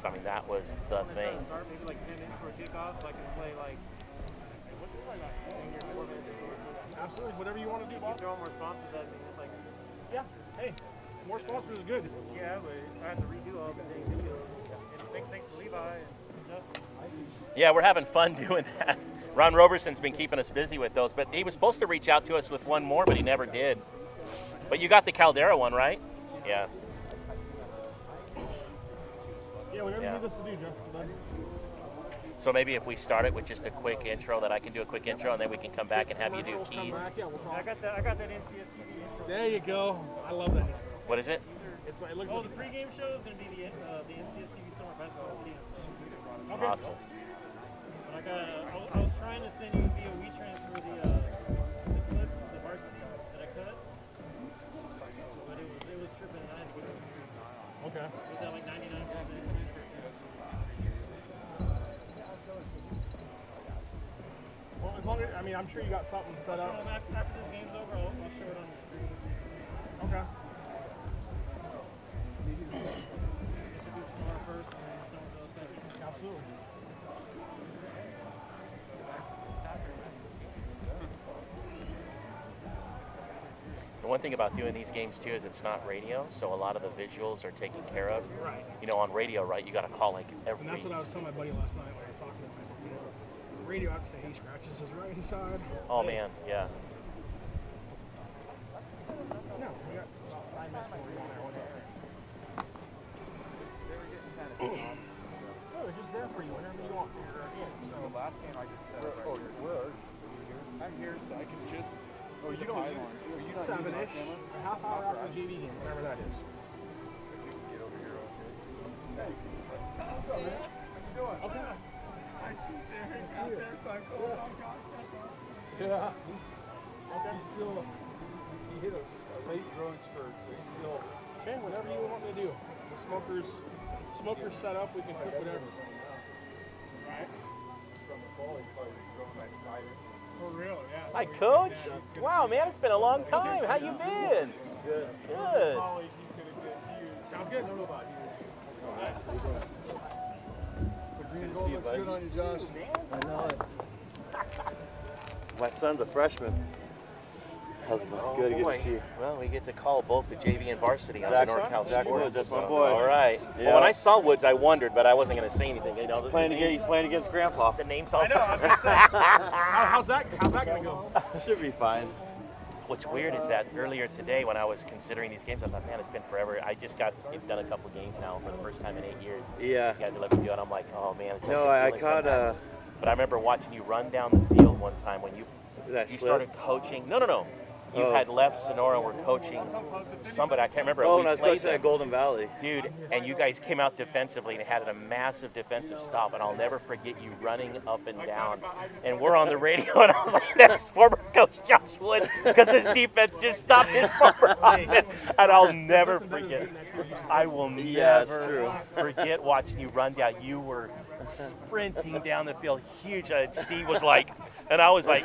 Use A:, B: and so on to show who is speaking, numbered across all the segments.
A: I mean, that was the thing.
B: Start maybe like 10 minutes for a kickoff, so I can play like.
C: Absolutely, whatever you want to do, boss.
B: Throw more sponsors at me. It's like,
C: yeah. Hey, more sponsors is good.
B: yeah, but I have to redo all the things. And thanks to Levi and stuff.
A: Yeah, we're having fun doing that. Ron Roberson's been keeping us busy with those, but he was supposed to reach out to us with one more, but he never did. But you got the Caldera one, right? Yeah.
C: Yeah, whatever you need us to do, Jeff.
A: So maybe if we start it with just a quick intro, that I can do a quick intro, and then we can come back and have you do keys.
C: Yeah, we'll talk.
B: I got that NCSTV intro.
C: There you go. I love that.
A: What is it?
C: It's like, look
B: the pregame show is going to be the NCSTV Summer Basketball team.
C: Okay.
A: Awesome.
B: But I was trying to send you via WeTransfer the clip, the varsity that I cut, but it was tripping, and I had to get it.
C: Okay.
B: It was at like 99%.
C: Well, as long as, I mean, I'm sure you got something set up.
B: After this game's over, I'll show it on the screen.
C: Okay.
B: Introduce Sonora first, and then Summerville second.
C: Absolutely.
A: The one thing about doing these games too is it's not radio, so a lot of the visuals are taken care of.
C: Right.
A: You know, on radio, right? You got to call like every.
C: And that's what I was telling my buddy last night when I was talking to myself. You know, radio, I could say he scratches his right side.
A: Oh man, yeah.
C: No, we got about 5 minutes before we go on there. What's up? No, it's just there for you whenever you want.
D: So the last game I just said, I'm here so I can just. Oh, you don't use it.
C: 7-ish, a half hour after the JV game, whatever that is.
D: Get over here, okay? Hey, let's go, man. How you doing?
C: Okay.
D: I see Derek out there. It's like, oh my God.
C: Yeah.
D: He's still. He hit a late growing spurt, so he's still.
C: Okay, whatever you want me to do. The smoker's set up, we can cook whatever. Right.
D: From the fall, he's probably growing like 5 inches.
C: For real, yeah.
A: Hi, Coach. Wow, man, it's been a long time. How you been?
D: Good.
A: Good.
D: College, he's going to get huge.
C: Sounds good.
D: I don't know about huge. The green gold looks good on you, Josh.
E: I know it. My son's a freshman. How's it going? Good to get to see you.
A: Well, we get to call both the JV and varsity on
E: Zach-
A: NorCal
E: Zach
A: Sports.
E: Woods, that's my
A: So,
E: boy.
A: All right.
E: Yeah.
A: Well, when I saw Woods, I wondered, but I wasn't going to say anything. You know,
E: He's playing against Grandpa.
A: the names all.
C: I know, I was going to say. How's that going to go?
E: Should be fine.
A: What's weird is that earlier today, when I was considering these games, I thought, man, it's been forever. I just got done a couple games now for the first time in 8 years.
E: Yeah.
A: You guys are letting me do it. I'm like, oh man. It's
E: No,
A: like
E: I
A: feeling
E: caught
A: come back. But I remember watching you run down the field one time when you
E: That
A: you
E: slip?
A: started coaching. No. You
E: Oh.
A: had left Sonora, were coaching somebody, I can't remember.
E: Oh,
A: We
E: and I was
A: played
E: coaching
A: them.
E: at Golden Valley.
A: Dude, and you guys came out defensively and had a massive defensive stop, and I'll never forget you running up and down. And we're on the radio, and I was like, there's former coach Josh Woods, because his defense just stopped his former offense. And I'll never forget. I will
E: Yeah, it's
A: never
E: true.
A: forget watching you run down. You were sprinting down the field, huge. Steve was like, and I was like,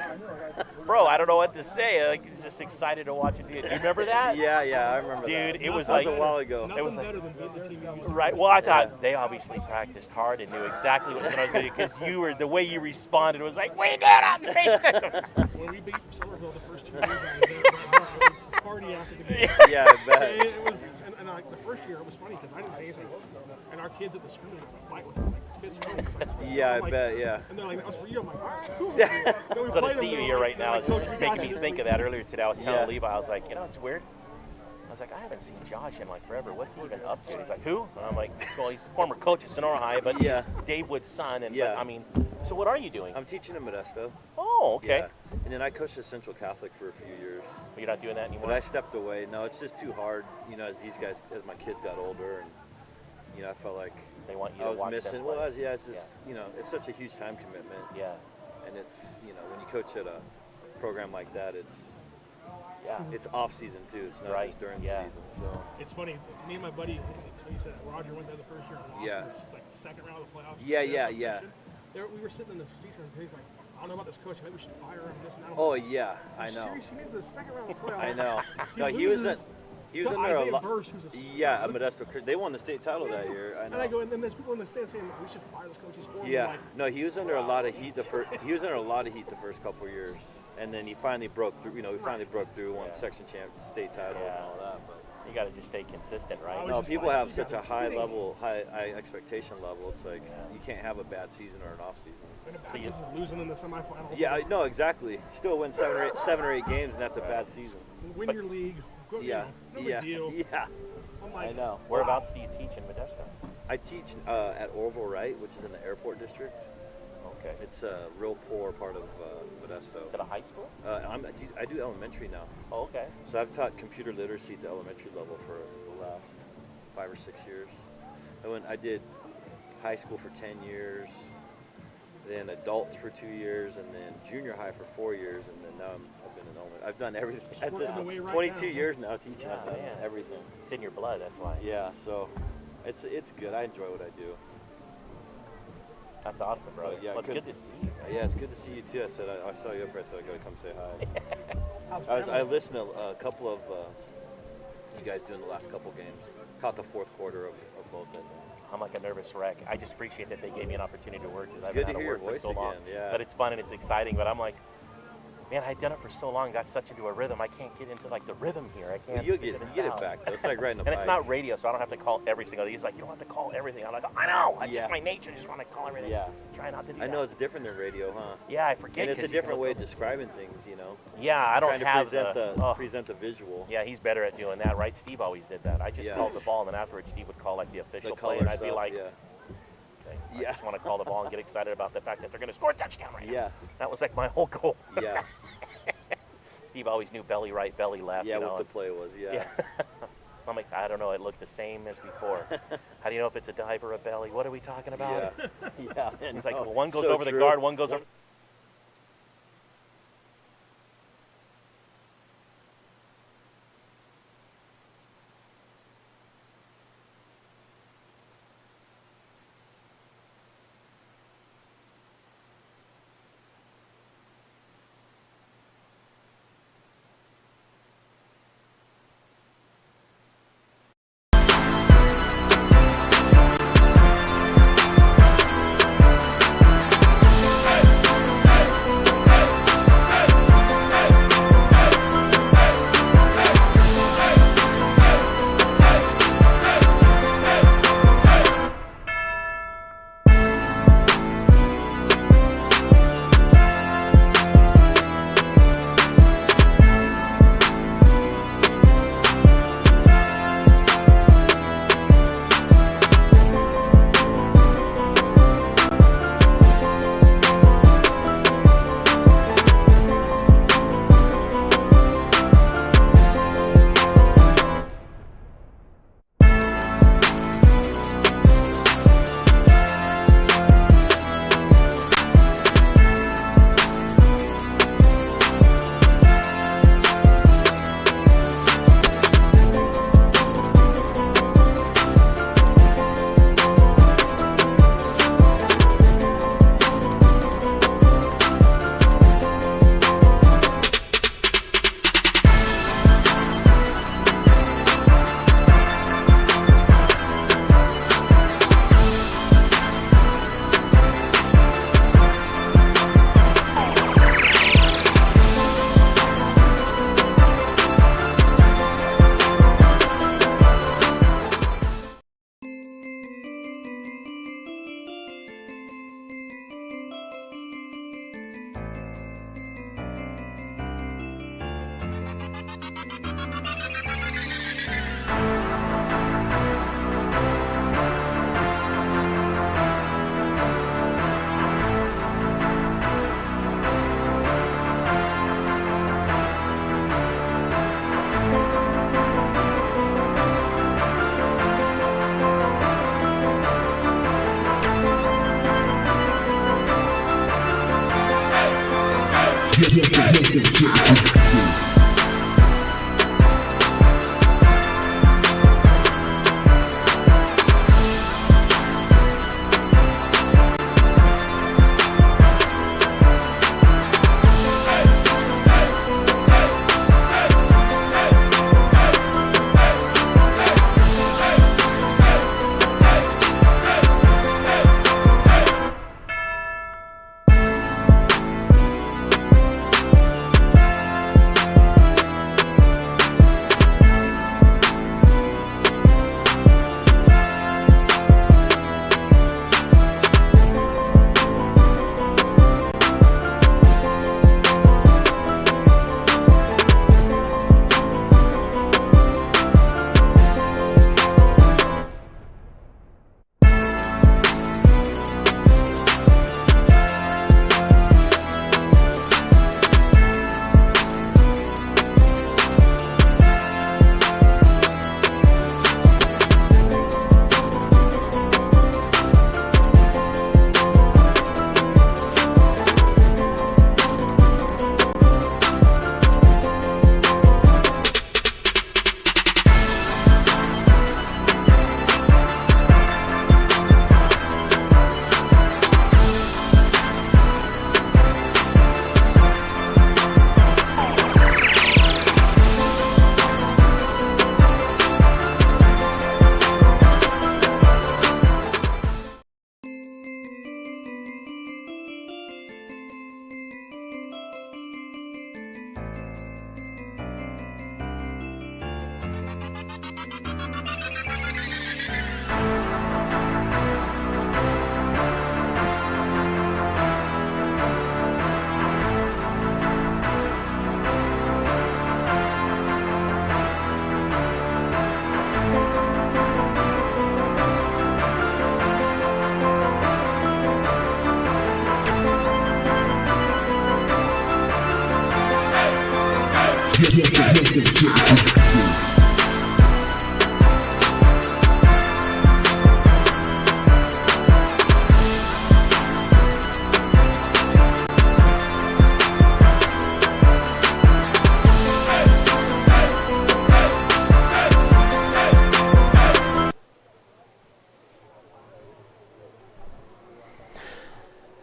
A: bro, I don't know what to say. Like, just excited to watch it. Do you remember that?
E: Yeah, I remember that.
A: Dude, it was
E: That was
A: like
E: a while ago.
C: Nothing
A: was like-
C: better than beating the team you used to
A: right. Well, I thought they obviously practiced hard and knew exactly what Sonora was going to do, because you were, the way you responded was like, we did it.
C: When we beat Summerville the first 2 years I was there, it was a party after the game.
E: Yeah, I bet.
C: It was, and like the first year it was funny because I didn't say anything, and our kids at the scrimmage would fight with them, like fist fights.
E: Yeah,
C: I'm
E: I
C: like,
E: bet, yeah.
C: And they're like, that was for you. I'm like, all right, cool.
E: Yeah.
C: Then we
A: So
C: played
A: to
C: them,
A: see you
C: they're
A: here
C: like-
A: right now
C: they're
A: is
C: like,
A: just
C: Coach,
A: making
C: we
A: me
C: got
A: think
C: you
A: of that earlier today. I was telling
E: Yeah.
A: Levi, I was like, you know, it's weird. I was like, I haven't seen Josh in like forever. What's he even up to? He's like, who? And I'm like, well, he's a former coach at Sonora High, but
E: Yeah.
A: Dave Wood's son. And
E: Yeah.
A: but, I mean, so what are you doing?
E: I'm teaching in Modesto.
A: Oh, okay.
E: Yeah. And then I coached at Central Catholic for a few years.
A: But you're not doing that anymore?
E: But I stepped away. No, it's just too hard, as these guys, as my kids got older, and I felt like
A: They want you
E: I
A: to
E: was
A: watch
E: missing.
A: them
E: Well,
A: play.
E: it's just, it's such a huge time commitment.
A: Yeah.
E: And it's, when you coach at a program like that, it's
A: Yeah.
E: off season too. It's not
A: Right,
E: just during
A: yeah.
E: the season. So
C: It's funny. Me and my buddy, it's funny you said that. Roger went there the first year and lost.
E: Yeah.
C: It's like the second round of the playoffs.
E: Yeah,
C: There's
E: yeah,
C: some
E: yeah.
C: question. We were sitting in the feature and he's like, I don't know about this coach. Maybe we should fire him. This and that. I'm
E: oh
C: like,
E: yeah, I know.
C: Seriously, made it to the second round of the playoffs.
E: I know. No, he was at He was
C: So
E: in there a
C: Isaiah
E: lot.
C: Verse, who's a
E: Yeah,
C: stud.
E: Modesto. They won the state title that year. I
C: And
E: know.
C: I go, and then there's people in the stands saying we should fire this coach. He's horrible.
E: Yeah,
C: Like,
E: no, he was under a lot of heat. He was under a lot of heat the first couple years, and then he finally broke through. You know, he finally broke through, won section champ, state title, and all that. But
A: You got to just stay consistent, right?
C: was
E: no,
C: just
E: people
C: like,
E: have
C: you
E: such a
C: gotta be
E: high
C: kidding.
E: level, high expectation level. It's like you can't have a bad season or an off season.
C: in a bad season, losing in the semifinals.
E: Yeah, no, exactly. Still win 7 or 8 games, and that's a bad season.
C: Win your league. Go,
E: Yeah,
C: you know, no
E: yeah,
C: big deal.
E: yeah.
C: I'm like,
E: I know.
A: Whereabouts do you teach in Modesto?
E: I teach at Orville Wright, which is in the airport district.
A: Okay.
E: It's a real poor part of Modesto.
A: Is it a high school?
E: I do elementary now.
A: Oh, okay.
E: So I've taught computer literacy at the elementary level for the last 5 or 6 years. I did high school for 10 years, then adults for 2 years, and then junior high for 4 years, and then now I've been in elementary. I've done everything.
C: Just
E: At this
C: working away right
E: 22
C: now.
E: years now teaching.
A: Yeah,
E: I've done
A: man.
E: everything.
A: It's in your blood, that's why.
E: Yeah, so it's good. I enjoy what I do.
A: That's awesome, bro.
E: Yeah,
A: Well, it's
E: good.
A: good to see you. man.
E: Yeah, it's good to see you too. I said I saw you up there. I said I gotta come say hi.
C: how's
E: I listened to a couple of you guys doing the last couple games. Caught the fourth quarter of both of them.
A: I'm like a nervous wreck. I just appreciate that they gave me an opportunity to work because I've
E: good
A: been out
E: to
A: of
E: hear
A: work
E: your
A: for so
E: voice
A: long.
E: again, yeah.
A: But it's fun and it's exciting. But I'm like, man, I've done it for so long, got such into a rhythm. I can't get into like the rhythm here. I can't.
E: You
A: figure
E: get
A: this
E: it
A: out.
E: back though. It's like riding a
A: And
E: bike.
A: it's not radio, so I don't have to call every single day. He's like, you don't have to call everything. I'm like, I know. That's
E: Yeah.
A: just my nature. I just want to call everything.
E: Yeah.
A: Try not to do
E: I
A: that.
E: know it's different than radio, huh?
A: Yeah, I forget.
E: And it's a
A: 'cause you
E: different
A: can
E: way
A: look
E: of describing things, you know.
A: Yeah, I don't
E: Trying to
A: have
E: present
A: the.
E: present the visual.
A: Yeah, he's better at doing that, right? Steve always did that. I just
E: Yeah.
A: called the ball, and then afterwards Steve would call like the official
E: The
A: play,
E: color
A: and I'd
E: stuff,
A: be like,
E: yeah.
A: okay, I
E: Yeah.
A: just want to call the ball and get excited about the fact that they're going to score a touchdown right now.
E: Yeah.
A: That was like my whole goal.
E: Yeah.
A: Steve always knew belly right, belly left.
E: Yeah,
A: you know,
E: what the play was,
A: yeah.
E: yeah.
A: I'm like, I don't know. It looked the same as before. How do you know if it's a dive or a belly? What are we talking about?
E: Yeah. Yeah. I
A: He's like,
E: know.
A: well, one goes
E: So
A: over the
E: true.
A: guard, one goes over.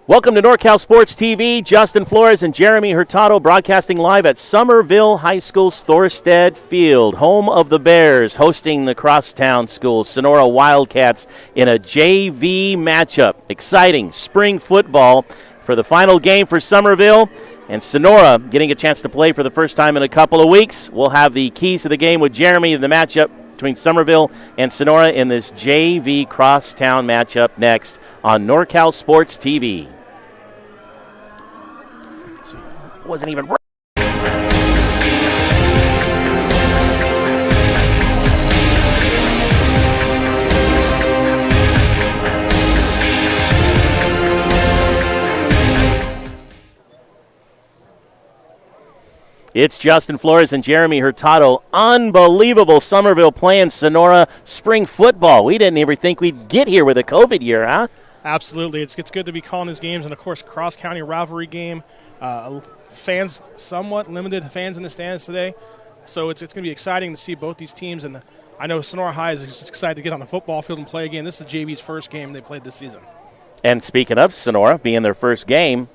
A: Welcome to NorCal Sports TV. Justin Flores and Jeremy Hurtado broadcasting live at Summerville High School's Thorstead Field, home of the Bears, hosting the Crosstown Schools, Sonora Wildcats, in a JV matchup. Exciting spring football for the final game for Summerville, and Sonora getting a chance to play for the first time in a couple of weeks. We'll have the keys to the game with Jeremy in the matchup between Summerville and Sonora in this JV Crosstown matchup next on NorCal Sports TV. Wasn't even right. It's Justin Flores and Jeremy Hurtado. Unbelievable Summerville playing Sonora spring football. We didn't ever think we'd get here with a COVID year, huh?
C: Absolutely. It's good to be calling these games, and, of course, cross-county rivalry game. Fans, somewhat limited fans in the stands today. So it's going to be exciting to see both these teams. And I know Sonora High is just excited to get on the football field and play again. This is the JV's first game they played this season. And speaking of Sonora being their first game,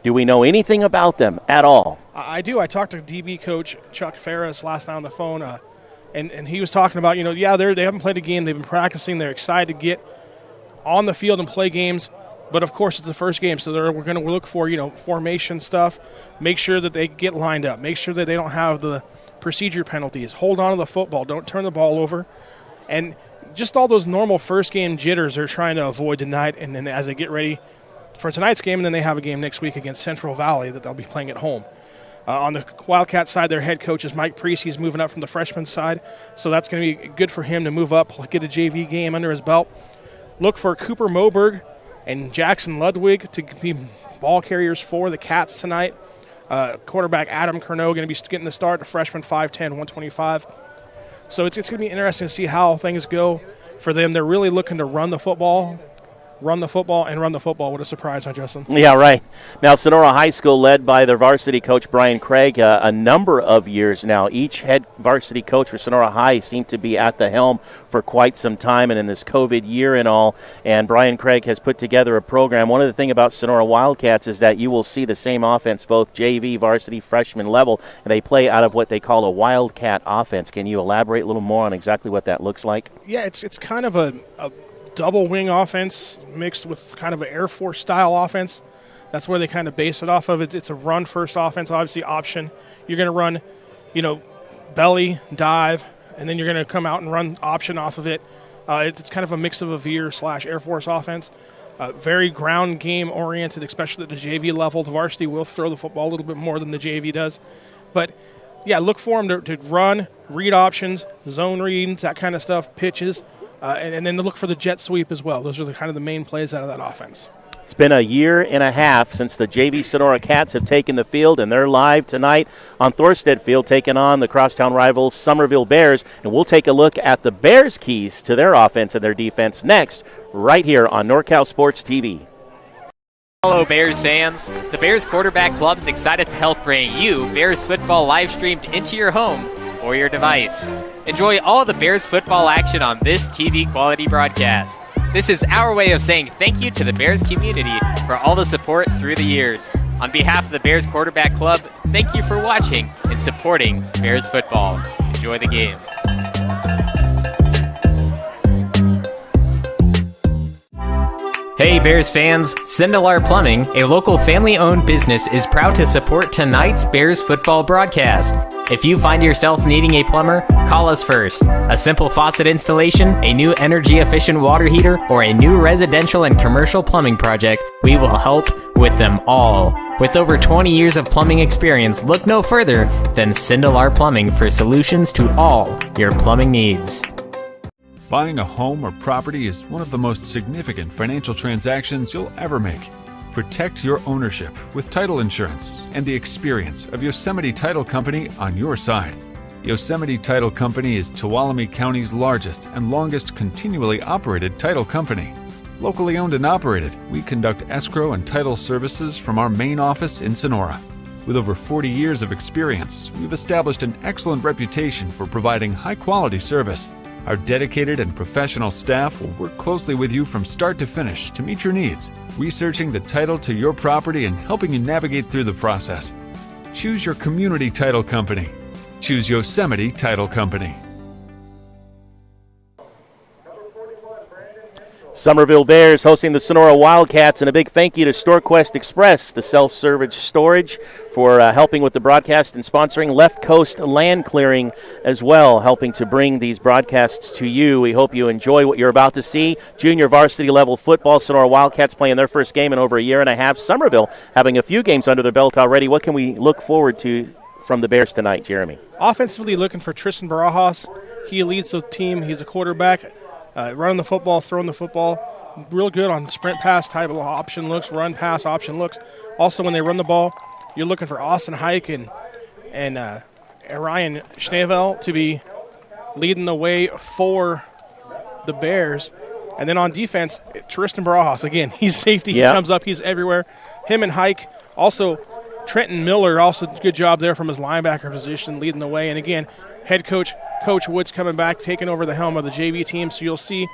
C: do we know anything about them at all? I do. I talked to DB coach Chuck Ferris last night on the phone, and he was talking about, they haven't played a game. They've been practicing. They're excited to get on the field and play games. But, of course, it's the first game, so we're going to look for, formation stuff, make sure that they get lined up, make sure that they don't have the procedure penalties, hold on to the football, don't turn the ball over, and just all those normal first-game jitters they're trying to avoid tonight, and then as they get ready for tonight's game, and then they have a game next week against Central Valley that they'll be playing at home. On the Wildcat side, their head coach is Mike Priest. He's moving up from the freshman side, so that's going to be good for him to move up, get a JV game under his belt. Look for Cooper Moberg and Jackson Ludwig to be ball carriers for the Cats tonight. Quarterback Adam Curnow going to be getting the start, the freshman, 5'10", 125. So it's going to be interesting to see how things go for them. They're really looking to run the football. What a surprise, huh, Justin? Yeah, right. Now, Sonora High School, led by their varsity coach, Brian Craig, a number of years now. Each head varsity coach for Sonora High seemed to be at the helm for quite some time, and in this COVID year and all. And Brian Craig has put together a program. One of the things about Sonora Wildcats is that you will see the same offense, both JV, varsity, freshman level, and they play out of what they call a Wildcat offense. Can you elaborate a little more on exactly what that looks like? Yeah, it's kind of a double wing offense mixed with kind of an Air Force style offense. That's where they kind of base it off of. It's a run first offense, obviously option. You're going to run, belly, dive, and then you're going to come out and run option off of it. It's kind of a mix of a Veer / Air Force offense. Very ground game oriented, especially at the JV level. The varsity will throw the football a little bit more than the JV does. But yeah, look for them to run, read options, zone reads, that kind of stuff, pitches. And then to look for the jet sweep as well. Those are kind of the main plays out of that offense. It's been a year and a half since the JV Sonora Cats have taken the field, and they're live tonight on Thorstead Field taking on the crosstown rivals Summerville Bears. And we'll take a look at the Bears' keys to their offense and their defense next, right here on NorCal Sports TV.
F: Hello, Bears fans. The Bears Quarterback Club is excited to help bring you Bears football live streamed into your home or your device. Enjoy all the Bears football action on this TV quality broadcast. This is our way of saying thank you to the Bears community for all the support through the years. On behalf of the Bears Quarterback Club, thank you for watching and supporting Bears football. Enjoy the game. Hey Bears fans, Sindelar Plumbing, a local family-owned business, is proud to support tonight's Bears football broadcast. If you find yourself needing a plumber, call us first. A simple faucet installation, a new energy-efficient water heater, or a new residential and commercial plumbing project, we will help with them all. With over 20 years of plumbing experience, look no further than Sindelar Plumbing for solutions to all your plumbing needs.
G: Buying a home or property is one of the most significant financial transactions you'll ever make. protect your ownership with title insurance and the experience of Yosemite Title Company on your side. Yosemite Title Company is Tuolumne County's largest and longest continually operated title company. Locally owned and operated, we conduct escrow and title services from our main office in Sonora. With over 40 years of experience, we've established an excellent reputation for providing high-quality service. Our dedicated and professional staff will work closely with you from start to finish to meet your needs, researching the title to your property and helping you navigate through the process. Choose your community title company. Choose Yosemite Title Company.
A: Summerville Bears hosting the Sonora Wildcats, and a big thank you to StoreQuest Express, the self-service storage, for helping with the broadcast and sponsoring Left Coast Land Clearing as well, helping to bring these broadcasts to you. We hope you enjoy what you're about to see. Junior varsity level football, Sonora Wildcats playing their first game in over a year and a half. Summerville having a few games under their belt already. What can we look forward to from the Bears tonight, Jeremy?
C: Offensively, looking for Tristan Barajas. He leads the team. He's a quarterback. Running the football, throwing the football, real good on sprint pass type of option looks, run pass option looks. Also, when they run the ball, you're looking for Austin Hike and Ryan Schneevel to be leading the way for the Bears. And then on defense, Tristan Barajas, again, he's safety. He comes up, he's everywhere. Him and Hike. Also, Trenton Miller, also good job there from his linebacker position, leading the way. And again, head coach Coach Woods coming back, taking over the helm of the JV team. So you'll see,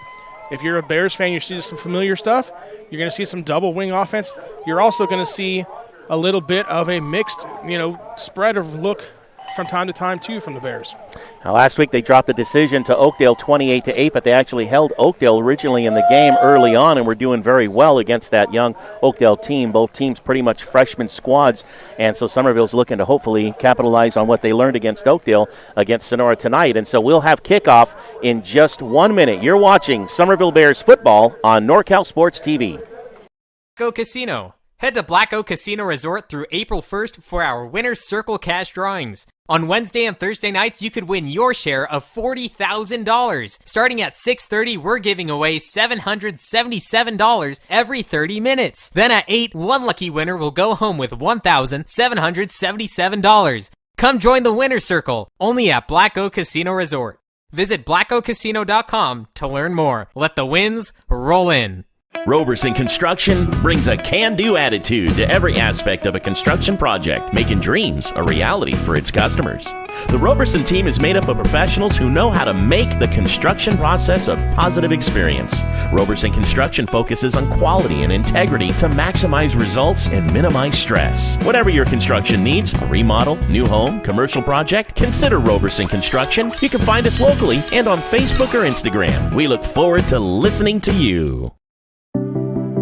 C: if you're a Bears fan, you see some familiar stuff. You're going to see some double wing offense. You're also going to see a little bit of a mixed, spread of look from time to time, too, from the Bears.
A: Now, last week they dropped the decision to Oakdale 28-8, but they actually held Oakdale originally in the game early on and were doing very well against that young Oakdale team. Both teams pretty much freshman squads, and so Summerville's looking to hopefully capitalize on what they learned against Oakdale against Sonora tonight. And so we'll have kickoff in just 1 minute. You're watching Summerville Bears football on NorCal Sports TV.
F: Go Casino. Head to Black Oak Casino Resort through April 1st for our Winner's Circle cash drawings. On Wednesday and Thursday nights, you could win your share of $40,000. Starting at 6:30, we're giving away $777 every 30 minutes. Then at 8, one lucky winner will go home with $1,777. Come join the Winner's Circle, only at Black Oak Casino Resort. Visit blackoakcasino.com to learn more. Let the wins roll in.
H: Roberson Construction brings a can-do attitude to every aspect of a construction project, making dreams a reality for its customers. The Roberson team is made up of professionals who know how to make the construction process a positive experience. Roberson Construction focuses on quality and integrity to maximize results and minimize stress. Whatever your construction needs, a remodel, new home, commercial project, consider Roberson Construction. You can find us locally and on Facebook or Instagram. We look forward to listening to you.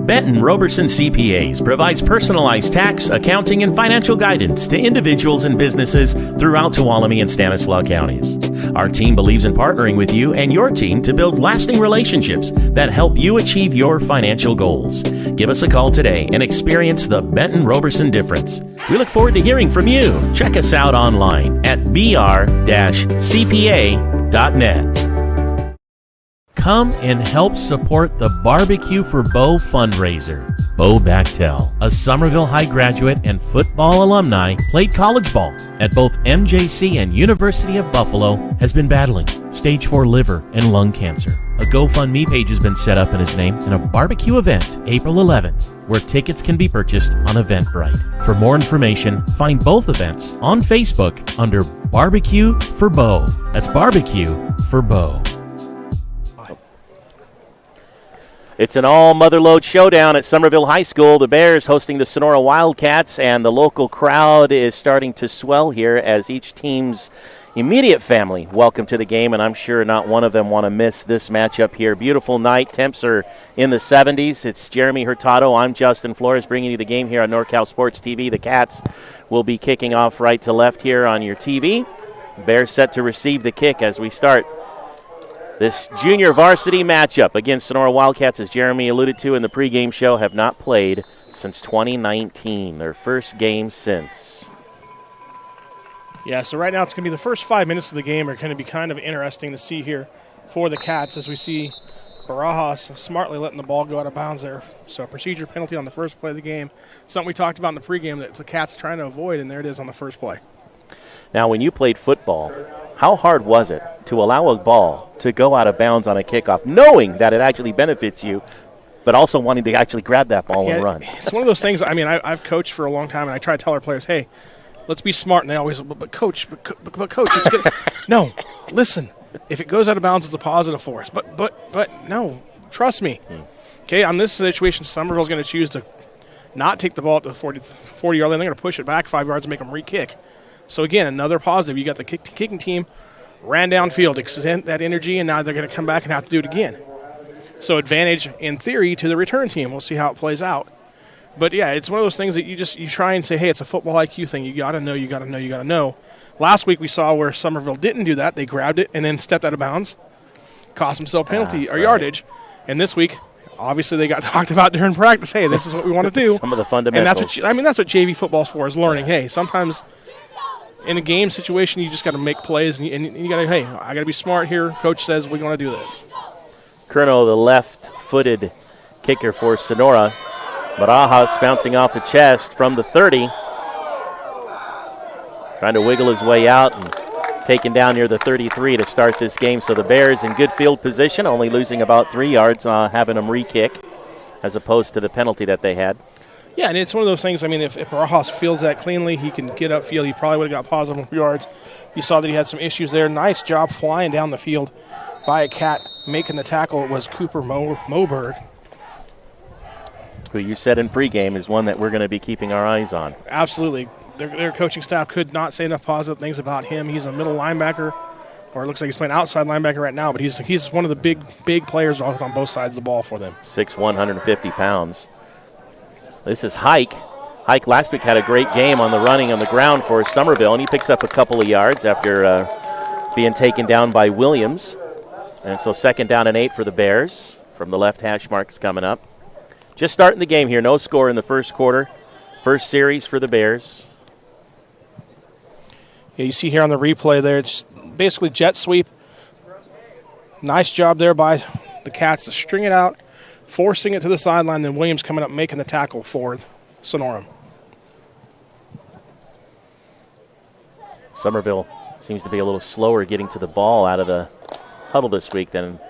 H: Benton Roberson CPAs provides personalized tax, accounting, and financial guidance to individuals and businesses throughout Tuolumne and Stanislaus counties. Our team believes in partnering with you and your team to build lasting relationships that help you achieve your financial goals. Give us a call today and experience the Benton Roberson difference. We look forward to hearing from you. Check us out online at br-cpa.net. Come and help support the Barbecue for Beau Fundraiser. Beau Bachtel, a Somerville High graduate and football alumni, played college ball at both MJC and University of Buffalo, has been battling stage 4 liver and lung cancer. A GoFundMe page has been set up in his name and a barbecue event April 11th, where tickets can be purchased on Eventbrite. For more information, find both events on Facebook under Barbecue for Beau. That's Barbecue for Beau.
A: It's an all-mother-load showdown at Summerville High School. The Bears hosting the Sonora Wildcats, and the local crowd is starting to swell here as each team's immediate family welcome to the game, and I'm sure not one of them want to miss this matchup here. Beautiful night. Temps are in the 70s. It's Jeremy Hurtado. I'm Justin Flores bringing you the game here on NorCal Sports TV. The Cats will be kicking off right to left here on your TV. Bears set to receive the kick as we start this junior varsity matchup against Sonora Wildcats, as Jeremy alluded to in the pregame show, have not played since 2019, their first game since.
C: Yeah, so right now it's going to be the first 5 minutes of the game are going to be kind of interesting to see here for the Cats as we see Barajas smartly letting the ball go out of bounds there. So a procedure penalty on the first play of the game. Something we talked about in the pregame that the Cats are trying to avoid, and there it is on the first play.
H: Now, when you played football, how hard was it to allow a ball to go out of bounds on a kickoff, knowing that it actually benefits you, but also wanting to actually grab that ball and run?
C: It's one of those things. I mean, I've coached for a long time, and I try to tell our players, hey, let's be smart. And they always, but coach, it's good. No, listen. If it goes out of bounds, it's a positive for us. But no, trust me. Okay, on this situation, Summerville's going to choose to not take the ball at the 40-yard line. They're going to push it back 5 yards and make them re-kick. So, again, another positive. You got the kicking team, ran downfield, extend that energy, and now they're going to come back and have to do it again. So advantage, in theory, to the return team. We'll see how it plays out. But, yeah, it's one of those things that you try and say, hey, it's a football IQ thing. You got to know. Last week we saw where Summerville didn't do that. They grabbed it and then stepped out of bounds, cost themselves penalty or yardage. And this week, obviously, they got talked about during practice. Hey, this is what we want to do.
H: Some of the fundamentals.
C: And that's what JV football's for, is learning. Hey, sometimes in a game situation, you just got to make plays, and you got to, hey, I got to be smart here. Coach says we want to do this.
H: Kerno, the left-footed kicker for Sonora. Barajas bouncing off the chest from the 30. Trying to wiggle his way out and taken down near the 33 to start this game. So the Bears in good field position, only losing about 3 yards, having them re-kick as opposed to the penalty that they had.
C: Yeah, and it's one of those things, I mean, if Barajas feels that cleanly, he can get upfield. He probably would have got positive yards. You saw that he had some issues there. Nice job flying down the field by a Cat. Making the tackle was Cooper Moberg,
H: who you said in pregame is one that we're going to be keeping our eyes on.
C: Absolutely. Their coaching staff could not say enough positive things about him. He's a middle linebacker, or it looks like he's playing outside linebacker right now, but he's one of the big players on both sides of the ball for them.
H: 6'1", 150 pounds. This is Hike. Hike last week had a great game on the running on the ground for Summerville, and he picks up a couple of yards after being taken down by Williams. And so 2nd down and 8 for the Bears from the left hash marks coming up. Just starting the game here. No score in the first quarter. First series for the Bears.
C: Yeah, you see here on the replay there, it's basically jet sweep. Nice job there by the Cats to string it out, forcing it to the sideline, then Williams coming up making the tackle for Sonora.
H: Summerville seems to be a little slower getting to the ball out of the huddle this week than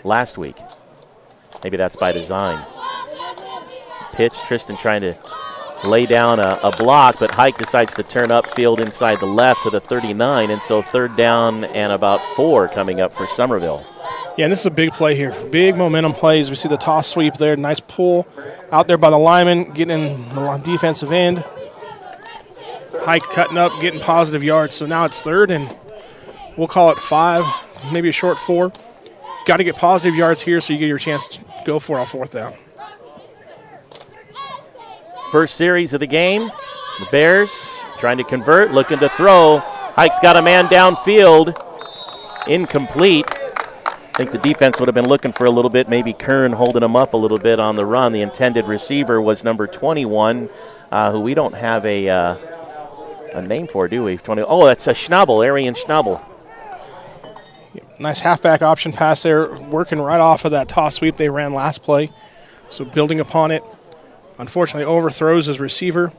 H: last week. Maybe that's by design. Pitch, Tristan trying to lay down a block, but Hike decides to turn upfield inside the left to the 39, and so 3rd down and about 4 coming up for Summerville.
C: Yeah, and this is a big play here. Big momentum plays. We see the toss sweep there. Nice pull out there by the lineman, getting in the defensive end. Hike cutting up, getting positive yards. So now it's 3rd, and we'll call it 5, maybe a short 4. Got to get positive yards here so you get your chance to go for it on 4th down.
H: First series of the game. The Bears trying to convert, looking to throw. Hike's got a man downfield. Incomplete. I think the defense would have been looking for a little bit, maybe Kern holding him up a little bit on the run. The intended receiver was number 21, who we don't have a name for, do we? Oh, that's a Schnabel, Arian Schnabel.
C: Nice halfback option pass there, working right off of that toss sweep they ran last play. So building upon it. Unfortunately, overthrows his receiver.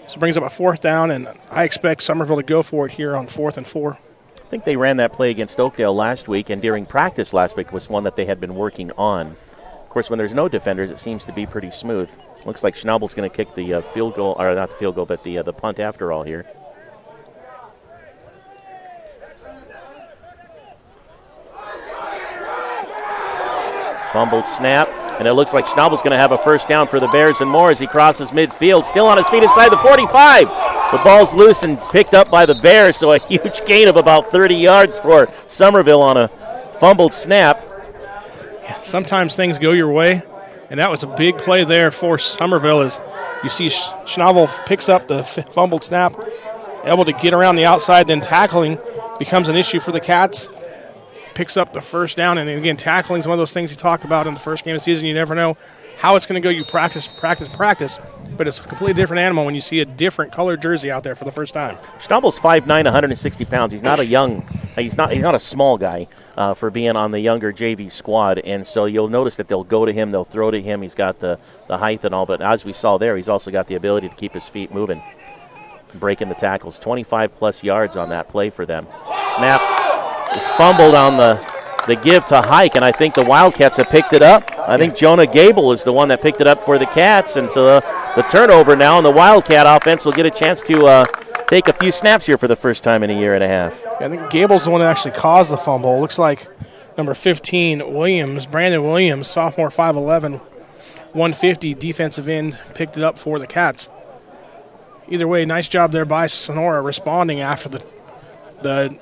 C: So brings up a 4th down, and I expect Summerville to go for it here on 4th and 4.
H: I think they ran that play against Oakdale last week, and during practice last week was one that they had been working on. Of course, when there's no defenders, it seems to be pretty smooth. Looks like Schnabel's going to kick the field goal, or not the field goal, but the punt after all here. Fumbled snap. And it looks like Schnabel's going to have a 1st down for the Bears and more as he crosses midfield. Still on his feet inside the 45. The ball's loose and picked up by the Bears, so a huge gain of about 30 yards for Summerville on a fumbled snap.
C: Sometimes things go your way, and that was a big play there for Summerville as you see Schnabel picks up the fumbled snap, able to get around the outside, then tackling becomes an issue for the Cats. Picks up the 1st down, and again, tackling is one of those things you talk about in the first game of the season. You never know how it's going to go. You practice. but it's a completely different animal when you see a different colored jersey out there for the first time.
A: Schnabel's 5'9", 160 pounds. He's not a small guy for being on the younger JV squad, and so you'll notice that they'll go to him, they'll throw to him. He's got the height and all, but as we saw there, he's also got the ability to keep his feet moving, breaking the tackles. 25-plus yards on that play for them. Snap is fumbled on the give to Hike, and I think the Wildcats have picked it up. I think Jonah Gable is the one that picked it up for the Cats, and so the turnover now, and the Wildcat offense will get a chance to take a few snaps here for the first time in a year and a half.
C: I think Gable's the one that actually caused the fumble. It looks like number 15, Brandon Williams, sophomore, 5'11", 150, defensive end, picked it up for the Cats. Either way, nice job there by Sonora responding after the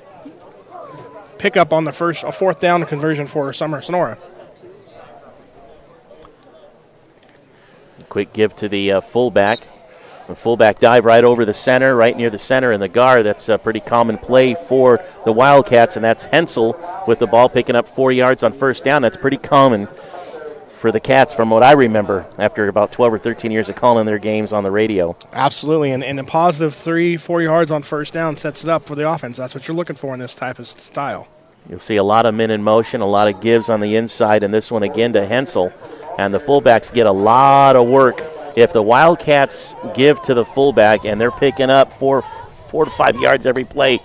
C: pickup on the fourth down conversion for Sonora.
A: Quick give to the fullback. The fullback dive right over the center, right near the center and the guard. That's a pretty common play for the Wildcats, and that's Hensel with the ball picking up 4 yards on first down. That's pretty common for the Cats from what I remember after about 12 or 13 years of calling their games on the radio.
C: Absolutely, and a positive 3-4 yards on first down sets it up for the offense. That's what you're looking for in this type of style.
A: You'll see a lot of men in motion, a lot of gives on the inside, and this one again to Hensel. And the fullbacks get a lot of work. If the Wildcats give to the fullback and they're picking up 4 to 5 yards every play,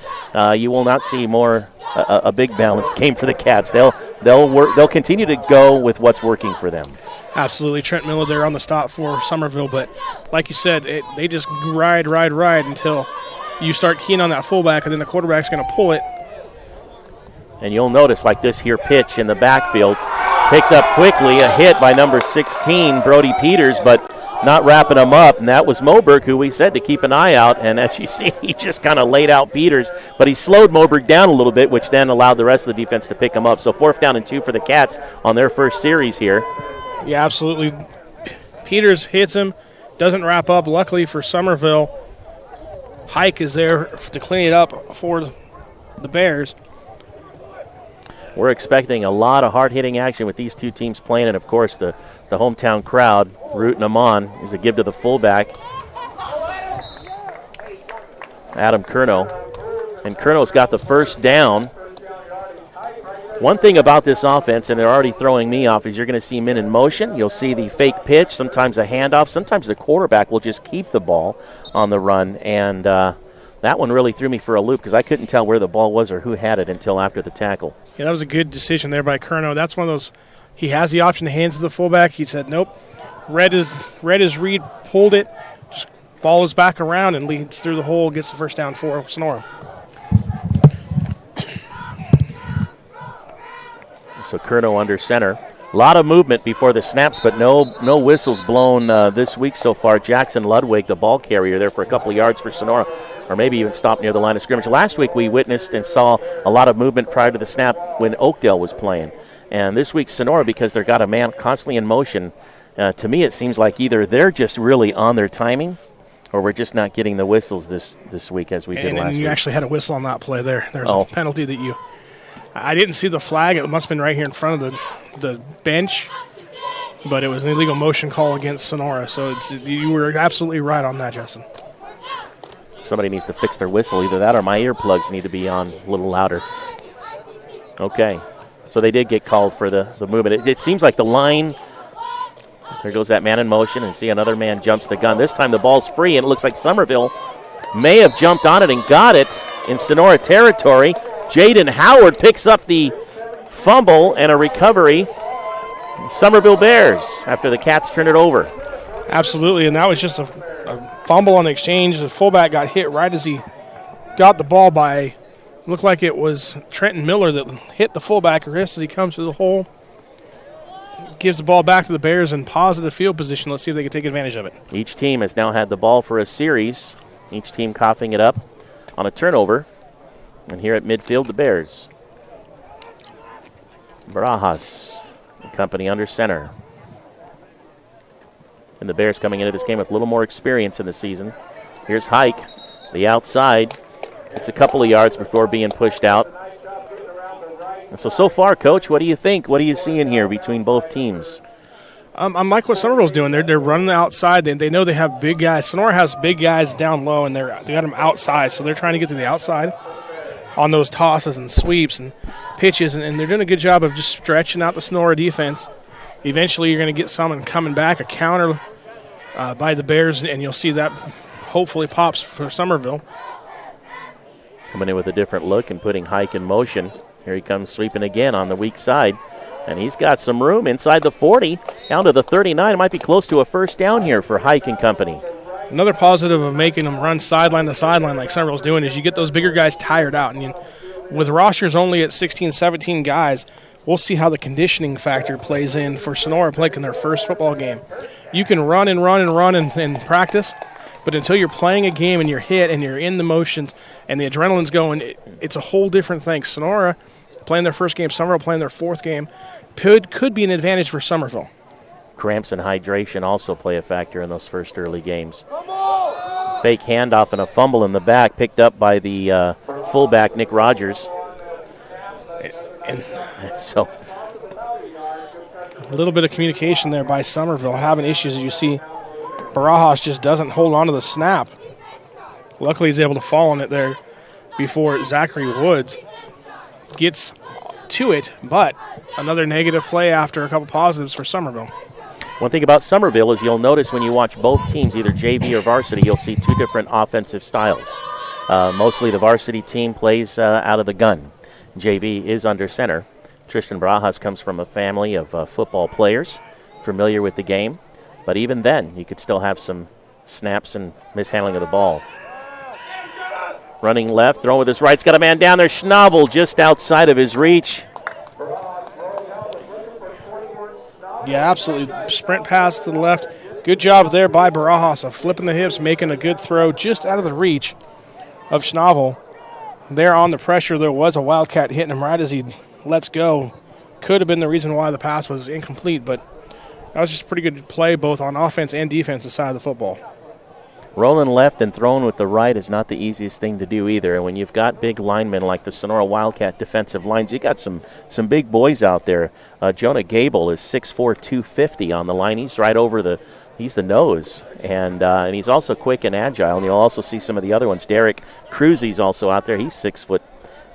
A: you will not see a big balanced game for the Cats. They'll continue to go with what's working for them.
C: Absolutely. Trent Miller there on the stop for Summerville, but like you said, they just ride until you start keying on that fullback, and then the quarterback's going to pull it.
A: And you'll notice like this here pitch in the backfield, picked up quickly, a hit by number 16, Brody Peters, but not wrapping him up, and that was Moberg, who we said to keep an eye out, and as you see, he just kind of laid out Peters, but he slowed Moberg down a little bit, which then allowed the rest of the defense to pick him up. So 4th down and 2 for the Cats on their first series here.
C: Yeah, absolutely. Peters hits him, doesn't wrap up. Luckily for Summerville, Hike is there to clean it up for the Bears.
A: We're expecting a lot of hard-hitting action with these two teams playing, and, of course, the hometown crowd rooting them on. Is a give to the fullback, Adam Curnow. And Curnow's got the first down. One thing about this offense, and they're already throwing me off, is you're going to see men in motion. You'll see the fake pitch, sometimes a handoff. Sometimes the quarterback will just keep the ball on the run, and that one really threw me for a loop because I couldn't tell where the ball was or who had it until after the tackle.
C: Yeah, that was a good decision there by Curnow. That's one of those, he has the option to hand to the fullback. He said, nope. Read his read, pulled it, just ball is back around and leads through the hole, gets the first down for Sonora.
A: So Curnow under center. A lot of movement before the snaps, but no whistles blown this week so far. Jackson Ludwig, the ball carrier, there for a couple of yards for Sonora, or maybe even stopped near the line of scrimmage. Last week we witnessed and saw a lot of movement prior to the snap when Oakdale was playing. And this week Sonora, because they've got a man constantly in motion, to me it seems like either they're just really on their timing or we're just not getting the whistles this week as we did last week.
C: And you actually had a whistle on that play there. There's a penalty that I didn't see the flag. It must have been right here in front of the bench, but it was an illegal motion call against Sonora. So you were absolutely right on that, Justin.
A: Somebody needs to fix their whistle. Either that or my earplugs need to be on a little louder. Okay. So they did get called for the movement. It seems like the line, there goes that man in motion, and see another man jumps the gun. This time the ball's free, and it looks like Summerville may have jumped on it and got it in Sonora territory. Jaden Howard picks up the fumble and a recovery. Summerville Bears after the Cats turn it over.
C: Absolutely, and that was just a fumble on the exchange. The fullback got hit right as he got the ball by, looked like it was Trenton Miller that hit the fullback just as he comes through the hole. Gives the ball back to the Bears in positive field position. Let's see if they can take advantage of it.
A: Each team has now had the ball for a series. Each team coughing it up on a turnover. And here at midfield, the Bears. Barajas and company under center. And the Bears coming into this game with a little more experience in the season. Here's Hike, the outside. It's a couple of yards before being pushed out. And so far, Coach, what do you think? What are you seeing here between both teams?
C: I like what Summerville's doing. They're running the outside. They know they have big guys. Sonora has big guys down low, and they got them outside, so they're trying to get to the outside on those tosses and sweeps and pitches, and they're doing a good job of just stretching out the Sonora defense. Eventually, you're going to get someone coming back, a counter by the Bears, and you'll see that hopefully pops for Summerville.
H: Coming in with a different look and putting Hike in motion. Here he comes sweeping again on the weak side. And he's got some room inside the 40, down to the 39. It might be close to a first down here for Hike and company.
C: Another positive of making them run sideline to sideline like Summerville's doing is you get those bigger guys tired out. And with rosters only at 16, 17 guys, we'll see how the conditioning factor plays in for Sonora playing their first football game. You can run and practice, but until you're playing a game and you're hit and you're in the motions and the adrenaline's going, it's a whole different thing. Sonora playing their first game, Summerville playing their fourth game, could be an advantage for Summerville.
H: Cramps and hydration also play a factor in those first early games. Fake handoff and a fumble in the back, picked up by the fullback, Nick Rogers.
C: And
H: so
C: a little bit of communication there by Summerville, having issues. As you see, Barajas just doesn't hold on to the snap. Luckily, he's able to fall on it there before Zachary Woods gets to it, but another negative play after a couple positives for Summerville.
H: One thing about Summerville is you'll notice when you watch both teams, either JV or varsity, you'll see two different offensive styles. Mostly the varsity team plays out of the gun. JV is under center. Tristan Barajas comes from a family of football players, familiar with the game, but even then, you could still have some snaps and mishandling of the ball. Running left, throwing with his right. He's got a man down there. Schnabel just outside of his reach.
C: Yeah, absolutely. Sprint pass to the left. Good job there by Barajas of flipping the hips, making a good throw just out of the reach of Schnabel. There on the pressure, there was a Wildcat hitting him right as he lets go. Could have been the reason why the pass was incomplete, but that was just a pretty good play both on offense and defensive side of the football.
H: Rolling left and throwing with the right is not the easiest thing to do either. And when you've got big linemen like the Sonora Wildcat defensive lines, you got some big boys out there. Jonah Gable is 6'4", 250 on the line. He's right over he's the nose. And he's also quick and agile. And you'll also see some of the other ones. Derek Cruzy's also out there. He's 6'5"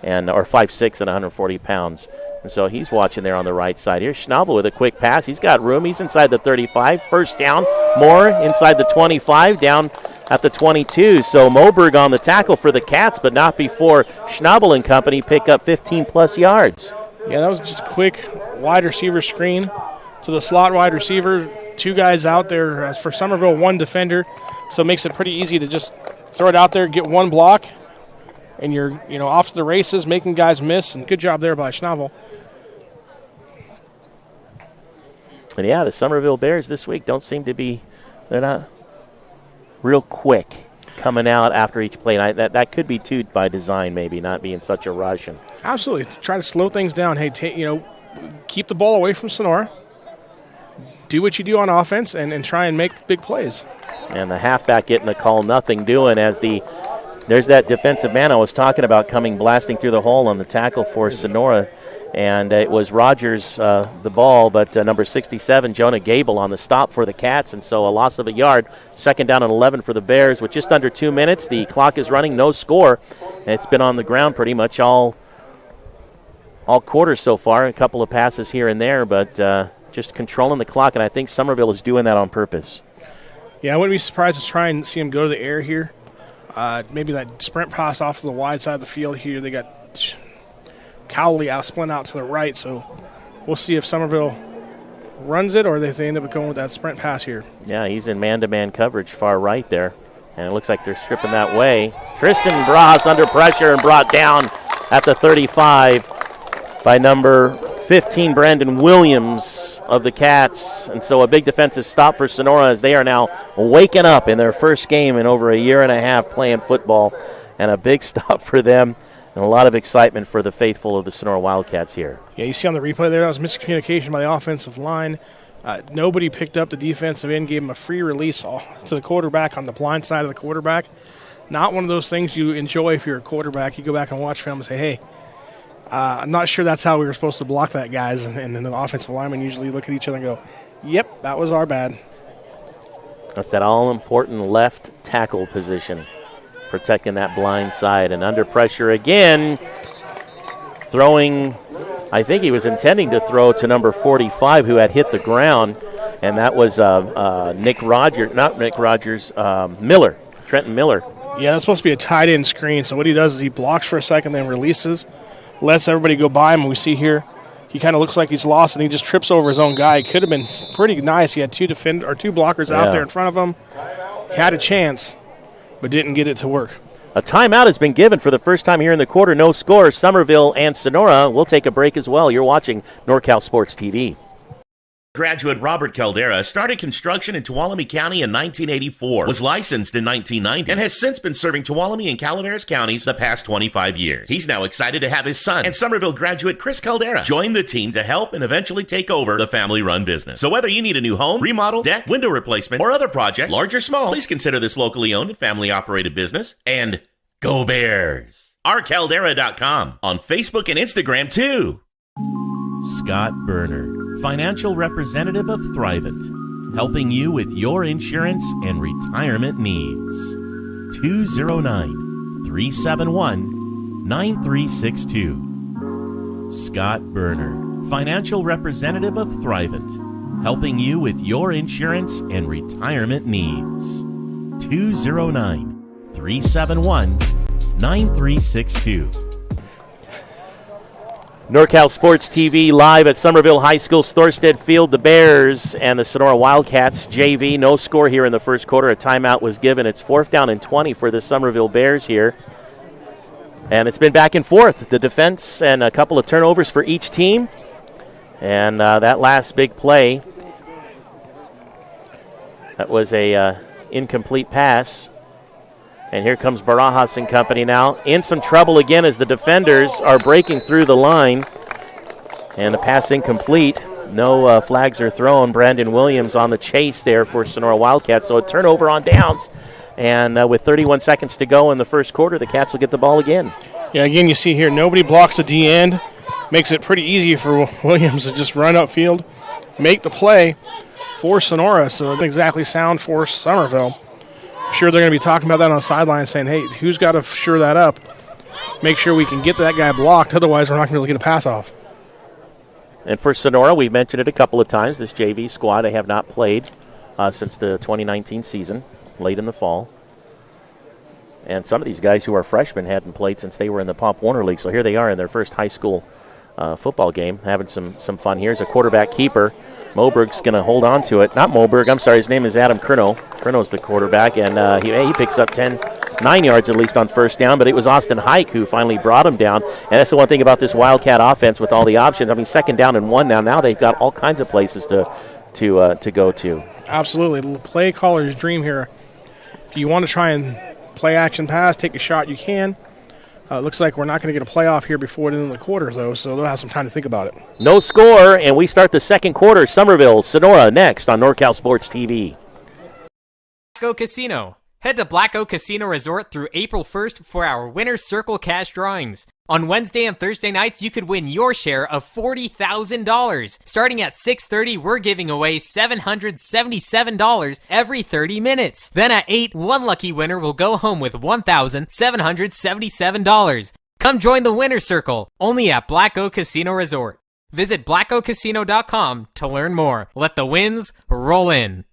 H: and 140 pounds. And so he's watching there on the right side. Here's Schnabel with a quick pass. He's got room. He's inside the 35. First down. Moore inside the 25, down at the 22. So Moberg on the tackle for the Cats, but not before Schnabel and company pick up 15-plus yards.
C: Yeah, that was just a quick wide receiver screen to the slot wide receiver. Two guys out there. As for Summerville, one defender. So it makes it pretty easy to just throw it out there, get one block, and you're off to the races, making guys miss. And good job there by Schnabel.
H: And yeah, the Summerville Bears this week don't seem to be, they're not real quick coming out after each play. And that could be too by design, maybe, not being such a rush.
C: Absolutely. Try to slow things down. Hey, keep the ball away from Sonora. Do what you do on offense and try and make big plays.
H: And the halfback getting the call, nothing doing as there's that defensive man I was talking about coming blasting through the hole on the tackle for Sonora. And it was Rogers, the ball, but number 67, Jonah Gable, on the stop for the Cats. And so a loss of a yard. Second down and 11 for the Bears with just under 2 minutes. The clock is running, no score. And it's been on the ground pretty much all quarter so far. A couple of passes here and there, but just controlling the clock. And I think Summerville is doing that on purpose.
C: Yeah, I wouldn't be surprised to try and see him go to the air here. Maybe that sprint pass off to the wide side of the field here. They got Cowley split out to the right, so we'll see if Summerville runs it or they end up going with that sprint pass here.
H: Yeah, he's in man-to-man coverage far right there, and it looks like they're stripping that way. Tristan Bras under pressure and brought down at the 35 by number 15, Brandon Williams of the Cats. And so a big defensive stop for Sonora as they are now waking up in their first game in over a year and a half playing football, and a big stop for them. And a lot of excitement for the faithful of the Sonora Wildcats here.
C: Yeah, you see on the replay there, that was miscommunication by the offensive line. Nobody picked up the defensive end, gave him a free release to the quarterback on the blind side of the quarterback. Not one of those things you enjoy if you're a quarterback. You go back and watch film and say, hey, I'm not sure that's how we were supposed to block that, guys. And then the offensive linemen usually look at each other and go, Yep, that was our bad.
A: That's that all-important left tackle position, protecting that blind side. And under pressure again, throwing, I think he was intending to throw to number 45, who had hit the ground, and that was Miller, Trenton Miller.
C: Yeah, that's supposed to be a tight end screen. So what he does is he blocks for a second, then releases, lets everybody go by him. And we see here he kind of looks like he's lost, and he just trips over his own guy. It could have been pretty nice. He had two blockers out there in front of him. He had a chance, but didn't get it to work.
A: A timeout has been given for the first time here in the quarter. No score, Summerville and Sonora. We'll take a break as well. You're watching NorCal Sports TV.
H: Graduate Robert Caldera started construction in Tuolumne County in 1984, was licensed in 1990, and has since been serving Tuolumne and Calaveras counties the past 25 years. He's now excited to have his son and Summerville graduate Chris Caldera join the team to help and eventually take over the family-run business. So whether you need a new home, remodel, deck, window replacement, or other project, large or small, please consider this locally owned and family-operated business. And go Bears! rcaldera.com, on Facebook and Instagram too. Scott Berner, financial representative of Thrivent, helping you with your insurance and retirement needs. 209-371-9362. Scott Berner, financial representative of Thrivent, helping you with your insurance and retirement needs. 209-371-9362.
A: NorCal Sports TV live at Summerville High School, Thorstead Field. The Bears and the Sonora Wildcats JV. No score here in the first quarter. A timeout was given. It's 4th down and 20 for the Summerville Bears here. And it's been back and forth. The defense and a couple of turnovers for each team. And that last big play, that was a incomplete pass. And here comes Barajas and company now. In some trouble again as the defenders are breaking through the line. And the pass incomplete. No flags are thrown. Brandon Williams on the chase there for Sonora Wildcats. So a turnover on downs. And with 31 seconds to go in the first quarter, the Cats will get the ball again.
C: Yeah, again, you see here, nobody blocks the D end. Makes it pretty easy for Williams to just run upfield, make the play for Sonora. So it's exactly sound for Summerville. I'm sure they're going to be talking about that on the sideline, saying, hey, who's got to shore that up? Make sure we can get that guy blocked. Otherwise, we're not going to be able to get a pass off.
A: And for Sonora, we've mentioned it a couple of times, this JV squad, they have not played since the 2019 season, late in the fall. And some of these guys who are freshmen hadn't played since they were in the Pop Warner League. So here they are in their first high school football game, having some fun. Here's a quarterback keeper. Moberg's going to hold on to it. Not Moberg, I'm sorry, his name is Adam Curnow. Curnow's the quarterback, and he picks up 9 yards at least on first down, but it was Austin Hike who finally brought him down. And that's the one thing about this Wildcat offense with all the options. I mean, 2nd down and 1 now. Now they've got all kinds of places to go to.
C: Absolutely. The play caller's dream here. If you want to try and play action pass, take a shot, you can. Looks like we're not going to get a playoff here before the end of the quarter, though, so they'll have some time to think about it.
A: No score, and we start the second quarter. Summerville, Sonora next on NorCal Sports TV.
F: Black Oak Casino. Head to Black Oak Casino Resort through April 1st for our Winner's Circle cash drawings. On Wednesday and Thursday nights, you could win your share of $40,000. Starting at 6:30, we're giving away $777 every 30 minutes. Then at 8, one lucky winner will go home with $1,777. Come join the Winner's Circle, only at Black Oak Casino Resort. Visit blackoakcasino.com to learn more. Let the wins roll in.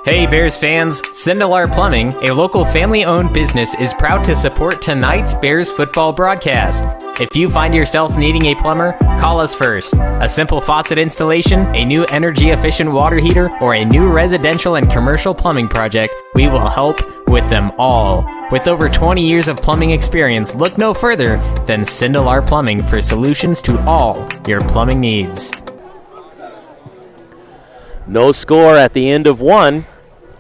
I: Hey Bears fans, Sindelar Plumbing, a local family-owned business, is proud to support tonight's Bears football broadcast. If you find yourself needing a plumber, call us first. A simple faucet installation, a new energy-efficient water heater, or a new residential and commercial plumbing project, we will help with them all. With over 20 years of plumbing experience, look no further than Sindelar Plumbing for solutions to all your plumbing needs.
A: No score at the end of 1.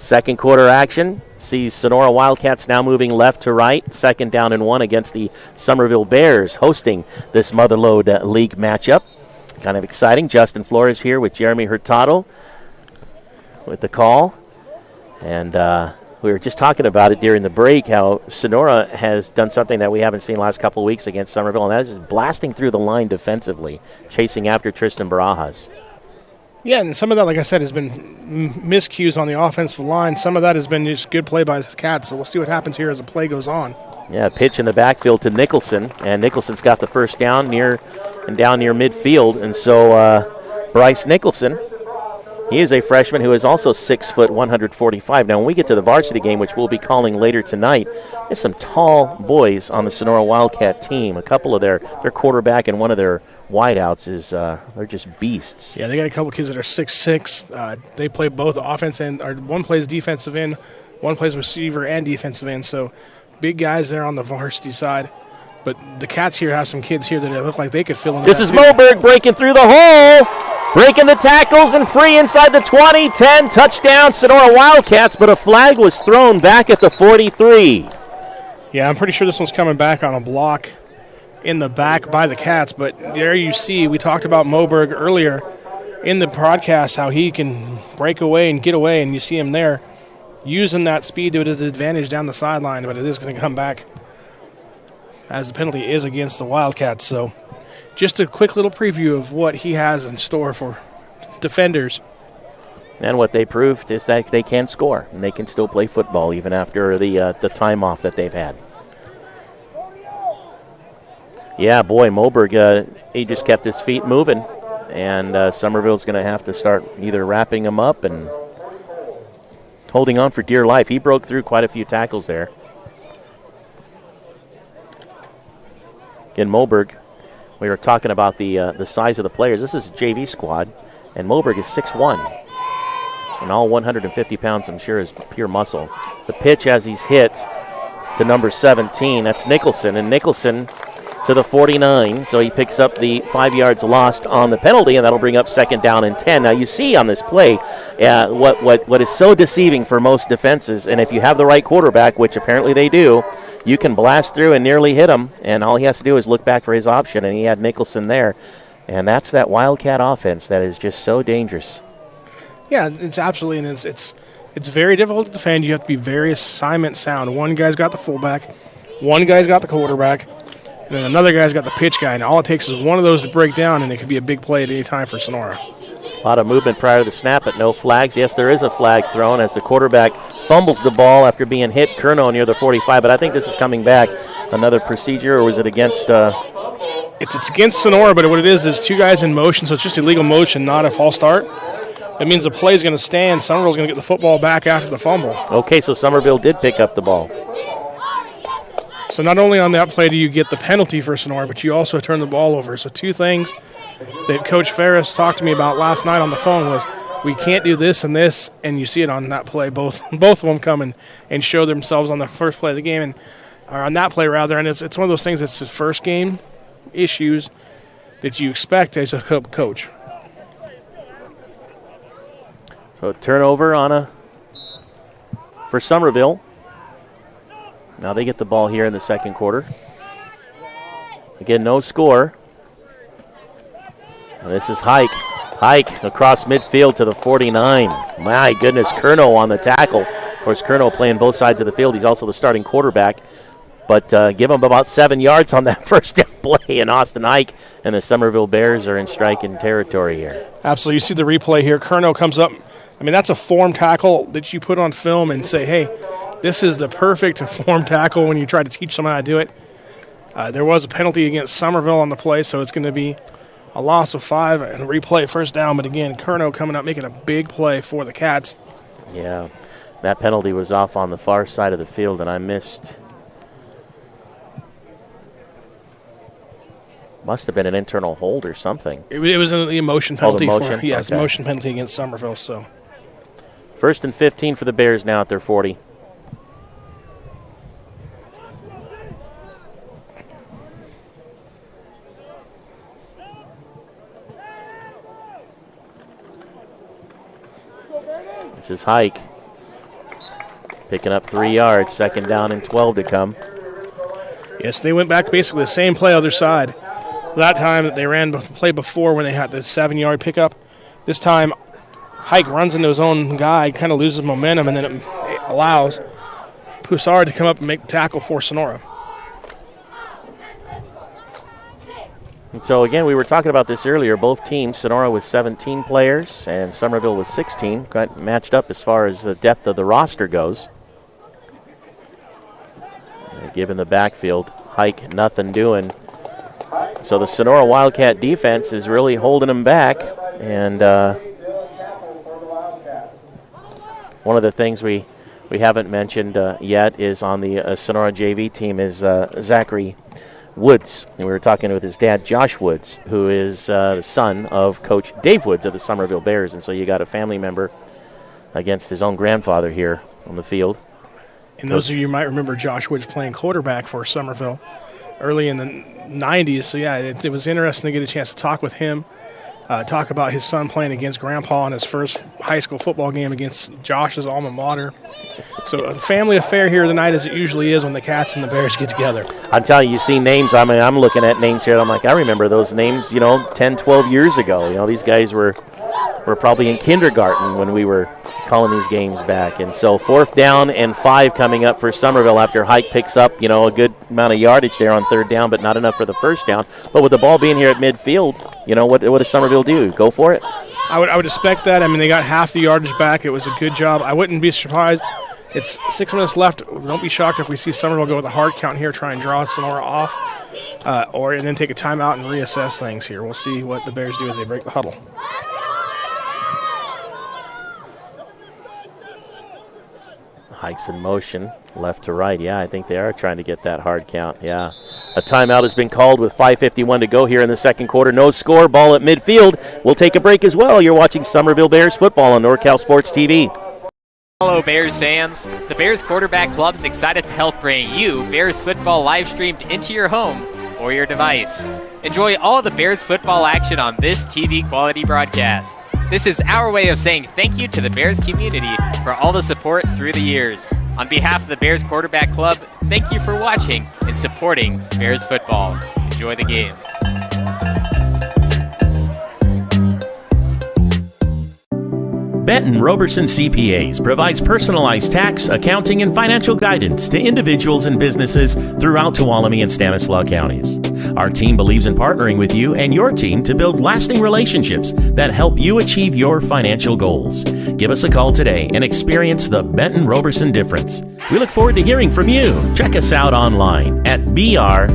A: Second quarter action sees Sonora Wildcats now moving left to right. 2nd down and 1 against the Summerville Bears hosting this Motherlode League matchup. Kind of exciting. Justin Flores here with Jeremy Hurtado with the call. And we were just talking about it during the break, how Sonora has done something that we haven't seen the last couple of weeks against Summerville, and that is blasting through the line defensively, chasing after Tristan Barajas.
C: Yeah, and some of that, like I said, has been miscues on the offensive line. Some of that has been just good play by the Cats, so we'll see what happens here as the play goes on.
A: Yeah, pitch in the backfield to Nicholson, and Nicholson's got the first down near midfield, and so Bryce Nicholson, he is a freshman who is also 6 foot 145. Now, when we get to the varsity game, which we'll be calling later tonight, there's some tall boys on the Sonora Wildcat team. A couple of their quarterback and one of their wideouts is they're just beasts.
C: Yeah, they got a couple kids that are 6'6". They play both offense and or one plays defensive end, one plays receiver and defensive end. So big guys there on the varsity side. But the Cats here have some kids here that look like they could fill in.
A: This is Moberg breaking through the hole, breaking the tackles and free inside the 20, 10, touchdown Sonora Wildcats, but a flag was thrown back at the 43.
C: Yeah, I'm pretty sure this one's coming back on a block in the back by the Cats, but there you see, we talked about Moberg earlier in the broadcast, how he can break away and get away, and you see him there using that speed to his advantage down the sideline, but it is going to come back as the penalty is against the Wildcats. So just a quick little preview of what he has in store for defenders.
A: And what they proved is that they can score, and they can still play football even after the time off that they've had. Yeah, boy, Moberg, he just kept his feet moving, and Summerville's going to have to start either wrapping him up and holding on for dear life. He broke through quite a few tackles there. Again, Moberg, we were talking about the size of the players. This is a JV squad, and Moberg is 6'1", and all 150 pounds, I'm sure, is pure muscle. The pitch as he's hit to number 17, that's Nicholson, and Nicholson to the 49, so he picks up the 5 yards lost on the penalty, and that'll bring up 2nd down and 10. Now, you see on this play what is so deceiving for most defenses, and if you have the right quarterback, which apparently they do, you can blast through and nearly hit him, and all he has to do is look back for his option, and he had Nicholson there. And that's that Wildcat offense that is just so dangerous.
C: Yeah, it's absolutely, and it's very difficult to defend. You have to be very assignment sound. One guy's got the fullback, one guy's got the quarterback, and then another guy's got the pitch guy, and all it takes is one of those to break down, and it could be a big play at any time for Sonora.
A: A lot of movement prior to the snap, but no flags. Yes, there is a flag thrown as the quarterback fumbles the ball after being hit Curnow near the 45, but I think this is coming back. Another procedure, or was it against...
C: It's against Sonora, but what it is two guys in motion, so it's just illegal motion, not a false start. That means the play is going to stand. Summerville's going to get the football back after the fumble.
A: Okay, so Summerville did pick up the ball.
C: So not only on that play do you get the penalty for Sonora, but you also turn the ball over. So two things that Coach Ferris talked to me about last night on the phone was we can't do this, and you see it on that play. Both of them come and show themselves on the first play of the game, or on that play rather. And it's one of those things that's his first game issues that you expect as a coach.
A: So turnover for Summerville. Now they get the ball here in the second quarter. Again, no score. And this is Hike. Hike across midfield to the 49. My goodness, Curnow on the tackle. Of course, Curnow playing both sides of the field. He's also the starting quarterback. But give him about 7 yards on that first down play, and Austin Hike and the Summerville Bears are in striking territory here.
C: Absolutely. You see the replay here. Curnow comes up. I mean, that's a form tackle that you put on film and say, hey, this is the perfect form tackle when you try to teach someone how to do it. There was a penalty against Summerville on the play, so it's going to be a loss of 5 and replay first down. But again, Curnow coming up, making a big play for the Cats.
A: Yeah, that penalty was off on the far side of the field, and I missed. Must have been an internal hold or something.
C: It was the emotion penalty.
A: Okay.
C: Motion penalty against Summerville. So
A: 1st and 15 for the Bears now at their 40. This is Hike. Picking up 3 yards, 2nd down and 12 to come.
C: Yes, they went back basically the same play other side. That time that they ran the play before when they had the 7-yard pickup. This time, Hike runs into his own guy, kind of loses momentum, and then it allows Poussard to come up and make the tackle for Sonora.
A: And so, again, we were talking about this earlier. Both teams, Sonora with 17 players and Summerville with 16, got matched up as far as the depth of the roster goes. Given the backfield, Hike nothing doing. So the Sonora Wildcat defense is really holding them back. And one of the things we haven't mentioned yet is on the Sonora JV team is Zachary Woods. And we were talking with his dad, Josh Woods, who is the son of Coach Dave Woods of the Summerville Bears. And so you got a family member against his own grandfather here on the field.
C: And those of you might remember Josh Woods playing quarterback for Summerville early in the 90s. So, yeah, it was interesting to get a chance to talk with him, talk about his son playing against Grandpa in his first high school football game against Josh's alma mater. So a family affair here tonight, as it usually is when the Cats and the Bears get together.
A: I'm telling you, see names. I mean, I'm looking at names here, and I'm like, I remember those names, 10, 12 years ago. These guys were probably in kindergarten when we were calling these games back. And so 4th down and 5 coming up for Summerville after Hike picks up, a good amount of yardage there on 3rd down, but not enough for the 1st down. But with the ball being here at midfield, what does Summerville do? Go for it?
C: I would expect that. I mean, they got half the yardage back. It was a good job. I wouldn't be surprised. It's 6 minutes left. Don't be shocked if we see Summerville go with a hard count here, try and draw Sonora off, and then take a timeout and reassess things here. We'll see what the Bears do as they break the huddle.
A: Hikes in motion, left to right. Yeah, I think they are trying to get that hard count. Yeah. A timeout has been called with 5:51 to go here in the second quarter. No score, ball at midfield. We'll take a break as well. You're watching Summerville Bears football on NorCal Sports TV.
F: Hello, Bears fans. The Bears Quarterback Club is excited to help bring you Bears football live streamed into your home or your device. Enjoy all the Bears football action on this TV quality broadcast. This is our way of saying thank you to the Bears community for all the support through the years. On behalf of the Bears Quarterback Club, thank you for watching and supporting Bears football. Enjoy the game.
H: Benton Roberson CPAs provides personalized tax, accounting, and financial guidance to individuals and businesses throughout Tuolumne and Stanislaus counties. Our team believes in partnering with you and your team to build lasting relationships that help you achieve your financial goals. Give us a call today and experience the Benton Roberson difference. We look forward to hearing from you. Check us out online at br-cpa.net.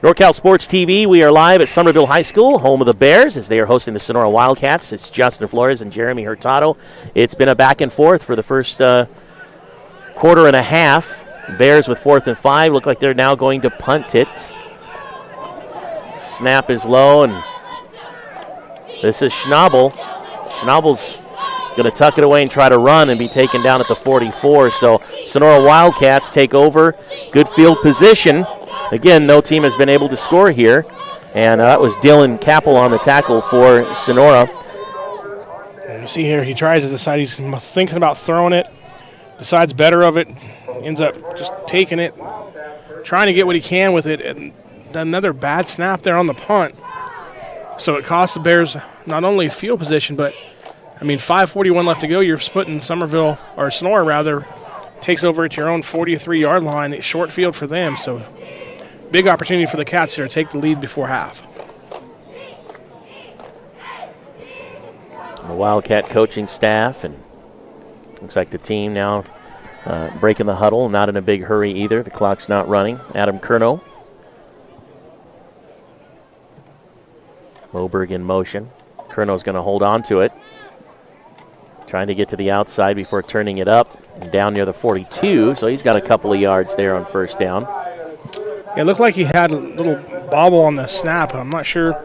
A: NorCal Sports TV, we are live at Summerville High School, home of the Bears, as they are hosting the Sonora Wildcats. It's Justin Flores and Jeremy Hurtado. It's been a back and forth for the first quarter and a half. Bears with 4th and 5 look like they're now going to punt it. Snap is low, and this is Schnabel. Schnabel's going to tuck it away and try to run and be taken down at the 44. So Sonora Wildcats take over. Good field position. Again, no team has been able to score here, and that was Dylan Capel on the tackle for Sonora.
C: And you see here, he tries to decide he's thinking about throwing it, decides better of it, ends up just taking it, trying to get what he can with it, and another bad snap there on the punt. So it costs the Bears not only field position, but, 5:41 left to go. You're splitting Sonora takes over at your own 43-yard line. It's short field for them, so big opportunity for the Cats here to take the lead before half.
A: The Wildcat coaching staff, and looks like the team now breaking the huddle, not in a big hurry either. The clock's not running. Adam Kerno. Moberg in motion. Kerno's going to hold on to it. Trying to get to the outside before turning it up. And down near the 42, so he's got a couple of yards there on 1st down.
C: It looked like he had a little bobble on the snap. I'm not sure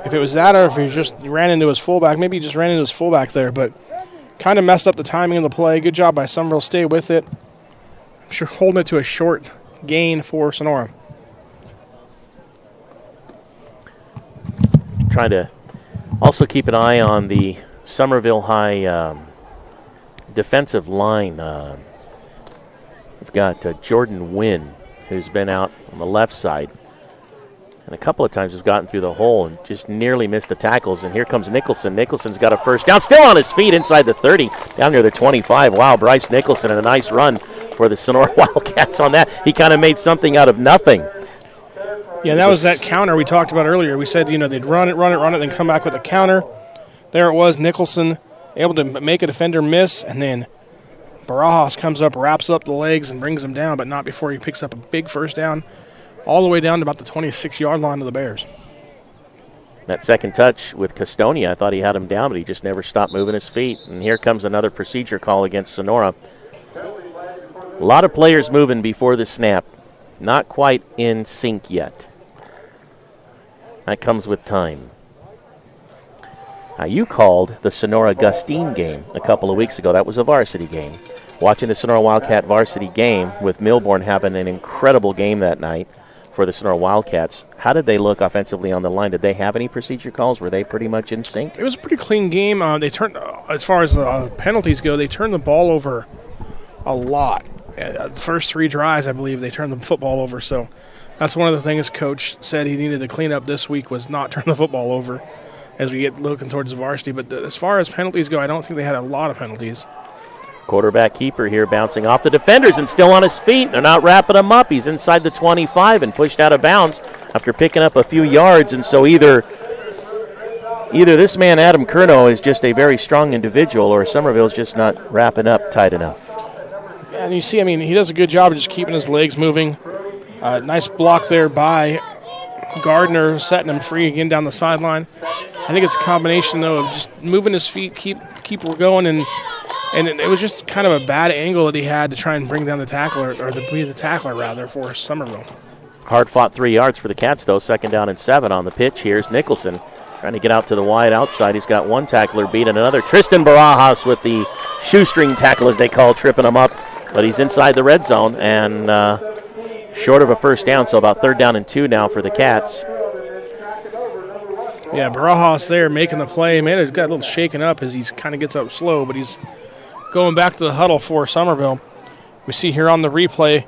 C: if it was that or if he ran into his fullback. Maybe he just ran into his fullback there, but kind of messed up the timing of the play. Good job by Summerville. Stay with it. I'm sure holding it to a short gain for Sonora.
A: Trying to also keep an eye on the Summerville High defensive line. We've got Jordan Wynn, who's been out on the left side, and a couple of times has gotten through the hole and just nearly missed the tackles. And here comes Nicholson. Nicholson's got a 1st down, still on his feet inside the 30, down near the 25. Wow, Bryce Nicholson, and a nice run for the Sonora Wildcats on that. He kind of made something out of nothing.
C: Yeah, that was that counter we talked about earlier. We said, they'd run it, then come back with a counter. There it was, Nicholson able to make a defender miss, and then Barajas comes up, wraps up the legs, and brings him down, but not before he picks up a big first down all the way down to about the 26-yard line of the Bears.
A: That second touch with Custonia, I thought he had him down, but he just never stopped moving his feet. And here comes another procedure call against Sonora. A lot of players moving before the snap. Not quite in sync yet. That comes with time. Now, you called the Sonora-Gustine game a couple of weeks ago. That was a varsity game. Watching the Sonora Wildcat varsity game with Milbourne having an incredible game that night for the Sonora Wildcats. How did they look offensively on the line? Did they have any procedure calls? Were they pretty much in sync?
C: It was a pretty clean game. They turned, as far as penalties go, they turned the ball over a lot. The first 3 drives, I believe, they turned the football over. So that's one of the things Coach said he needed to clean up this week was not turn the football over as we get looking towards the varsity. But as far as penalties go, I don't think they had a lot of penalties.
A: Quarterback keeper here bouncing off the defenders and still on his feet. They're not wrapping him up. He's inside the 25 and pushed out of bounds after picking up a few yards. And so either this man, Adam Curnow, is just a very strong individual, or Summerville's just not wrapping up tight enough.
C: And you see, he does a good job of just keeping his legs moving. Nice block there by Gardner, setting him free again down the sideline. I think it's a combination, though, of just moving his feet, keep going, and it was just kind of a bad angle that he had to try and bring down the tackler, or be the tackler, rather, for Summerville.
A: Hard-fought 3 yards for the Cats, though. 2nd down and 7 on the pitch. Here's Nicholson trying to get out to the wide outside. He's got one tackler beat and another. Tristan Barajas with the shoestring tackle, as they call, tripping him up. But he's inside the red zone and short of a first down, so about 3rd down and 2 now for the Cats.
C: Yeah, Barajas there making the play. Man, it got a little shaken up as he kind of gets up slow, but he's going back to the huddle for Summerville. We see here on the replay,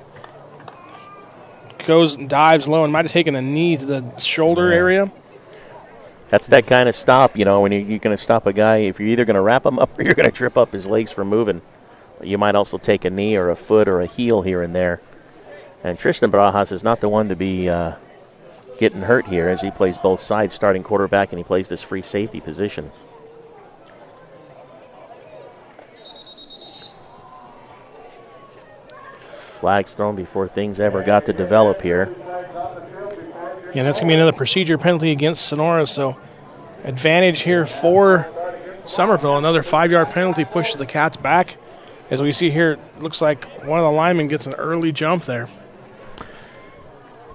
C: goes and dives low and might have taken a knee to the shoulder area.
A: That's that kind of stop, when you're going to stop a guy. If you're either going to wrap him up or you're going to trip up his legs from moving. You might also take a knee or a foot or a heel here and there. And Tristan Barajas is not the one to be getting hurt here, as he plays both sides, starting quarterback, and he plays this free safety position. Flags thrown before things ever got to develop here.
C: Yeah, that's going to be another procedure penalty against Sonora, so advantage here for Summerville. Another 5-yard penalty pushes the Cats back. As we see here, it looks like one of the linemen gets an early jump there.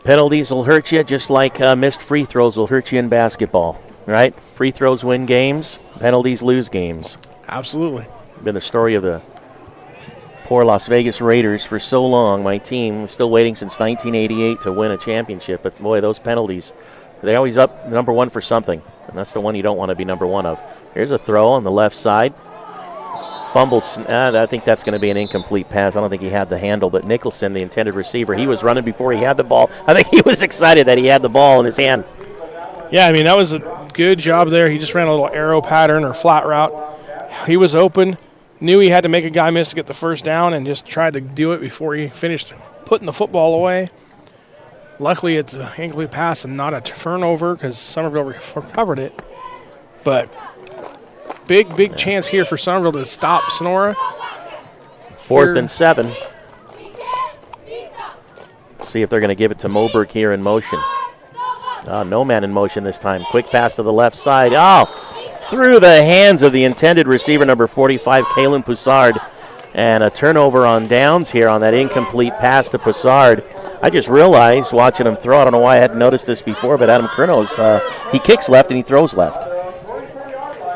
A: Penalties will hurt you just like missed free throws will hurt you in basketball, right? Free throws win games, penalties lose games.
C: Absolutely.
A: Been the story of the poor Las Vegas Raiders for so long. My team was still waiting since 1988 to win a championship, but boy, those penalties, they're always up number 1 for something, and that's the one you don't want to be number 1 of. Here's a throw on the left side. Fumbled. I think that's going to be an incomplete pass. I don't think he had the handle, but Nicholson, the intended receiver, he was running before he had the ball. I think he was excited that he had the ball in his hand.
C: Yeah, that was a good job there. He just ran a little arrow pattern or flat route. He was open, knew he had to make a guy miss to get the first down, and just tried to do it before he finished putting the football away. Luckily, it's an incomplete pass and not a turnover because Summerville recovered it. But big chance here for Summerville to stop Sonora.
A: 4th and 7. See if they're going to give it to Moberg here in motion. No man in motion this time. Quick pass to the left side. Through the hands of the intended receiver, number 45, Kalen Poussard. And a turnover on downs here on that incomplete pass to Poussard. I just realized watching him throw, I don't know why I hadn't noticed this before, but Adam Curno's, he kicks left and he throws left.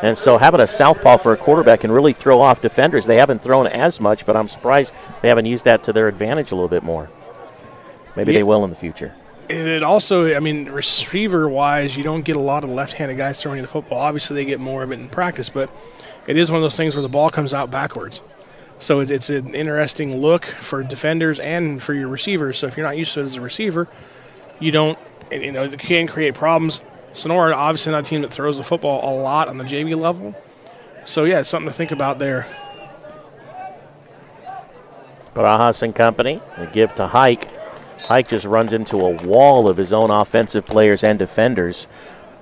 A: And so having a southpaw for a quarterback can really throw off defenders. They haven't thrown as much, but I'm surprised they haven't used that to their advantage a little bit more. Maybe they will in the future.
C: It also, receiver-wise, you don't get a lot of left-handed guys throwing the football. Obviously, they get more of it in practice, but it is one of those things where the ball comes out backwards. So it's an interesting look for defenders and for your receivers. So if you're not used to it as a receiver, you can create problems. Sonora, obviously not a team that throws the football a lot on the JV level. So, yeah, it's something to think about there.
A: Barajas and company. The give to Hike. Hike just runs into a wall of his own offensive players and defenders.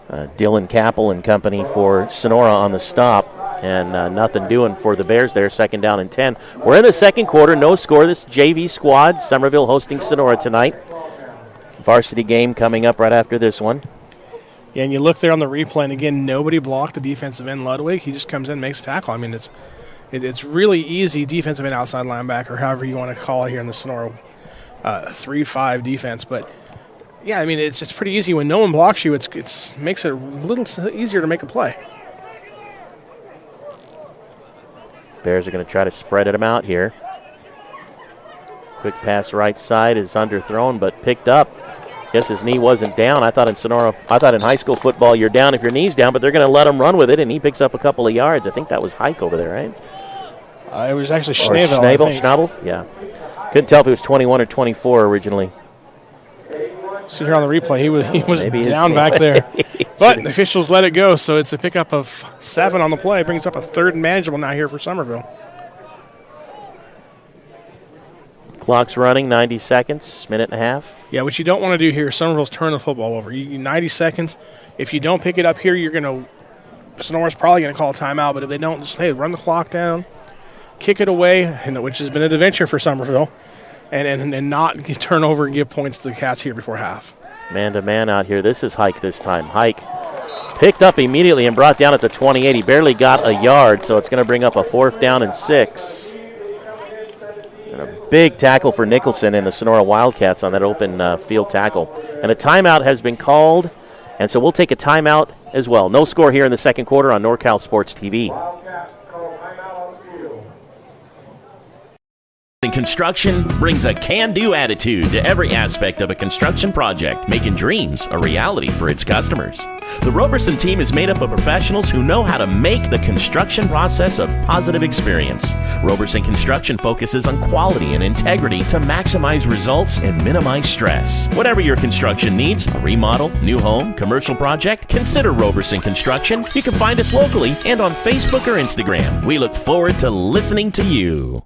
A: Dylan Capel and company for Sonora on the stop. And nothing doing for the Bears there. 2nd down and 10. We're in the second quarter. No score. This JV squad. Summerville hosting Sonora tonight. Varsity game coming up right after this one.
C: Yeah, and you look there on the replay, and again, nobody blocked the defensive end Ludwig. He just comes in and makes a tackle. I mean, it's really easy defensive end outside linebacker, however you want to call it here in the Sonora 3-5 defense. But, yeah, I mean, it's pretty easy. When no one blocks you, it makes it a little easier to make a play.
A: Bears are going to try to spread them out here. Quick pass right side is underthrown, but picked up. Guess his knee wasn't down. I thought in high school football you're down if your knee's down, but they're going to let him run with it, and he picks up a couple of yards. I think that was Hike over there, right?
C: It was actually Schnabel.
A: Yeah. Couldn't tell if it was 21 or 24 originally.
C: See here on the replay, he was down back there. But the officials let it go, so it's a pickup of 7 on the play. Brings up a 3rd and manageable now here for Summerville.
A: Clock's running, 90 seconds, minute and a half.
C: Yeah, what you don't want to do here is Summerville's turn the football over. 90 seconds. If you don't pick it up here, Sonora's probably going to call a timeout, but if they don't, just, run the clock down, kick it away, which has been an adventure for Summerville, and not turn over and give points to the Cats here before half.
A: Man-to-man out here. This is Hike this time. Hike picked up immediately and brought down at the 28. He barely got a yard, so it's going to bring up a 4th down and 6. And a big tackle for Nicholson and the Sonora Wildcats on that open field tackle. And a timeout has been called, and so we'll take a timeout as well. No score here in the second quarter on NorCal Sports TV.
H: Construction brings a can-do attitude to every aspect of a construction project, making dreams a reality for its customers. The Roberson team is made up of professionals who know how to make the construction process a positive experience. Roberson Construction focuses on quality and integrity to maximize results and minimize stress. Whatever your construction needs, a remodel, new home, commercial project, consider Roberson Construction. You can find us locally and on Facebook or Instagram. We look forward to listening to you.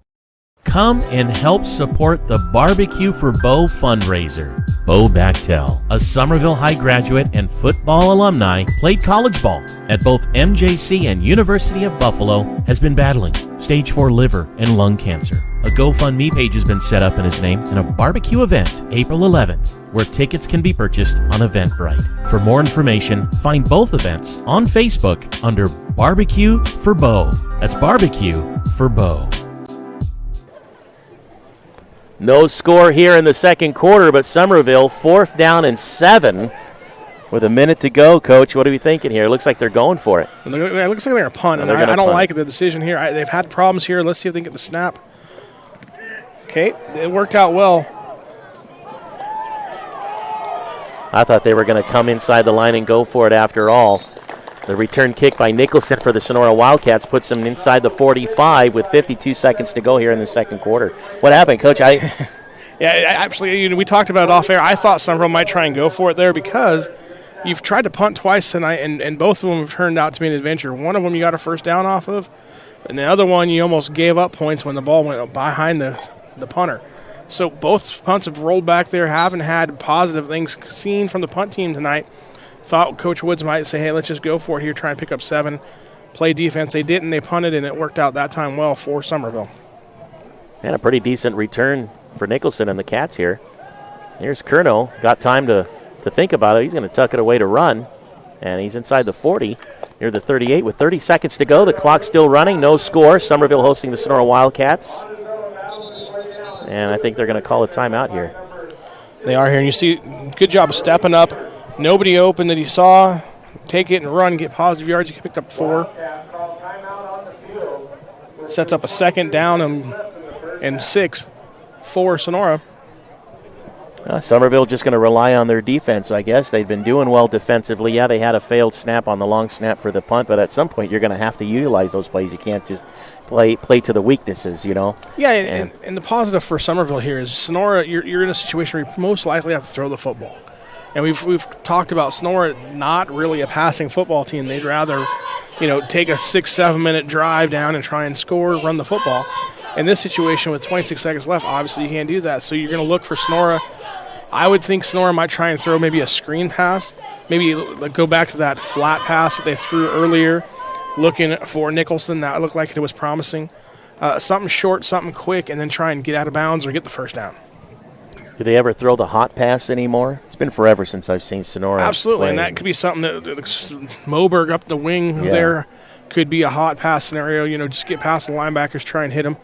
H: Come and help support the Barbecue for Beau Fundraiser. Beau Bachtel, a Somerville High graduate and football alumni, played college ball at both MJC and University of Buffalo, has been battling stage 4 liver and lung cancer. A GoFundMe page has been set up in his name and a barbecue event April 11th, where tickets can be purchased on Eventbrite. For more information, find both events on Facebook under Barbecue for Beau. That's Barbecue for Beau.
A: No score here in the second quarter, but Summerville 4th down and 7 with a minute to go. Coach, what are we thinking here? It looks like they're going for it.
C: It looks like they're going to punt, and I don't like the decision here. They've had problems here. Let's see if they can get the snap. Okay, it worked out well.
A: I thought they were going to come inside the line and go for it after all. The return kick by Nicholson for the Sonora Wildcats puts them inside the 45 with 52 seconds to go here in the second quarter. What happened, Coach?
C: Actually, we talked about it off air. I thought Summerville might try and go for it there because you've tried to punt twice tonight, and both of them have turned out to be an adventure. One of them you got a first down off of, and the other one you almost gave up points when the ball went behind the punter. So both punts have rolled back there, haven't had positive things seen from the punt team tonight. Thought Coach Woods might say, hey, let's just go for it here, try and pick up 7, play defense. They didn't. They punted, and it worked out that time well for Summerville.
A: And a pretty decent return for Nicholson and the Cats here. Here's Curnow. Got time to think about it. He's going to tuck it away to run, and he's inside the 40, near the 38 with 30 seconds to go. The clock's still running. No score. Summerville hosting the Sonora Wildcats. And I think they're going to call a timeout here.
C: They are here, and you see, good job of stepping up. Nobody open that he saw. Take it and run, get positive yards. He picked up 4. Sets up a 2nd down and 6 for Sonora.
A: Summerville just going to rely on their defense, I guess. They've been doing well defensively. Yeah, they had a failed snap on the long snap for the punt, but at some point you're going to have to utilize those plays. You can't just play to the weaknesses, you know.
C: Yeah, and the positive for Summerville here is Sonora, you're in a situation where you most likely have to throw the football. And we've talked about Sonora not really a passing football team. They'd rather, take a 6-7 minute drive down and try and score, run the football. In this situation with 26 seconds left, obviously you can't do that. So you're going to look for Sonora. I would think Sonora might try and throw maybe a screen pass, maybe go back to that flat pass that they threw earlier, looking for Nicholson. That looked like it was promising. Something short, something quick, and then try and get out of bounds or get the first down.
A: Do they ever throw the hot pass anymore? It's been forever since I've seen Sonora.
C: Absolutely,
A: play.
C: and that could be something that Moberg up the wing there could be a hot pass scenario. Just get past the linebackers, try and hit them.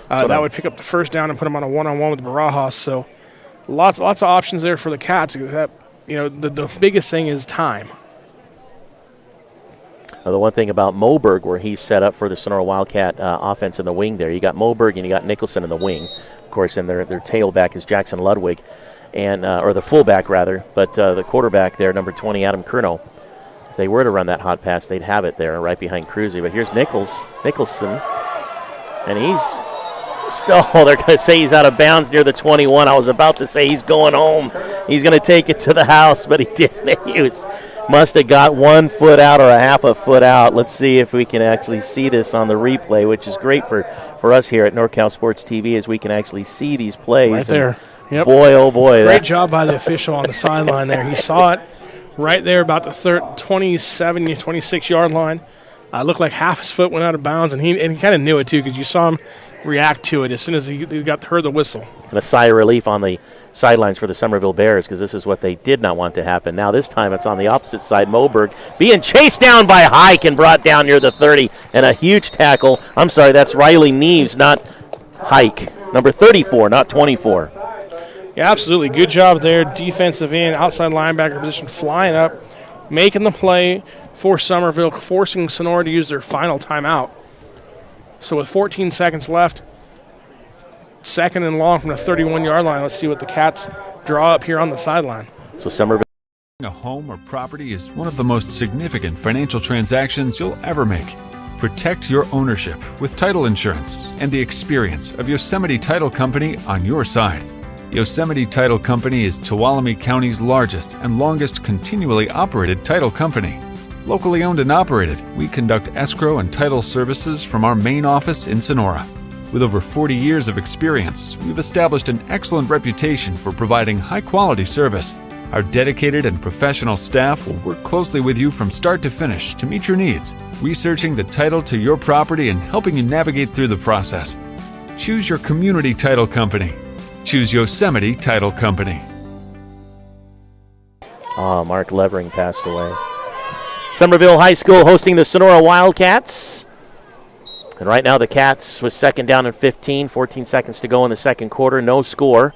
C: That would pick up the first down and put them on a one-on-one with Barajas. So lots of options there for the Cats. That the biggest thing is time.
A: The one thing about Moberg, where he's set up for the Sonora Wildcat offense in the wing there, you got Moberg and you got Nicholson in the wing. Of course, and their tailback is Jackson Ludwig, and or the fullback rather. But the quarterback there, number 20, Adam Curnow. If they were to run that hot pass, they'd have it there right behind Cruzy. But here's Nicholson, and he's still. They're going to say he's out of bounds near the 21. I was about to say he's going home. He's going to take it to the house, but he didn't. He must have got 1 foot out or a half a foot out. Let's see if we can actually see this on the replay, which is great for us here at NorCal Sports TV, as we can actually see these plays.
C: Right there. Yep.
A: Boy, oh boy.
C: Great job by the official on the sideline there. He saw it right there about the 26-yard line. Looked like half his foot went out of bounds, and he kind of knew it too, because you saw him react to it as soon as he heard the whistle.
A: And a sigh of relief on the sidelines for the Summerville Bears, because this is what they did not want to happen. Now this time it's on the opposite side. Moberg being chased down by Hike and brought down near the 30, and a huge tackle. I'm sorry, that's Riley Neves, not Hike. Number 34, not 24.
C: Yeah, absolutely. Good job there. Defensive end, outside linebacker position, flying up, making the play for Summerville, forcing Sonora to use their final timeout. So with 14 seconds left, second and long from the 31-yard line, let's see what the Cats draw up here on the sideline.
A: So Summerville.
G: A home or property is one of the most significant financial transactions you'll ever make. Protect your ownership with title insurance and the experience of Yosemite Title Company on your side. Yosemite Title Company is Tuolumne County's largest and longest continually operated title company. Locally owned and operated, we conduct escrow and title services from our main office in Sonora. With over 40 years of experience, we've established an excellent reputation for providing high-quality service. Our dedicated and professional staff will work closely with you from start to finish to meet your needs, researching the title to your property and helping you navigate through the process. Choose your community title company. Choose Yosemite Title Company.
A: Mark Levering passed away. Summerville High School hosting the Sonora Wildcats. And right now the Cats with second down and 15, 14 seconds to go in the second quarter, no score.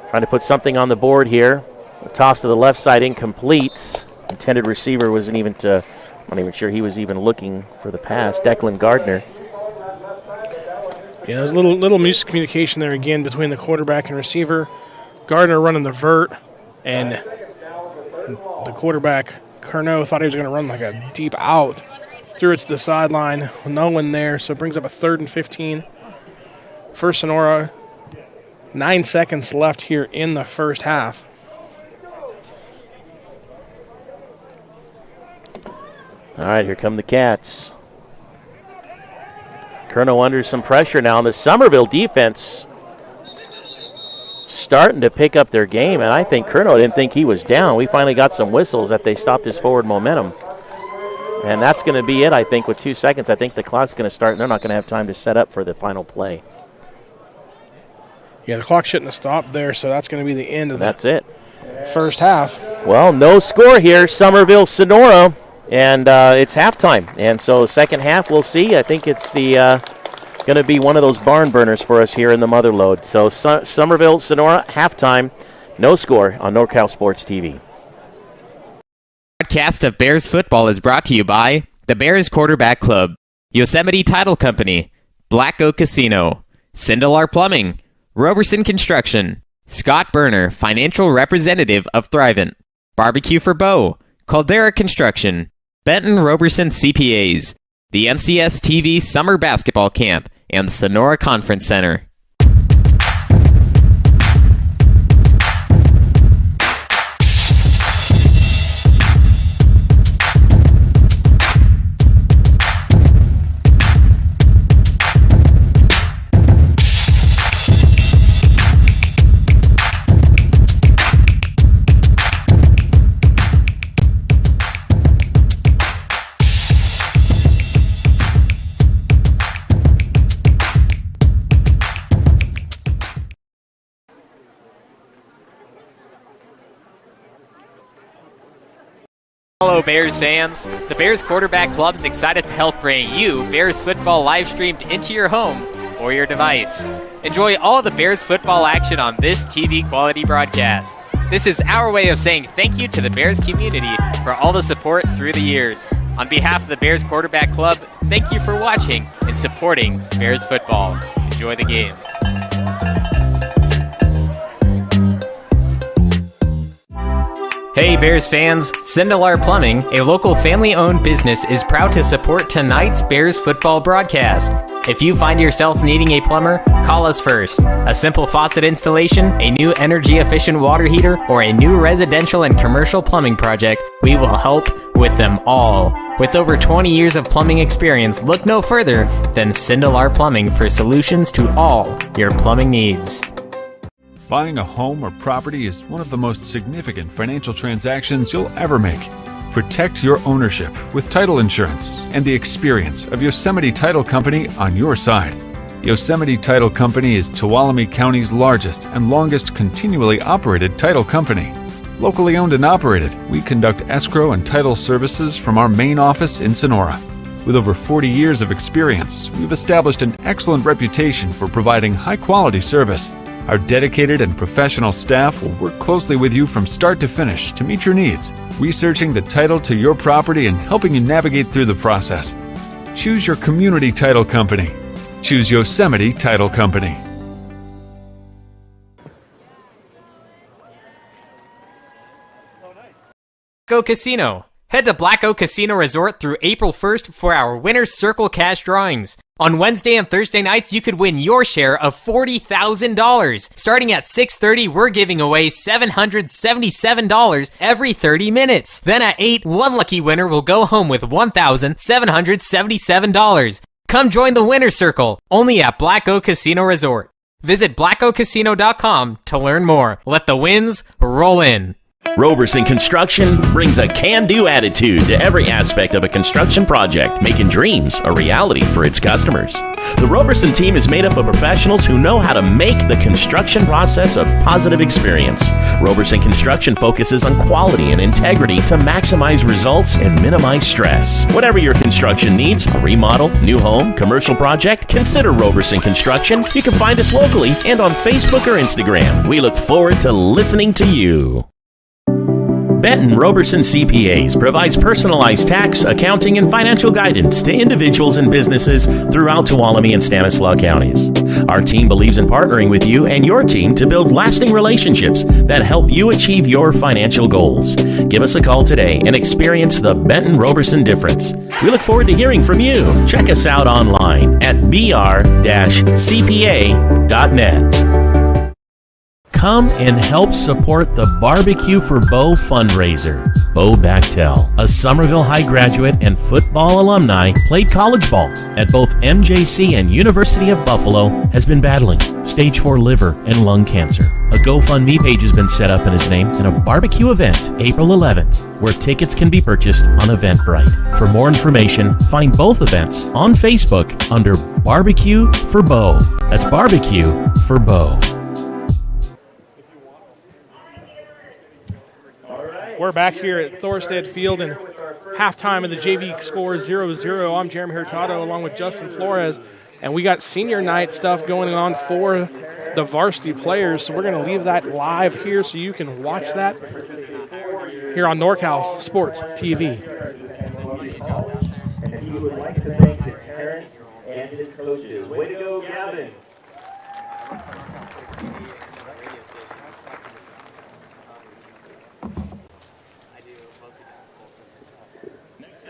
A: Trying to put something on the board here. A toss to the left side, incomplete. Intended receiver wasn't even I'm not even sure he was even looking for the pass. Declan Gardner.
C: Yeah, there's a little miscommunication there again between the quarterback and receiver. Gardner running the vert, and the quarterback, Curnow, thought he was going to run like a deep out. Threw it to the sideline, no one there, so it brings up a 3rd and 15 for Sonora. 9 seconds left here in the first half.
A: All right, here come the Cats. Curnow under some pressure now, and the Summerville defense starting to pick up their game, and I think Curnow didn't think he was down. We finally got some whistles that they stopped his forward momentum. And that's going to be it, I think, with 2 seconds. I think the clock's going to start, and they're not going to have time to set up for the final play.
C: Yeah, the clock shouldn't have stopped there, so that's going to be the end of
A: That's it.
C: First half.
A: Well, no score here, Summerville, Sonora, and it's halftime. And so second half, we'll see. I think it's going to be one of those barn burners for us here in the Motherlode. So Summerville, Sonora, halftime, no score on NorCal Sports TV.
F: Podcast of Bears football is brought to you by the Bears Quarterback Club, Yosemite Title Company, Black Oak Casino, Sindelar Plumbing, Roberson Construction, Scott Berner, financial representative of Thrivent, Barbecue for Beau, Caldera Construction, Benton Roberson CPAs, the NCS TV Summer Basketball Camp, and Sonora Conference Center. Bears fans! The Bears Quarterback Club is excited to help bring you Bears football live streamed into your home or your device. Enjoy all the Bears football action on this TV quality broadcast. This is our way of saying thank you to the Bears community for all the support through the years. On behalf of the Bears Quarterback Club, thank you for watching and supporting Bears football. Enjoy the game. Hey Bears fans, Sindelar Plumbing, a local family-owned business, is proud to support tonight's Bears football broadcast. If you find yourself needing a plumber, call us first. A simple faucet installation, a new energy-efficient water heater, or a new residential and commercial plumbing project, we will help with them all. With over 20 years of plumbing experience, look no further than Sindelar Plumbing for solutions to all your plumbing needs.
G: Buying a home or property is one of the most significant financial transactions you'll ever make. Protect your ownership with title insurance and the experience of Yosemite Title Company on your side. Yosemite Title Company is Tuolumne County's largest and longest continually operated title company. Locally owned and operated, we conduct escrow and title services from our main office in Sonora. With over 40 years of experience, we've established an excellent reputation for providing high-quality service. Our dedicated and professional staff will work closely with you from start to finish to meet your needs, researching the title to your property and helping you navigate through the process. Choose your community title company. Choose Yosemite Title Company.
F: Go Casino. Head to Black Oak Casino Resort through April 1st for our Winner's Circle cash drawings. On Wednesday and Thursday nights, you could win your share of $40,000. Starting at 6:30, we're giving away $777 every 30 minutes. Then at 8, one lucky winner will go home with $1,777. Come join the Winner's Circle, only at Black Oak Casino Resort. Visit blackoakcasino.com to learn more. Let the wins roll in.
H: Roberson Construction brings a can-do attitude to every aspect of a construction project, making dreams a reality for its customers. The Roberson team is made up of professionals who know how to make the construction process a positive experience. Roberson Construction focuses on quality and integrity to maximize results and minimize stress. Whatever your construction needs, a remodel, new home, commercial project, consider Roberson Construction. You can find us locally and on Facebook or Instagram. We look forward to listening to you. Benton Roberson CPAs provides personalized tax, accounting, and financial guidance to individuals and businesses throughout Tuolumne and Stanislaus counties. Our team believes in partnering with you and your team to build lasting relationships that help you achieve your financial goals. Give us a call today and experience the Benton Roberson difference. We look forward to hearing from you. Check us out online at br-cpa.net. Come and help support the Barbecue for Beau Fundraiser. Beau Bachtel, a Summerville High graduate and football alumni, played college ball at both MJC and University of Buffalo, has been battling stage 4 liver and lung cancer. A GoFundMe page has been set up in his name and a barbecue event April 11th, where tickets can be purchased on Eventbrite. For more information, find both events on Facebook under Barbecue for Beau. That's Barbecue for Beau.
C: We're back here at Thorstead Field, and halftime of the JV score 0-0. I'm Jeremy Hurtado along with Justin Flores, and we got senior night stuff going on for the varsity players, so we're going to leave that live here so you can watch that here on NorCal Sports TV.
J: And he would like to thank his parents and his coaches. Way to go, Gavin.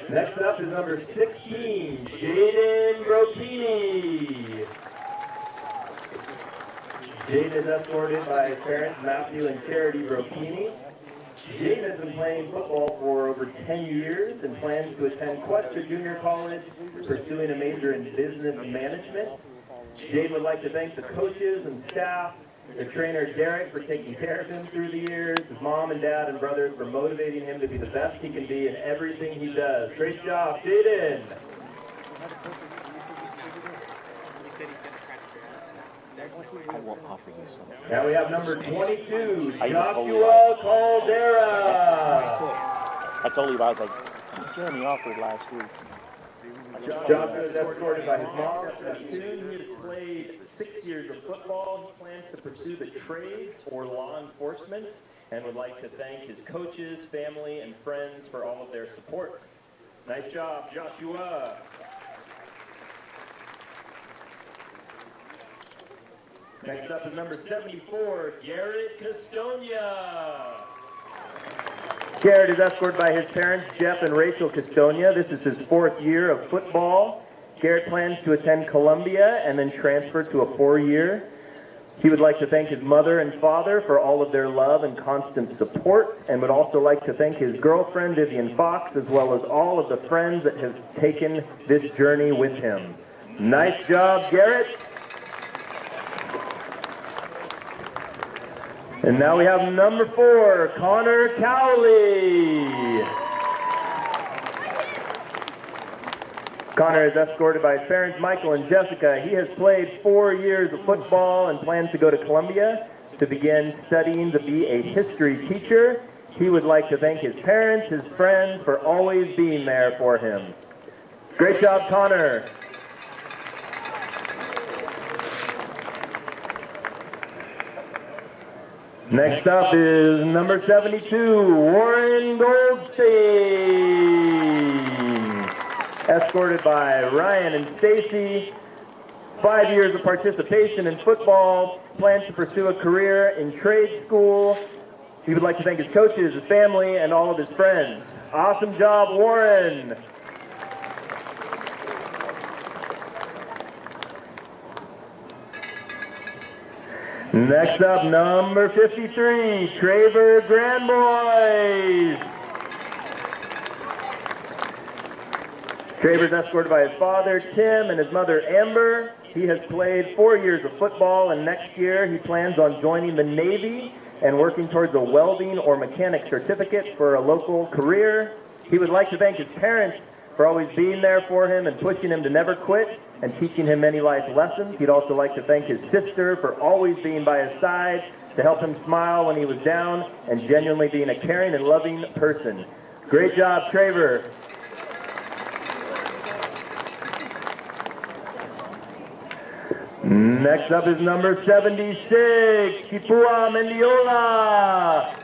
J: Next up is number 16, Jaden Brocchini. Jaden is escorted by his parents, Matthew and Charity Brocchini. Jaden has been playing football for over 10 years and plans to attend Cuesta Junior College, pursuing a major in business management. Jaden would like to thank the coaches and staff, their trainer Derek for taking care of him through the years, his mom and dad and brothers for motivating him to be the best he can be in everything he does. Great job, Jaden.
A: I will offer you some.
J: Now we have number 22, Joshua Caldera.
A: I told you, I was like,
D: Jeremy offered last week.
J: Johnson is escorted by his mom. He has played 6 years of football. He plans to pursue the trades or law enforcement and would like to thank his coaches, family, and friends for all of their support. Nice job, Joshua. Next up is number 74, Garrett Castonia. Garrett is escorted by his parents, Jeff and Rachel Castonia. This is his 4th year of football. Garrett plans to attend Columbia and then transfer to a 4-year. He would like to thank his mother and father for all of their love and constant support, and would also like to thank his girlfriend, Vivian Fox, as well as all of the friends that have taken this journey with him. Nice job, Garrett. And now we have number 4, Connor Cowley. Connor is escorted by his parents, Michael and Jessica. He has played 4 years of football and plans to go to Columbia to begin studying to be a history teacher. He would like to thank his parents, his friends, for always being there for him. Great job, Connor. Next up is number 72, Warren Goldstein. Escorted by Ryan and Stacy. 5 years of participation in football. Plans to pursue a career in trade school. He would like to thank his coaches, his family, and all of his friends. Awesome job, Warren. Next up, number 53, Traver Grandboys. Traver's escorted by his father, Tim, and his mother, Amber. He has played 4 years of football, and next year he plans on joining the Navy and working towards a welding or mechanic certificate for a local career. He would like to thank his parents for always being there for him and pushing him to never quit and teaching him many life lessons. He'd also like to thank his sister for always being by his side to help him smile when he was down and genuinely being a caring and loving person. Great job, Traver. Next up is number 76, Kipua Mendiola.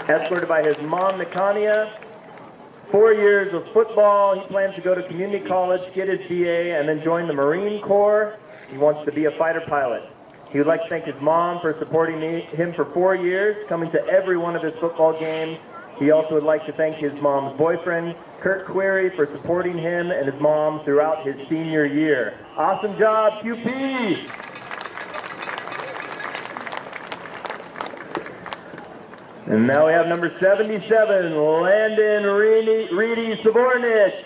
J: Escorted by his mom, Nikania. 4 years of football. He plans to go to community college, get his BA, and then join the Marine Corps. He wants to be a fighter pilot. He would like to thank his mom for supporting him for 4 years, coming to every one of his football games. He also would like to thank his mom's boyfriend, Kurt Query, for supporting him and his mom throughout his senior year. Awesome job, QP! And now we have number 77, Landon Reedy Savornich.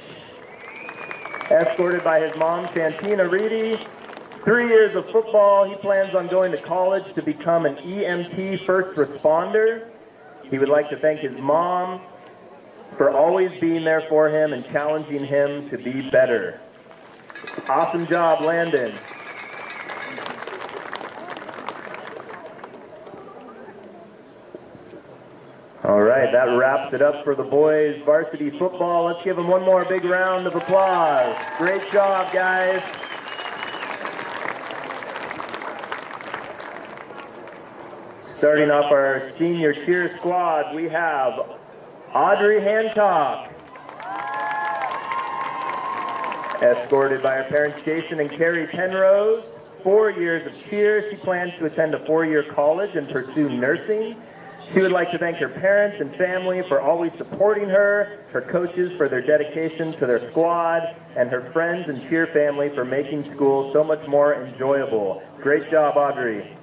J: Escorted by his mom, Santina Reedy. 3 years of football. He plans on going to college to become an EMT first responder. He would like to thank his mom for always being there for him and challenging him to be better. Awesome job, Landon. All right, that wraps it up for the boys varsity football. Let's give them one more big round of applause. Great job, guys. Starting off our senior cheer squad, we have Audrey Hancock. Escorted by her parents, Jason and Carrie Penrose. 4 years of cheer. She plans to attend a 4-year college and pursue nursing. She would like to thank her parents and family for always supporting her, her coaches for their dedication to their squad, and her friends and cheer family for making school so much more enjoyable. Great job, Audrey.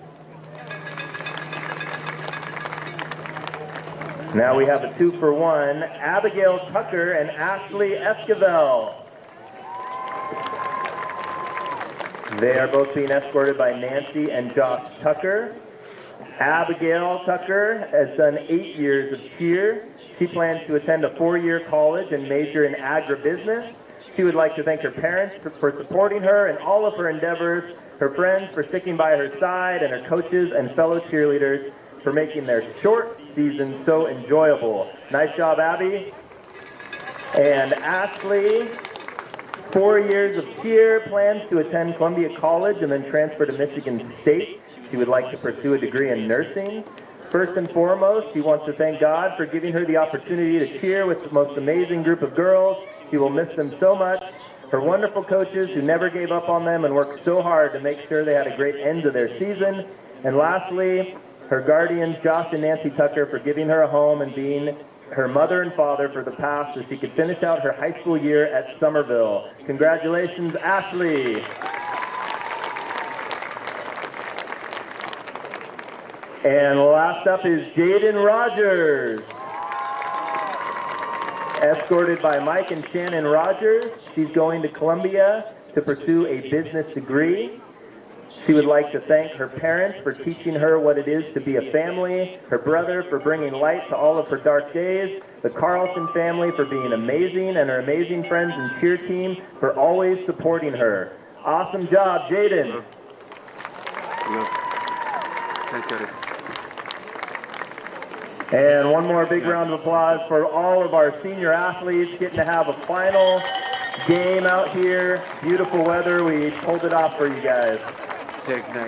J: Now we have a 2-for-1, Abigail Tucker and Ashley Esquivel. They are both being escorted by Nancy and Josh Tucker. Abigail Tucker has done 8 years of cheer. She plans to attend a 4-year college and major in agribusiness. She would like to thank her parents for supporting her in all of her endeavors, her friends for sticking by her side, and her coaches and fellow cheerleaders for making their short season so enjoyable. Nice job, Abby. And Ashley, 4 years of cheer, plans to attend Columbia College and then transfer to Michigan State. She would like to pursue a degree in nursing. First and foremost, she wants to thank God for giving her the opportunity to cheer with the most amazing group of girls. She will miss them so much. Her wonderful coaches who never gave up on them and worked so hard to make sure they had a great end to their season. And lastly, her guardians, Josh and Nancy Tucker, for giving her a home and being her mother and father for the past so she could finish out her high school year at Summerville. Congratulations, Ashley. And last up is Jaden Rogers. Escorted by Mike and Shannon Rogers, she's going to Columbia to pursue a business degree. She would like to thank her parents for teaching her what it is to be a family, her brother for bringing light to all of her dark days, the Carlson family for being amazing, and her amazing friends and cheer team for always supporting her. Awesome job, Jaden. And one more big round of applause for all of our senior athletes getting to have a final game out here. Beautiful weather. We pulled it off for you guys.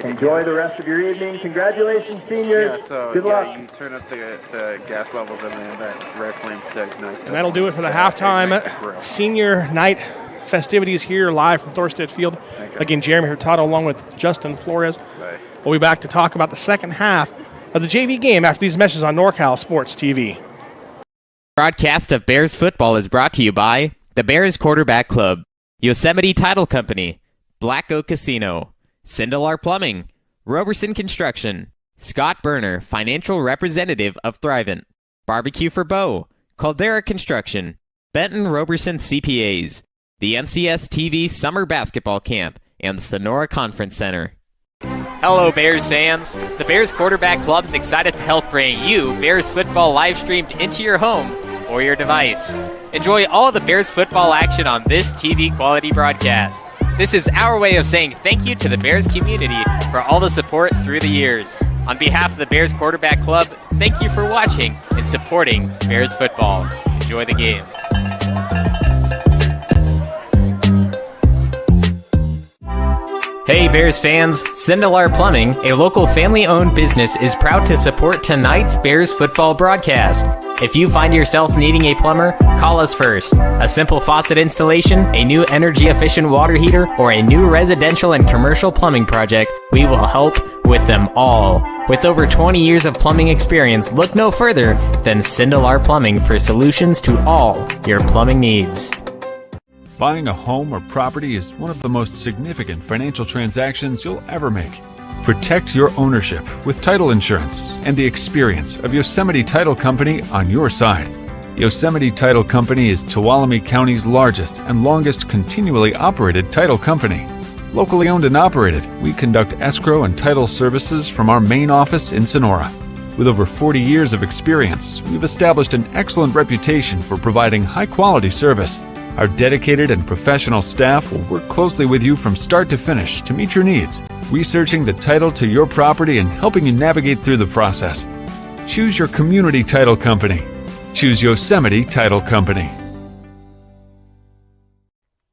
J: Enjoy the rest of your evening. Congratulations, seniors. Good luck.
D: You turn up the gas levels and then that red flame to ignite.
C: And that'll do it for the halftime senior night festivities here live from Thorstead Field. Again, Jeremy Hurtado along with Justin Flores. We'll be back to talk about the second half of the JV game after these messages on NorCal Sports TV.
F: Broadcast of Bears football is brought to you by the Bears Quarterback Club, Yosemite Title Company, Black Oak Casino, Sindelar Plumbing, Roberson Construction, Scott Berner, financial representative of Thrivent, Barbecue for Beau, Caldera Construction, Benton Roberson CPAs, the NCS TV Summer Basketball Camp, and the Sonora Conference Center.
I: Hello, Bears fans. The Bears Quarterback Club is excited to help bring you Bears football live streamed into your home or your device. Enjoy all the Bears football action on this TV quality broadcast. This is our way of saying thank you to the Bears community for all the support through the years. On behalf of the Bears Quarterback Club, thank you for watching and supporting Bears football. Enjoy the game.
F: Hey Bears fans, Sindelar Plumbing, a local family-owned business, is proud to support tonight's Bears football broadcast. If you find yourself needing a plumber, call us first. A simple faucet installation, a new energy-efficient water heater, or a new residential and commercial plumbing project, we will help with them all. With over 20 years of plumbing experience, look no further than Sindelar Plumbing for solutions to all your plumbing needs.
G: Buying a home or property is one of the most significant financial transactions you'll ever make. Protect your ownership with title insurance and the experience of Yosemite Title Company on your side. Yosemite Title Company is Tuolumne County's largest and longest continually operated title company. Locally owned and operated, we conduct escrow and title services from our main office in Sonora. With over 40 years of experience, we've established an excellent reputation for providing high-quality service. Our dedicated and professional staff will work closely with you from start to finish to meet your needs, researching the title to your property and helping you navigate through the process. Choose your community title company. Choose Yosemite Title Company.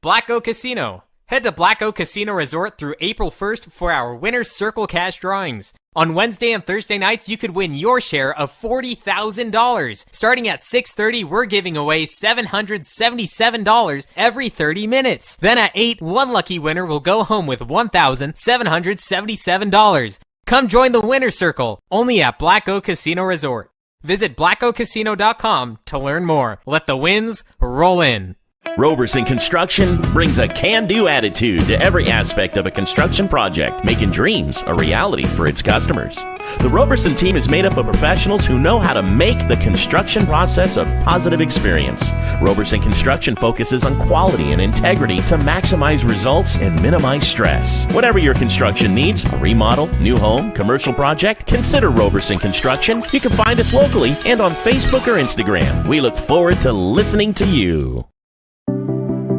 F: Black Oak Casino. Head to Black Oak Casino Resort through April 1st for our Winner's Circle cash drawings. On Wednesday and Thursday nights, you could win your share of $40,000. Starting at 6:30, we're giving away $777 every 30 minutes. Then at 8, one lucky winner will go home with $1,777. Come join the Winner's Circle, only at Black Oak Casino Resort. Visit blackoakcasino.com to learn more. Let the wins roll in.
H: Roberson Construction brings a can-do attitude to every aspect of a construction project, making dreams a reality for its customers. The Roberson team is made up of professionals who know how to make the construction process a positive experience. Roberson Construction focuses on quality and integrity to maximize results and minimize stress. Whatever your construction needs, a remodel, new home, commercial project, consider Roberson Construction. You can find us locally and on Facebook or Instagram. We look forward to listening to you.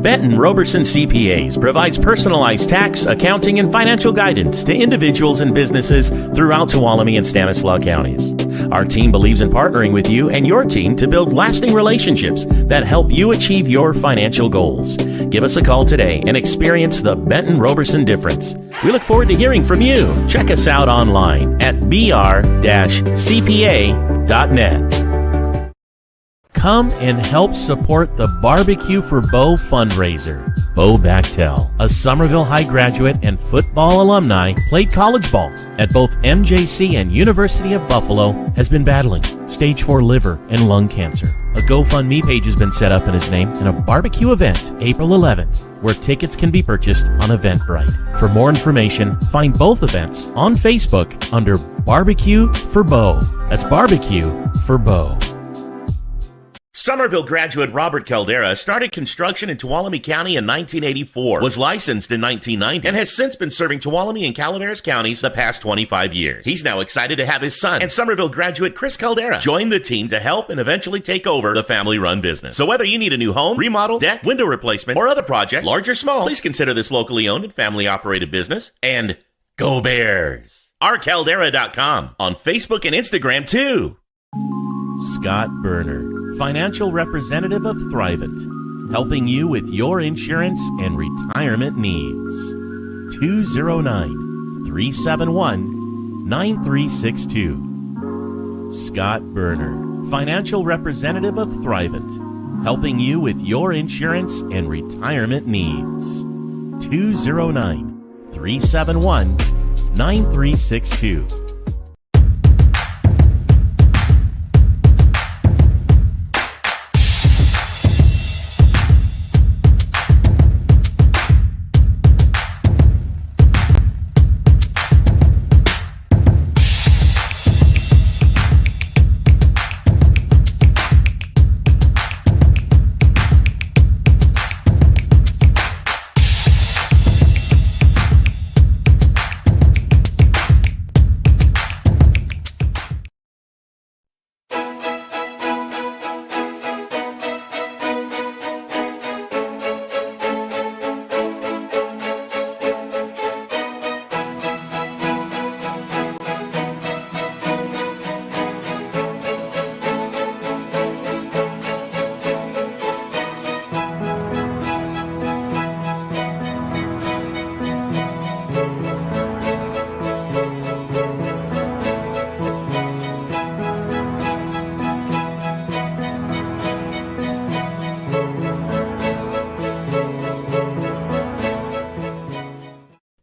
H: Benton Roberson CPAs provides personalized tax, accounting, and financial guidance to individuals and businesses throughout Tuolumne and Stanislaus counties. Our team believes in partnering with you and your team to build lasting relationships that help you achieve your financial goals. Give us a call today and experience the Benton Roberson difference. We look forward to hearing from you. Check us out online at br-cpa.net. Come and help support the Barbecue for Beau Fundraiser. Beau Bachtel, a Summerville High graduate and football alumni, played college ball at both MJC and University of Buffalo, has been battling stage 4 liver and lung cancer. A GoFundMe page has been set up in his name and a barbecue event April 11th where tickets can be purchased on Eventbrite. For more information, find both events on Facebook under Barbecue for Beau. That's Barbecue for Beau. Summerville graduate Robert Caldera started construction in Tuolumne County in 1984, was licensed in 1990, and has since been serving Tuolumne and Calaveras counties the past 25 years. He's now excited to have his son and Summerville graduate Chris Caldera join the team to help and eventually take over the family-run business. So whether you need a new home, remodel, deck, window replacement, or other project, large or small, please consider this locally owned and family-operated business. And go Bears! rcaldera.com on Facebook and Instagram, too. Scott Berner, financial representative of Thrivent, helping you with your insurance and retirement needs. 209-371-9362. Scott Berner, financial representative of Thrivent, helping you with your insurance and retirement needs. 209-371-9362.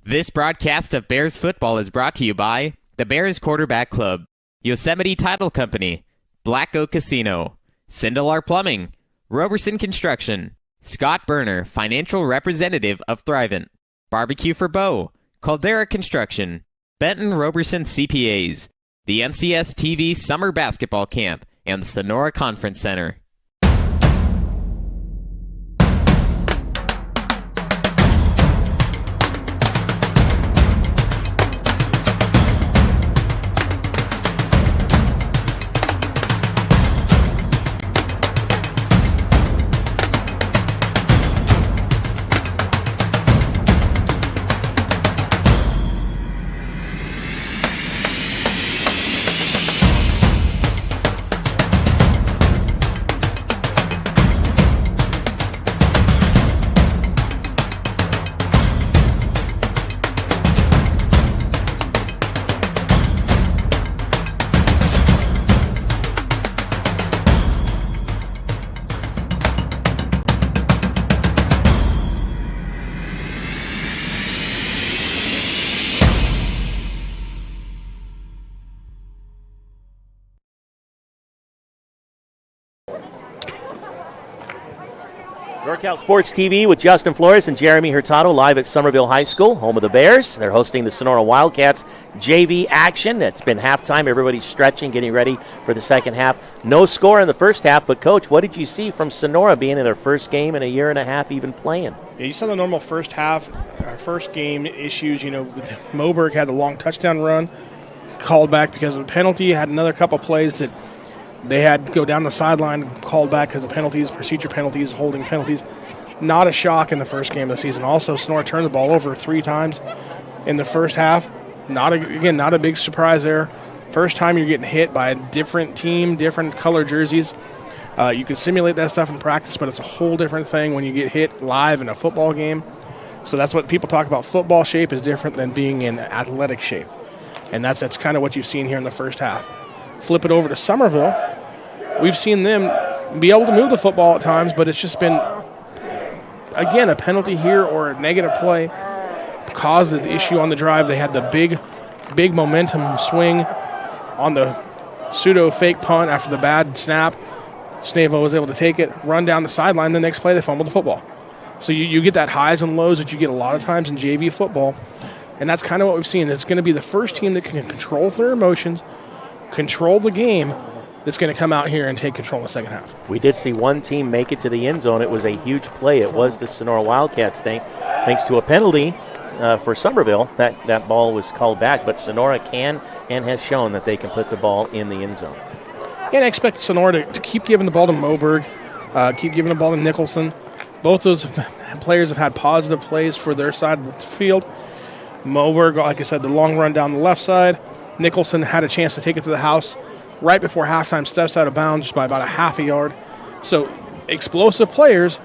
F: This broadcast of Bears football is brought to you by the Bears Quarterback Club, Yosemite Title Company, Black Oak Casino, Sindelar Plumbing, Roberson Construction, Scott Berner, financial representative of Thrivent, Barbecue for Beau, Caldera Construction, Benton Roberson CPAs, the NCS TV Summer Basketball Camp, and the Sonora Conference Center.
A: NorCal Sports TV with Justin Flores and Jeremy Hurtado live at Summerville High School, home of the Bears. They're hosting the Sonora Wildcats JV action. It's been halftime. Everybody's stretching, getting ready for the second half. No score in the first half, but, Coach, what did you see from Sonora being in their first game in a year and a half even playing?
C: Yeah, you saw the normal first half, first game issues. Moberg had the long touchdown run, called back because of a penalty, had another couple plays that they had to go down the sideline, called back because of penalties, procedure penalties, holding penalties. not a shock in the first game of the season. Also, Sonora turned the ball over 3 times in the first half. Not a big surprise there. First time you're getting hit by a different team, different color jerseys. You can simulate that stuff in practice, but it's a whole different thing when you get hit live in a football game. So that's what people talk about. Football shape is different than being in athletic shape. And that's kind of what you've seen here in the first half. Flip it over to Summerville. We've seen them be able to move the football at times, but it's just been, again, a penalty here or a negative play caused the issue on the drive. They had the big momentum swing on the pseudo-fake punt after the bad snap. Snavo was able to take it, run down the sideline. The next play, they fumbled the football. So you get that highs and lows that you get a lot of times in JV football, and that's kind of what we've seen. It's going to be the first team that can control their emotions, control the game, that's going to come out here and take control in the second half.
A: We did see one team make it to the end zone. It was a huge play. It was the Sonora Wildcats thanks to a penalty for Summerville. That ball was called back, but Sonora can and has shown that they can put the ball in the end zone.
C: And I expect Sonora to keep giving the ball to Moberg, keep giving the ball to Nicholson. Both those players have had positive plays for their side of the field. Moberg, like I said, the long run down the left side. Nicholson had a chance to take it to the house right before halftime, steps out of bounds just by about a half a yard. So explosive players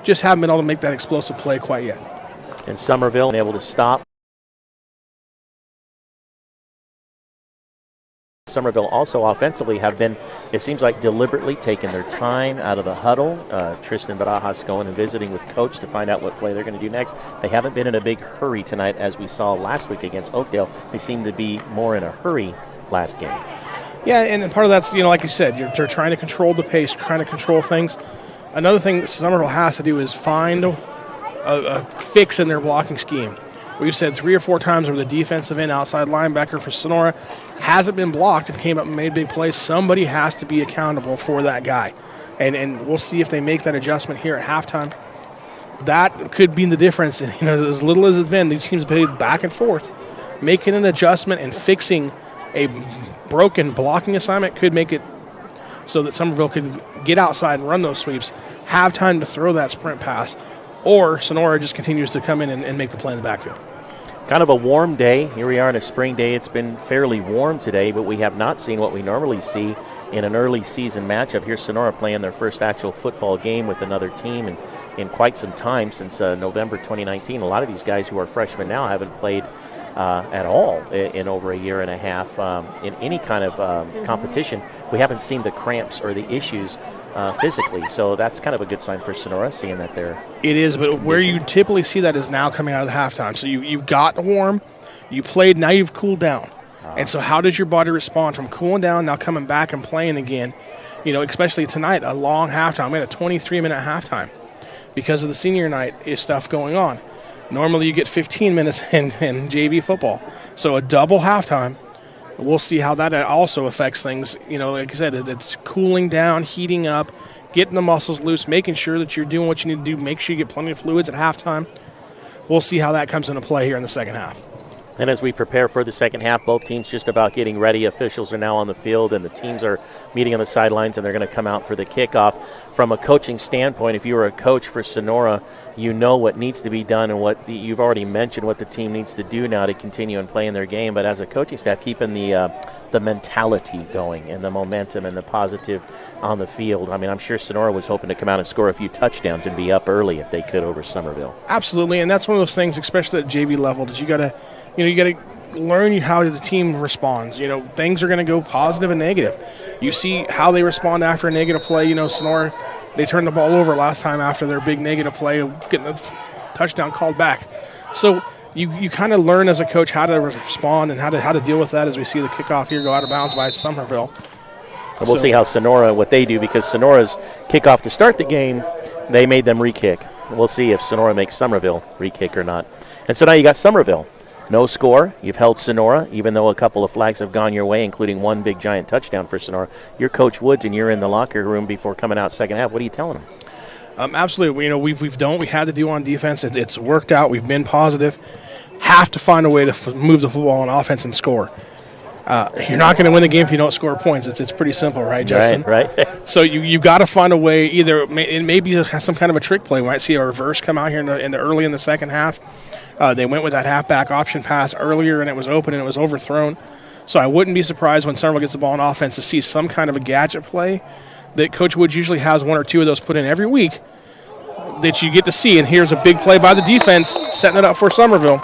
C: just haven't been able to make that explosive play quite yet.
A: And Summerville able to stop. Summerville also offensively have been, it seems like, deliberately taking their time out of the huddle. Tristan Barajas going and visiting with coach to find out what play they're going to do next. They haven't been in a big hurry tonight as we saw last week against Oakdale. They seem to be more in a hurry last game.
C: Yeah, and part of that's, like you said, you're trying to control the pace, trying to control things. Another thing that Summerville has to do is find a fix in their blocking scheme. We've said 3 or 4 times where the defensive end outside linebacker for Sonora hasn't been blocked and came up and made big plays. Somebody has to be accountable for that guy. And we'll see if they make that adjustment here at halftime. That could be the difference. As little as it's been, these teams played back and forth. Making an adjustment and fixing a broken blocking assignment could make it so that Summerville could get outside and run those sweeps, have time to throw that sprint pass, or Sonora just continues to come in and make the play in the backfield.
A: Kind of a warm day. Here we are on a spring day. It's been fairly warm today, but we have not seen what we normally see in an early season matchup. Here's Sonora playing their first actual football game with another team in quite some time, since November 2019. A lot of these guys who are freshmen now haven't played at all in over a year and a half in any kind of competition. We haven't seen the cramps or the issues physically, so that's kind of a good sign for Sonora, seeing that they're...
C: It is, but where you typically see that is now coming out of the halftime. So you've got warm, you played, now you've cooled down. And so how does your body respond from cooling down, now coming back and playing again? Especially tonight, a long halftime. We had a 23-minute halftime because of the senior night stuff going on. Normally you get 15 minutes in JV football. So a double halftime. We'll see how that also affects things. Like I said, it's cooling down, heating up, getting the muscles loose, making sure that you're doing what you need to do, make sure you get plenty of fluids at halftime. We'll see how that comes into play here in the second half.
A: And as we prepare for the second half, both teams just about getting ready. Officials are now on the field, and the teams are meeting on the sidelines, and they're going to come out for the kickoff. From a coaching standpoint, if you were a coach for Sonora, you know what needs to be done, and you've already mentioned what the team needs to do now to continue and play in their game. But as a coaching staff, keeping the mentality going and the momentum and the positive on the field. I mean, I'm sure Sonora was hoping to come out and score a few touchdowns and be up early if they could over Summerville.
C: Absolutely, and that's one of those things, especially at JV level, that you got to learn how the team responds. Things are going to go positive and negative. You see how they respond after a negative play. Sonora, they turned the ball over last time after their big negative play, getting the touchdown called back. So you kind of learn as a coach how to respond and how to deal with that as we see the kickoff here go out of bounds by Summerville.
A: And we'll see how Sonora, what they do, because Sonora's kickoff to start the game, they made them re-kick. We'll see if Sonora makes Summerville re-kick or not. And so now you got Summerville. No score. You've held Sonora, even though a couple of flags have gone your way, including one big giant touchdown for Sonora. You're Coach Woods, and you're in the locker room before coming out second half. What are you telling them?
C: Absolutely. We've done what we had to do on defense. It's worked out. We've been positive. Have to find a way to move the football on offense and score. You're not going to win the game if you don't score points. It's pretty simple, right, Justin?
H: Right.
C: So you got to find a way. Either it may be some kind of a trick play. We might see a reverse come out here in the early in the second half. They went with that halfback option pass earlier, and it was open and it was overthrown. So I wouldn't be surprised when Summerville gets the ball on offense to see some kind of a gadget play that Coach Woods usually has one or two of those put in every week that you get to see. And here's a big play by the defense, setting it up for Summerville.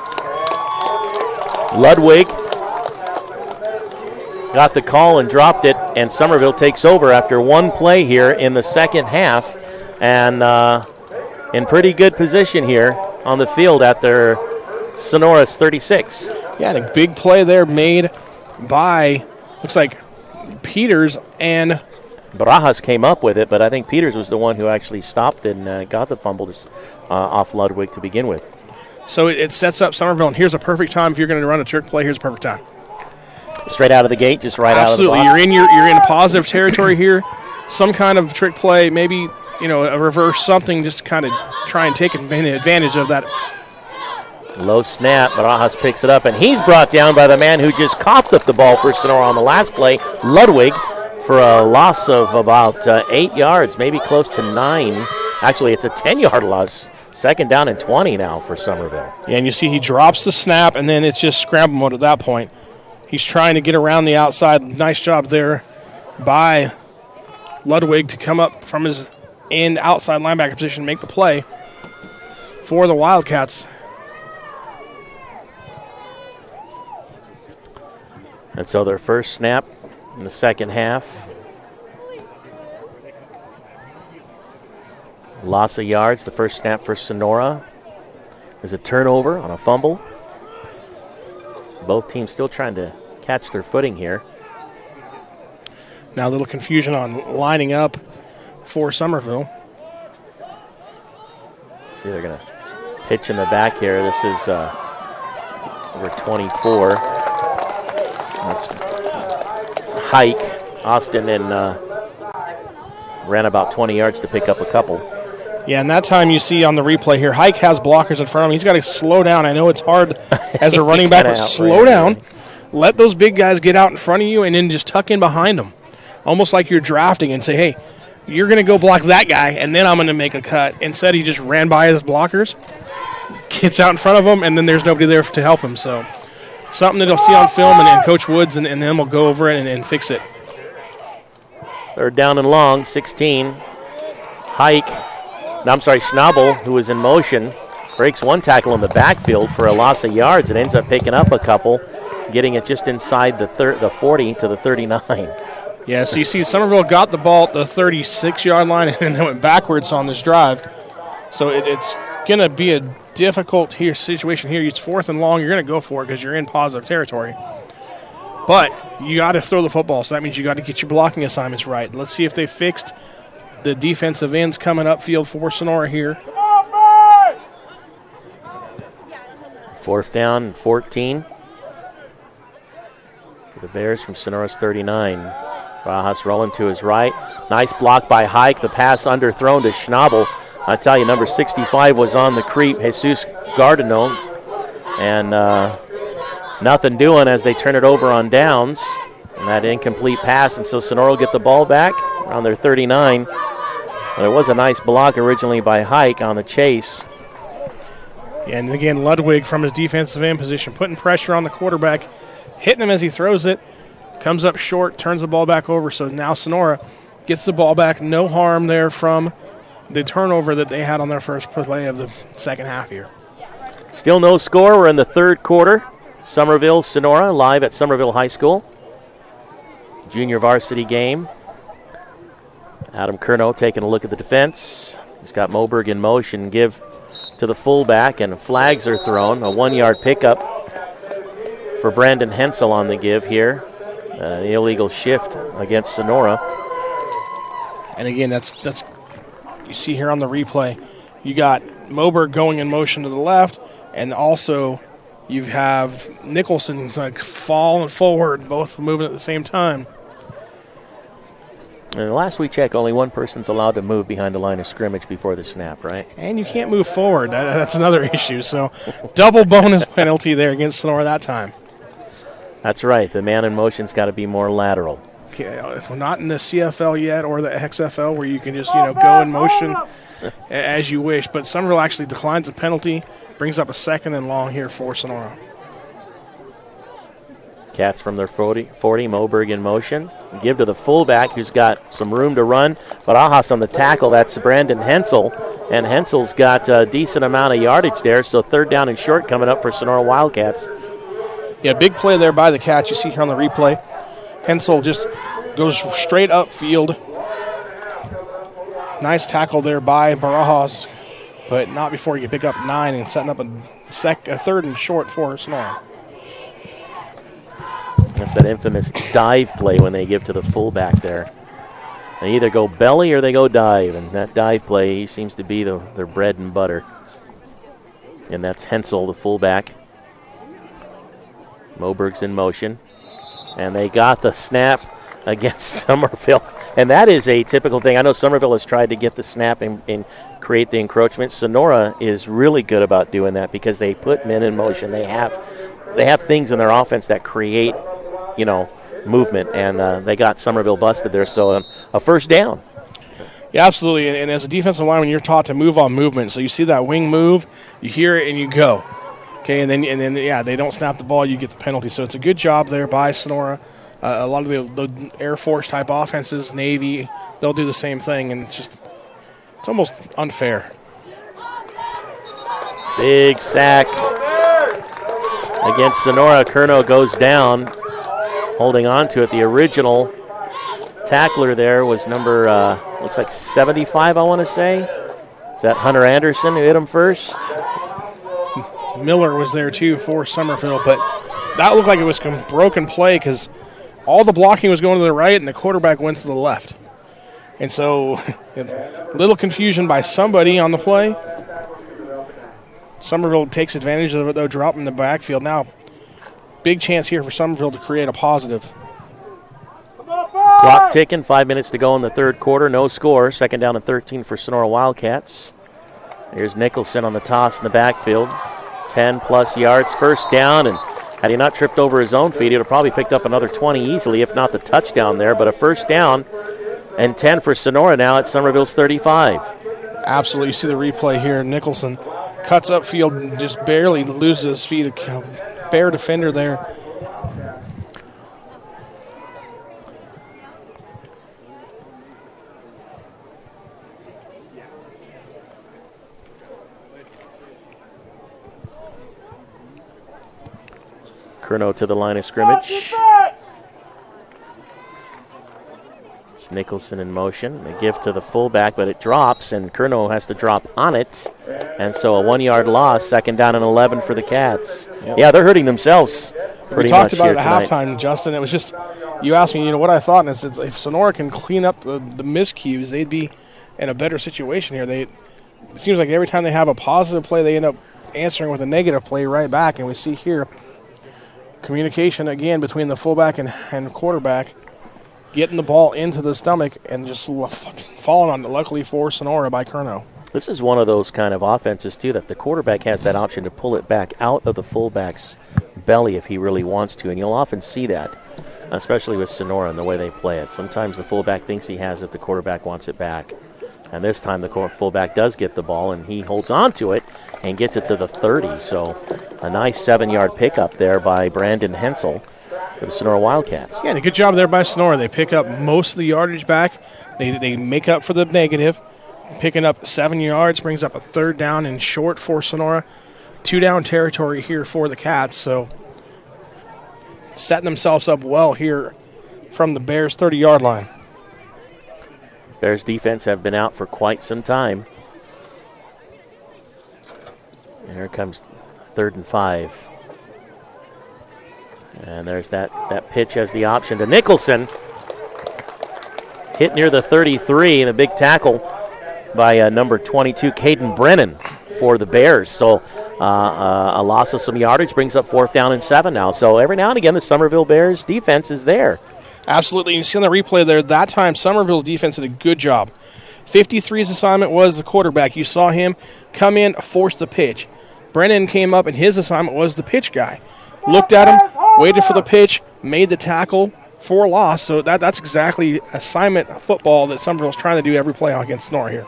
H: Ludwig got the call and dropped it, and Summerville takes over after one play here in the second half, and in pretty good position here on the field at their Sonora's 36.
C: Yeah, and a big play there made by, looks like, Peters, and
H: Barajas came up with it, but I think Peters was the one who actually stopped and got the fumble off Ludwig to begin with.
C: So it sets up Summerville, and here's a perfect time if you're going to run a trick play. Here's a perfect time.
H: Straight out of the gate, just right
C: Absolutely.
H: out of the block.
C: You're in positive territory here. Some kind of trick play, maybe a reverse something, just to kind of try and take advantage of that.
H: Low snap, Barajas picks it up, and he's brought down by the man who just coughed up the ball for Sonora on the last play, Ludwig, for a loss of about 8 yards, maybe close to 9. Actually, it's a 10-yard loss. Second down and 20 now for Summerville.
C: Yeah, and you see he drops the snap, and then it's just scramble mode at that point. He's trying to get around the outside. Nice job there by Ludwig to come up from his end outside linebacker position and make the play for the Wildcats.
H: And so their first snap in the second half. Loss of yards, the first snap for Sonora. There's a turnover on a fumble. Both teams still trying to catch their footing here.
C: Now a little confusion on lining up for Summerville.
H: See, they're going to pitch in the back here. This is number 24. That's Hike. Austin and ran about 20 yards to pick up a couple.
C: Yeah, and that time you see on the replay here, Hike has blockers in front of him. He's got to slow down. I know it's hard as a running back, but slow down. Let those big guys get out in front of you and then just tuck in behind them. Almost like you're drafting and say, hey, you're going to go block that guy, and then I'm going to make a cut. Instead, he just ran by his blockers, gets out in front of him, and then there's nobody there to help him. So something that he'll see on film, and then Coach Woods and them will go over it and fix it.
H: Third down and long, 16. Schnabel, who was in motion, breaks one tackle in the backfield for a loss of yards and ends up picking up a couple, getting it just inside the 40 to the 39.
C: Yeah, so you see Summerville got the ball at the 36-yard line and then went backwards on this drive. So it's going to be a difficult situation here. It's fourth and long. You're going to go for it because you're in positive territory. But you got to throw the football, so that means you got to get your blocking assignments right. Let's see if they fixed the defensive ends coming upfield for Sonora here.
H: Fourth down and 14 for the Bears from Sonora's 39. Barajas rolling to his right. Nice block by Hike. The pass underthrown to Schnabel. I tell you, number 65 was on the creep, Jesus Gardino. And nothing doing as they turn it over on downs. And that incomplete pass, and so Sonora will get the ball back around their 39. There was a nice block originally by Hike on the chase.
C: Yeah, and again, Ludwig from his defensive end position, putting pressure on the quarterback, hitting him as he throws it, comes up short, turns the ball back over. So now Sonora gets the ball back. No harm there from the turnover that they had on their first play of the second half here.
H: Still no score. We're in the third quarter. Summerville, Sonora, live at Summerville High School. Junior varsity game. Adam Curnow taking a look at the defense. He's got Moberg in motion. Give to the fullback, and flags are thrown. A 1-yard pickup for Brandon Hensel on the give here. An illegal shift against Sonora.
C: And again, that's you see here on the replay. You got Moberg going in motion to the left, and also you have Nicholson falling forward, both moving at the same time.
H: And last we checked, only one person's allowed to move behind the line of scrimmage before the snap, right?
C: And you can't move forward. That's another issue. So double bonus penalty there against Sonora that time.
H: That's right. The man in motion's got to be more lateral.
C: Okay, we're not in the CFL yet or the XFL where you can just, go in motion as you wish. But Summerville actually declines a penalty, brings up a 2nd and long here for Sonora.
H: Cats from their 40, Moberg in motion. Give to the fullback who's got some room to run. Barajas on the tackle. That's Brandon Hensel. And Hensel's got a decent amount of yardage there, so 3rd down and short coming up for Sonora Wildcats.
C: Yeah, big play there by the Cats. You see here on the replay. Hensel just goes straight upfield. Nice tackle there by Barajas, but not before you pick up 9 and setting up a 3rd and short for Sonora.
H: That's that infamous dive play when they give to the fullback there. They either go belly or they go dive, and that dive play seems to be their bread and butter. And that's Hensel, the fullback. Moberg's in motion. And they got the snap against Summerville. And that is a typical thing. I know Summerville has tried to get the snap and create the encroachment. Sonora is really good about doing that because they put men in motion. They have things in their offense that create, movement. And they got Summerville busted there. So a 1st down.
C: Yeah, absolutely. And as a defensive lineman, you're taught to move on movement. So you see that wing move, you hear it, and you go. Okay, and then they don't snap the ball, you get the penalty. So it's a good job there by Sonora. A lot of the Air Force type offenses, Navy, they'll do the same thing, and it's almost unfair.
H: Big sack against Sonora. Curnow goes down, holding on to it. The original tackler there was number, looks like 75, I want to say. Is that Hunter Anderson who hit him first?
C: Miller was there too for Summerville, but that looked like it was a broken play because all the blocking was going to the right and the quarterback went to the left. And so a little confusion by somebody on the play. Summerville takes advantage of it, though, dropping the backfield. Now, big chance here for Summerville to create a positive.
H: Clock ticking, 5 minutes to go in the 3rd quarter. No score. 2nd down and 13 for Sonora Wildcats. Here's Nicholson on the toss in the backfield. 10-plus yards, 1st down, and had he not tripped over his own feet, he would have probably picked up another 20 easily, if not the touchdown there. But a 1st down and 10 for Sonora now at Summerville's 35.
C: Absolutely. You see the replay here. Nicholson cuts upfield and just barely loses his feet. A bare defender there.
H: Curnow to the line of scrimmage. It's Nicholson in motion. They give to the fullback, but it drops, and Curnow has to drop on it. And so a 1-yard loss, 2nd down and 11 for the Cats. Yep. Yeah, they're hurting themselves pretty
C: We talked
H: much
C: about it
H: here
C: at halftime, Justin. It was just, you asked me, what I thought, and it's if Sonora can clean up the miscues, they'd be in a better situation here. It seems like every time they have a positive play, they end up answering with a negative play right back, and we see here communication again between the fullback and quarterback, getting the ball into the stomach and just falling on it, luckily for Sonora by Curnow.
H: This is one of those kind of offenses, too, that the quarterback has that option to pull it back out of the fullback's belly if he really wants to, and you'll often see that, especially with Sonora and the way they play it. Sometimes the fullback thinks he has it, the quarterback wants it back. And this time the fullback does get the ball, and he holds on to it and gets it to the 30. So a nice 7-yard pickup there by Brandon Hensel for the Sonora Wildcats.
C: Yeah, and a good job there by Sonora. They pick up most of the yardage back. They make up for the negative. Picking up 7 yards brings up a 3rd down and short for Sonora. 2-down territory here for the Cats. So setting themselves up well here from the Bears' 30-yard line.
H: Bears defense have been out for quite some time. And here comes 3rd and 5. And there's that pitch as the option to Nicholson. Hit near the 33, and a big tackle by number 22, Caden Brennan, for the Bears. So a loss of some yardage brings up 4th down and 7 now. So every now and again, the Summerville Bears defense is there.
C: Absolutely. You see on the replay there, that time Summerville's defense did a good job. 53's assignment was the quarterback. You saw him come in, force the pitch. Brennan came up, and his assignment was the pitch guy. Looked at him, waited for the pitch, made the tackle for a loss. So that's exactly assignment football that Summerville's trying to do every play against Sonora here.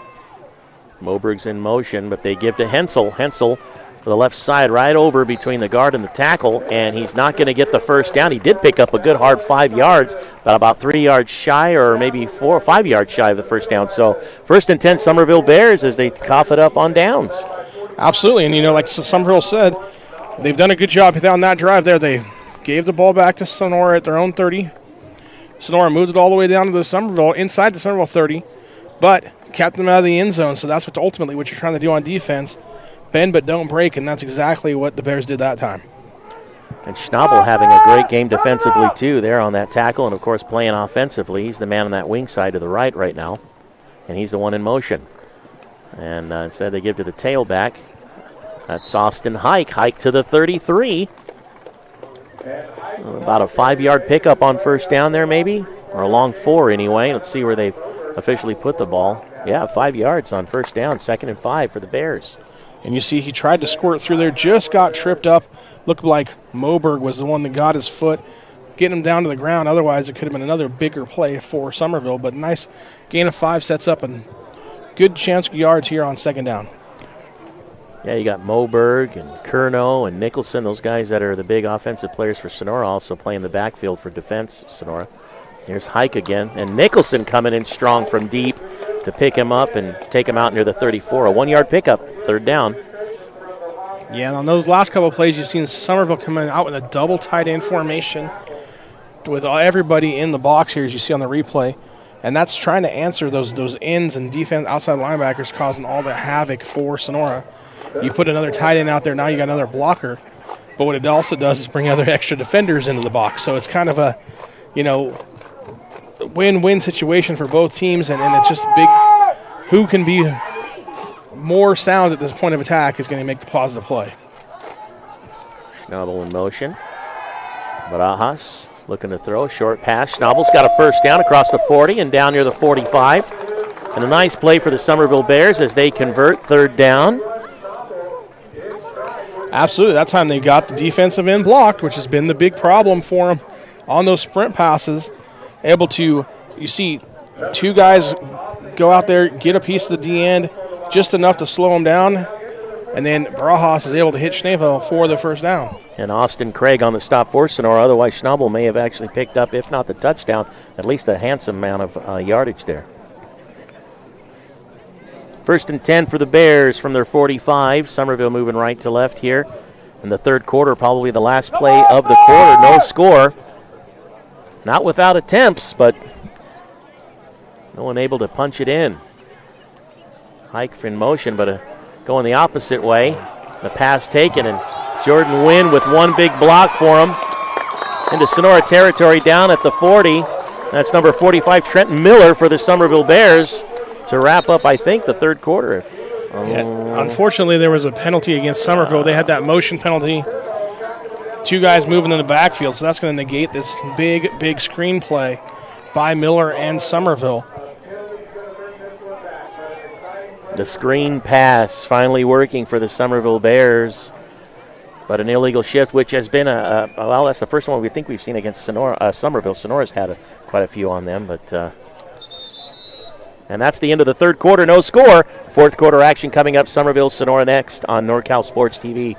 H: Moberg's in motion, but they give to Hensel. Hensel to the left side, right over between the guard and the tackle, and he's not going to get the first down. He did pick up a good hard 5 yards, but about 3 yards shy, or maybe 4 or 5 yards shy of the first down. So 1st and 10 Summerville Bears as they cough it up on downs.
C: Absolutely, and like Summerville said, they've done a good job down that drive there. They gave the ball back to Sonora at their own 30. Sonora moved it all the way down to the Summerville, inside the Summerville 30, but kept them out of the end zone. So that's ultimately what you're trying to do on defense. Bend but don't break, and that's exactly what the Bears did that time.
H: And Schnabel having a great game defensively, too, there on that tackle, and, of course, playing offensively. He's the man on that wing side to the right now, and he's the one in motion. And instead they give to the tailback. That's Austin Hike. Hike to the 33. About a 5-yard pickup on first down there, maybe, or a long 4 anyway. Let's see where they officially put the ball. Yeah, 5 yards on first down, 2nd and 5 for the Bears.
C: And you see he tried to squirt through there, just got tripped up. Looked like Moberg was the one that got his foot, getting him down to the ground. Otherwise, it could have been another bigger play for Summerville. But nice gain of 5 sets up a good chance of yards here on 2nd down.
H: Yeah, you got Moberg and Kerno and Nicholson, those guys that are the big offensive players for Sonora, also playing the backfield for defense, Sonora. Here's Hike again, and Nicholson coming in strong from deep to pick him up and take him out near the 34. A 1-yard pickup, 3rd down.
C: Yeah, and on those last couple of plays, you've seen Summerville coming out with a double tight end formation with everybody in the box here, as you see on the replay. And that's trying to answer those ends and defense outside linebackers causing all the havoc for Sonora. You put another tight end out there, now you got another blocker. But what it also does is bring other extra defenders into the box. So it's kind of a, win-win situation for both teams, and it's just big. Who can be more sound at this point of attack is going to make the positive play.
H: Schnabel in motion. Barajas looking to throw. Short pass. Schnabel's got a first down across the 40 and down near the 45. And a nice play for the Summerville Bears as they convert 3rd down.
C: Absolutely. That time they got the defensive end blocked, which has been the big problem for them on those sprint passes. Able to, you see 2 guys go out there, get a piece of the D end, just enough to slow them down, and then Barajas is able to hit Schnevel for the first down.
H: And Austin Craig on the stop for Sonora. Otherwise, Schnabel may have actually picked up, if not the touchdown, at least a handsome amount of yardage there. 1st and 10 for the Bears from their 45. Summerville moving right to left here. In the 3rd quarter, probably the last play of the quarter. No score. Not without attempts, but no one able to punch it in. Hike in motion, but going the opposite way. The pass taken, and Jordan Wynn with one big block for him. Into Sonora territory down at the 40. That's number 45, Trenton Miller for the Summerville Bears to wrap up, I think, the 3rd quarter.
C: Yeah, unfortunately, there was a penalty against Summerville. They had that motion penalty. 2 guys moving in the backfield, so that's going to negate this big screen play by Miller and Summerville.
H: The screen pass finally working for the Summerville Bears, but an illegal shift, which has been well, that's the first one we think we've seen against Summerville. Sonora's had quite a few on them, but and that's the end of the 3rd quarter. No score. 4th quarter action coming up. Summerville, Sonora next on NorCal Sports TV.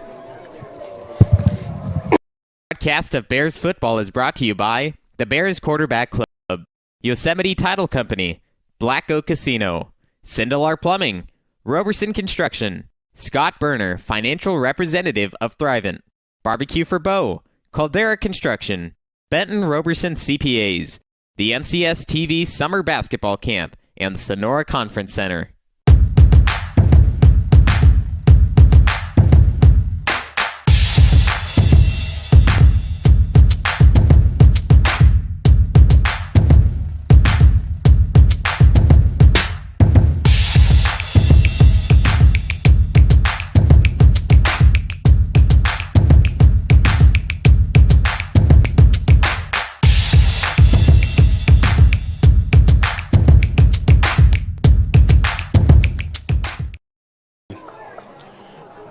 F: Broadcast of Bears football is brought to you by the Bears Quarterback Club, Yosemite Title Company, Black Oak Casino, Sindelar Plumbing, Roberson Construction, Scott Berner, financial representative of Thrivent, Barbecue for Beau, Caldera Construction, Benton Roberson CPAs, the NCS TV Summer Basketball Camp, and Sonora Conference Center.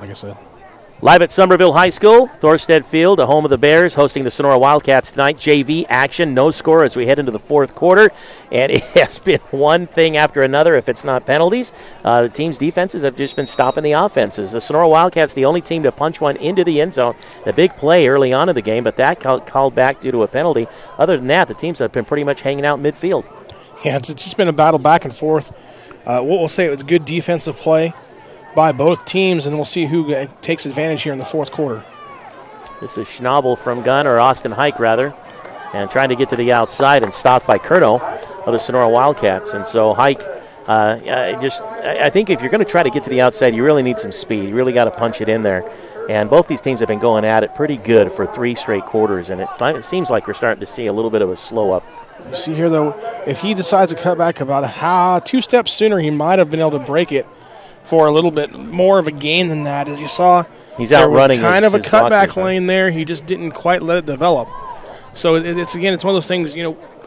C: Like I said.
H: Live at Somerville High School, Thorstead Field, the home of the Bears, hosting the Sonora Wildcats tonight. JV action, no score as we head into the fourth quarter, and it has been one thing after another if it's not penalties. The team's defenses have just been stopping the offenses. The Sonora Wildcats, the only team to punch one into the end zone. The big play early on in the game, but that called back due to a penalty. Other than that, the teams have been pretty much hanging out midfield.
C: Yeah, it's just been a battle back and forth. What we'll say, it was a good defensive play by both teams, and we'll see who takes advantage here in the fourth quarter.
H: This is Schnabel from gun, or Austin Hike rather, and trying to get to the outside and stopped by Curno of the Sonora Wildcats. And so Hike, I think if you're going to try to get to the outside, you really need some speed. You really got to punch it in there. And both these teams have been going at it pretty good for 3 straight quarters, and it seems like we're starting to see a little bit of a slow up.
C: You see here, though, if he decides to cut back about 2 steps sooner, he might have been able to break it for a little bit more of a gain than that. As you saw,
H: he's out running.
C: Kind of a cutback lane there. He just didn't quite let it develop. So it's one of those things.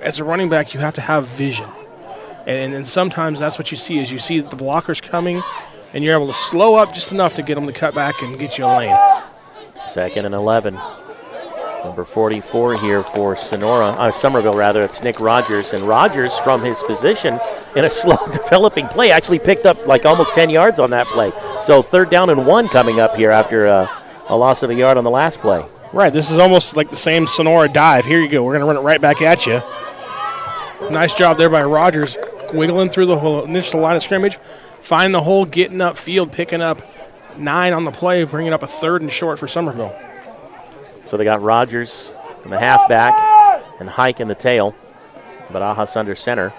C: As a running back, you have to have vision, and sometimes that's what you see. Is you see the blockers coming, and you're able to slow up just enough to get them to cut back and get you a lane.
H: 2nd and 11. Number 44 here for Summerville rather. It's Nick Rogers, and Rogers from his position in a slow developing play actually picked up like almost 10 yards on that play. So 3rd down and 1 coming up here after a loss of a yard on the last play.
C: Right, this is almost like the same Sonora dive. Here you go. We're going to run it right back at you. Nice job there by Rogers, wiggling through the whole initial line of scrimmage, find the hole, getting upfield, picking up 9 on the play, bringing up a 3rd and short for Summerville.
H: So they got Rogers in the halfback and Hike in the tail. Barajas under center.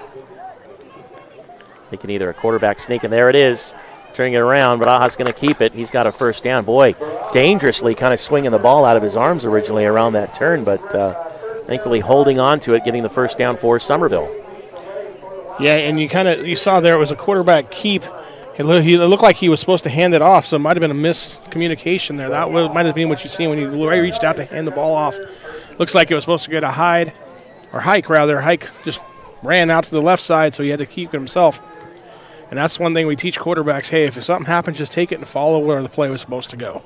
H: Thinking either a quarterback sneak, and there it is. Turning it around, Barajas going to keep it. He's got a 1st down. Boy, dangerously kind of swinging the ball out of his arms originally around that turn, but thankfully holding on to it, getting the 1st down for Summerville.
C: Yeah, and you saw there it was a quarterback keep. It looked like he was supposed to hand it off, so it might have been a miscommunication there. That might have been what you see when you reached out to hand the ball off. Looks like it was supposed to go to Hike. Hike just ran out to the left side, so he had to keep it himself. And that's one thing we teach quarterbacks. Hey, if something happens, just take it and follow where the play was supposed to go.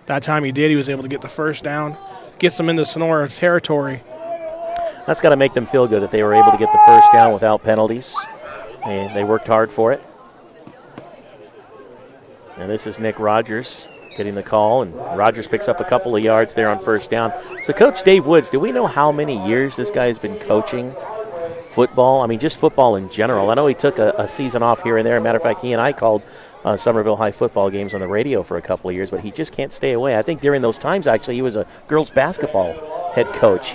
C: That time he did. He was able to get the 1st down, gets them into Sonora territory.
H: That's got to make them feel good that they were able to get the 1st down without penalties. And they worked hard for it. And this is Nick Rogers getting the call, and Rogers picks up a couple of yards there on 1st down. So Coach Dave Woods, do we know how many years this guy has been coaching football? I mean, just football in general. I know he took a season off here and there. Matter of fact, he and I called Summerville High football games on the radio for a couple of years, but he just can't stay away. I think during those times, actually, he was a girls basketball head coach.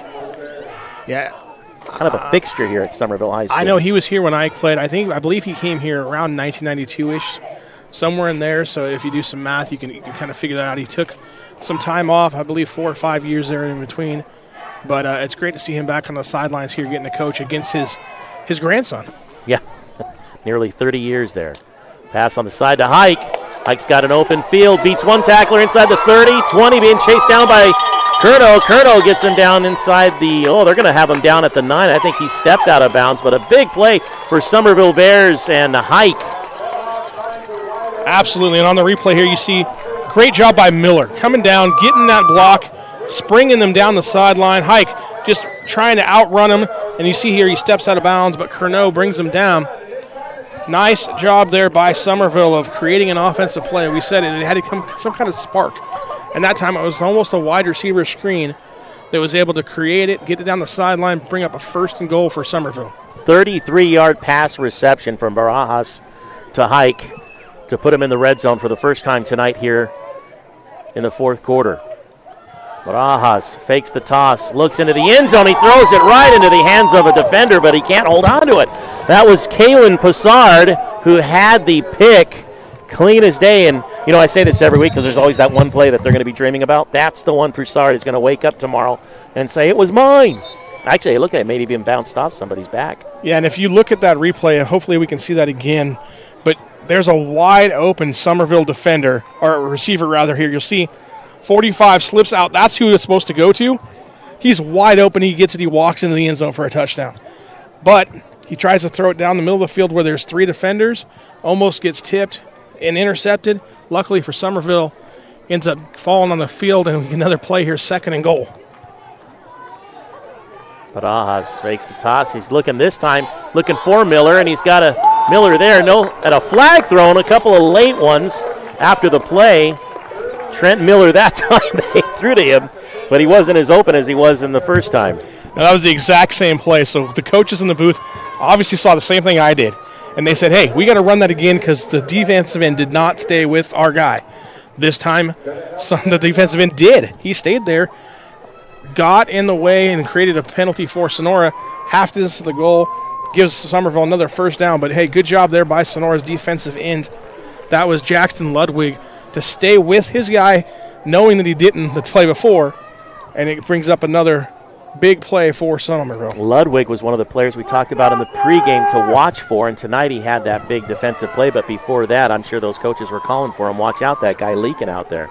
C: Yeah.
H: Kind of a fixture here at Summerville High School.
C: I know he was here when I played. I believe he came here around 1992-ish. Somewhere in there, so if you do some math, you can kind of figure that out. He took some time off, I believe 4 or 5 years there in between, but it's great to see him back on the sidelines here getting to coach against his grandson.
H: Yeah, nearly 30 years there. Pass on the side to Hike. Hike's got an open field, beats one tackler inside the 30, 20, being chased down by Curno. Curno gets him down inside they're going to have him down at the 9. I think he stepped out of bounds, but a big play for Summerville Bears and Hike.
C: Absolutely, and on the replay here you see great job by Miller coming down, getting that block, springing them down the sideline. Hike just trying to outrun him, and you see here he steps out of bounds, but Curno brings him down. Nice job there by Summerville of creating an offensive play. We said it had to come some kind of spark, and that time it was almost a wide receiver screen that was able to create it, get it down the sideline, bring up a 1st and goal for Summerville.
H: 33-yard pass reception from Barajas to Hike to put him in the red zone for the first time tonight here in the 4th quarter. Barajas fakes the toss, looks into the end zone. He throws it right into the hands of a defender, but he can't hold on to it. That was Kalen Passard who had the pick, clean as day. And, I say this every week because there's always that one play that they're going to be dreaming about. That's the one Passard is going to wake up tomorrow and say, it was mine. Actually, look at it, maybe being bounced off somebody's back.
C: Yeah, and if you look at that replay, hopefully we can see that again. But there's a wide open Summerville defender, or receiver rather here. You'll see 45 slips out. That's who it's supposed to go to. He's wide open. He gets it. He walks into the end zone for a touchdown. But he tries to throw it down the middle of the field where there's 3 defenders, almost gets tipped and intercepted. Luckily for Summerville, ends up falling on the field, and another play here, 2nd and goal.
A: Barajas fakes the toss. He's looking this time, looking for Miller, and he's got a Miller there. And a flag thrown, a couple of late ones after the play. Trent Miller that time they threw to him, but he wasn't as open as he was in the first time.
C: Now, that was the exact same play. So the coaches in the booth obviously saw the same thing I did. And they said, hey, we got to run that again because the defensive end did not stay with our guy. This time, the defensive end did. He stayed there, got in the way, and created a penalty for Sonora. Half distance to the goal, gives Summerville another first down. But, hey, good job there by Sonora's defensive end. That was Jackson Ludwig to stay with his guy, knowing that he didn't the play before. And it brings up another big play for Summerville.
A: Ludwig was one of the players we talked about in the pregame to watch for, and tonight he had that big defensive play, but before that, I'm sure those coaches were calling for him. Watch out, that guy leaking out there.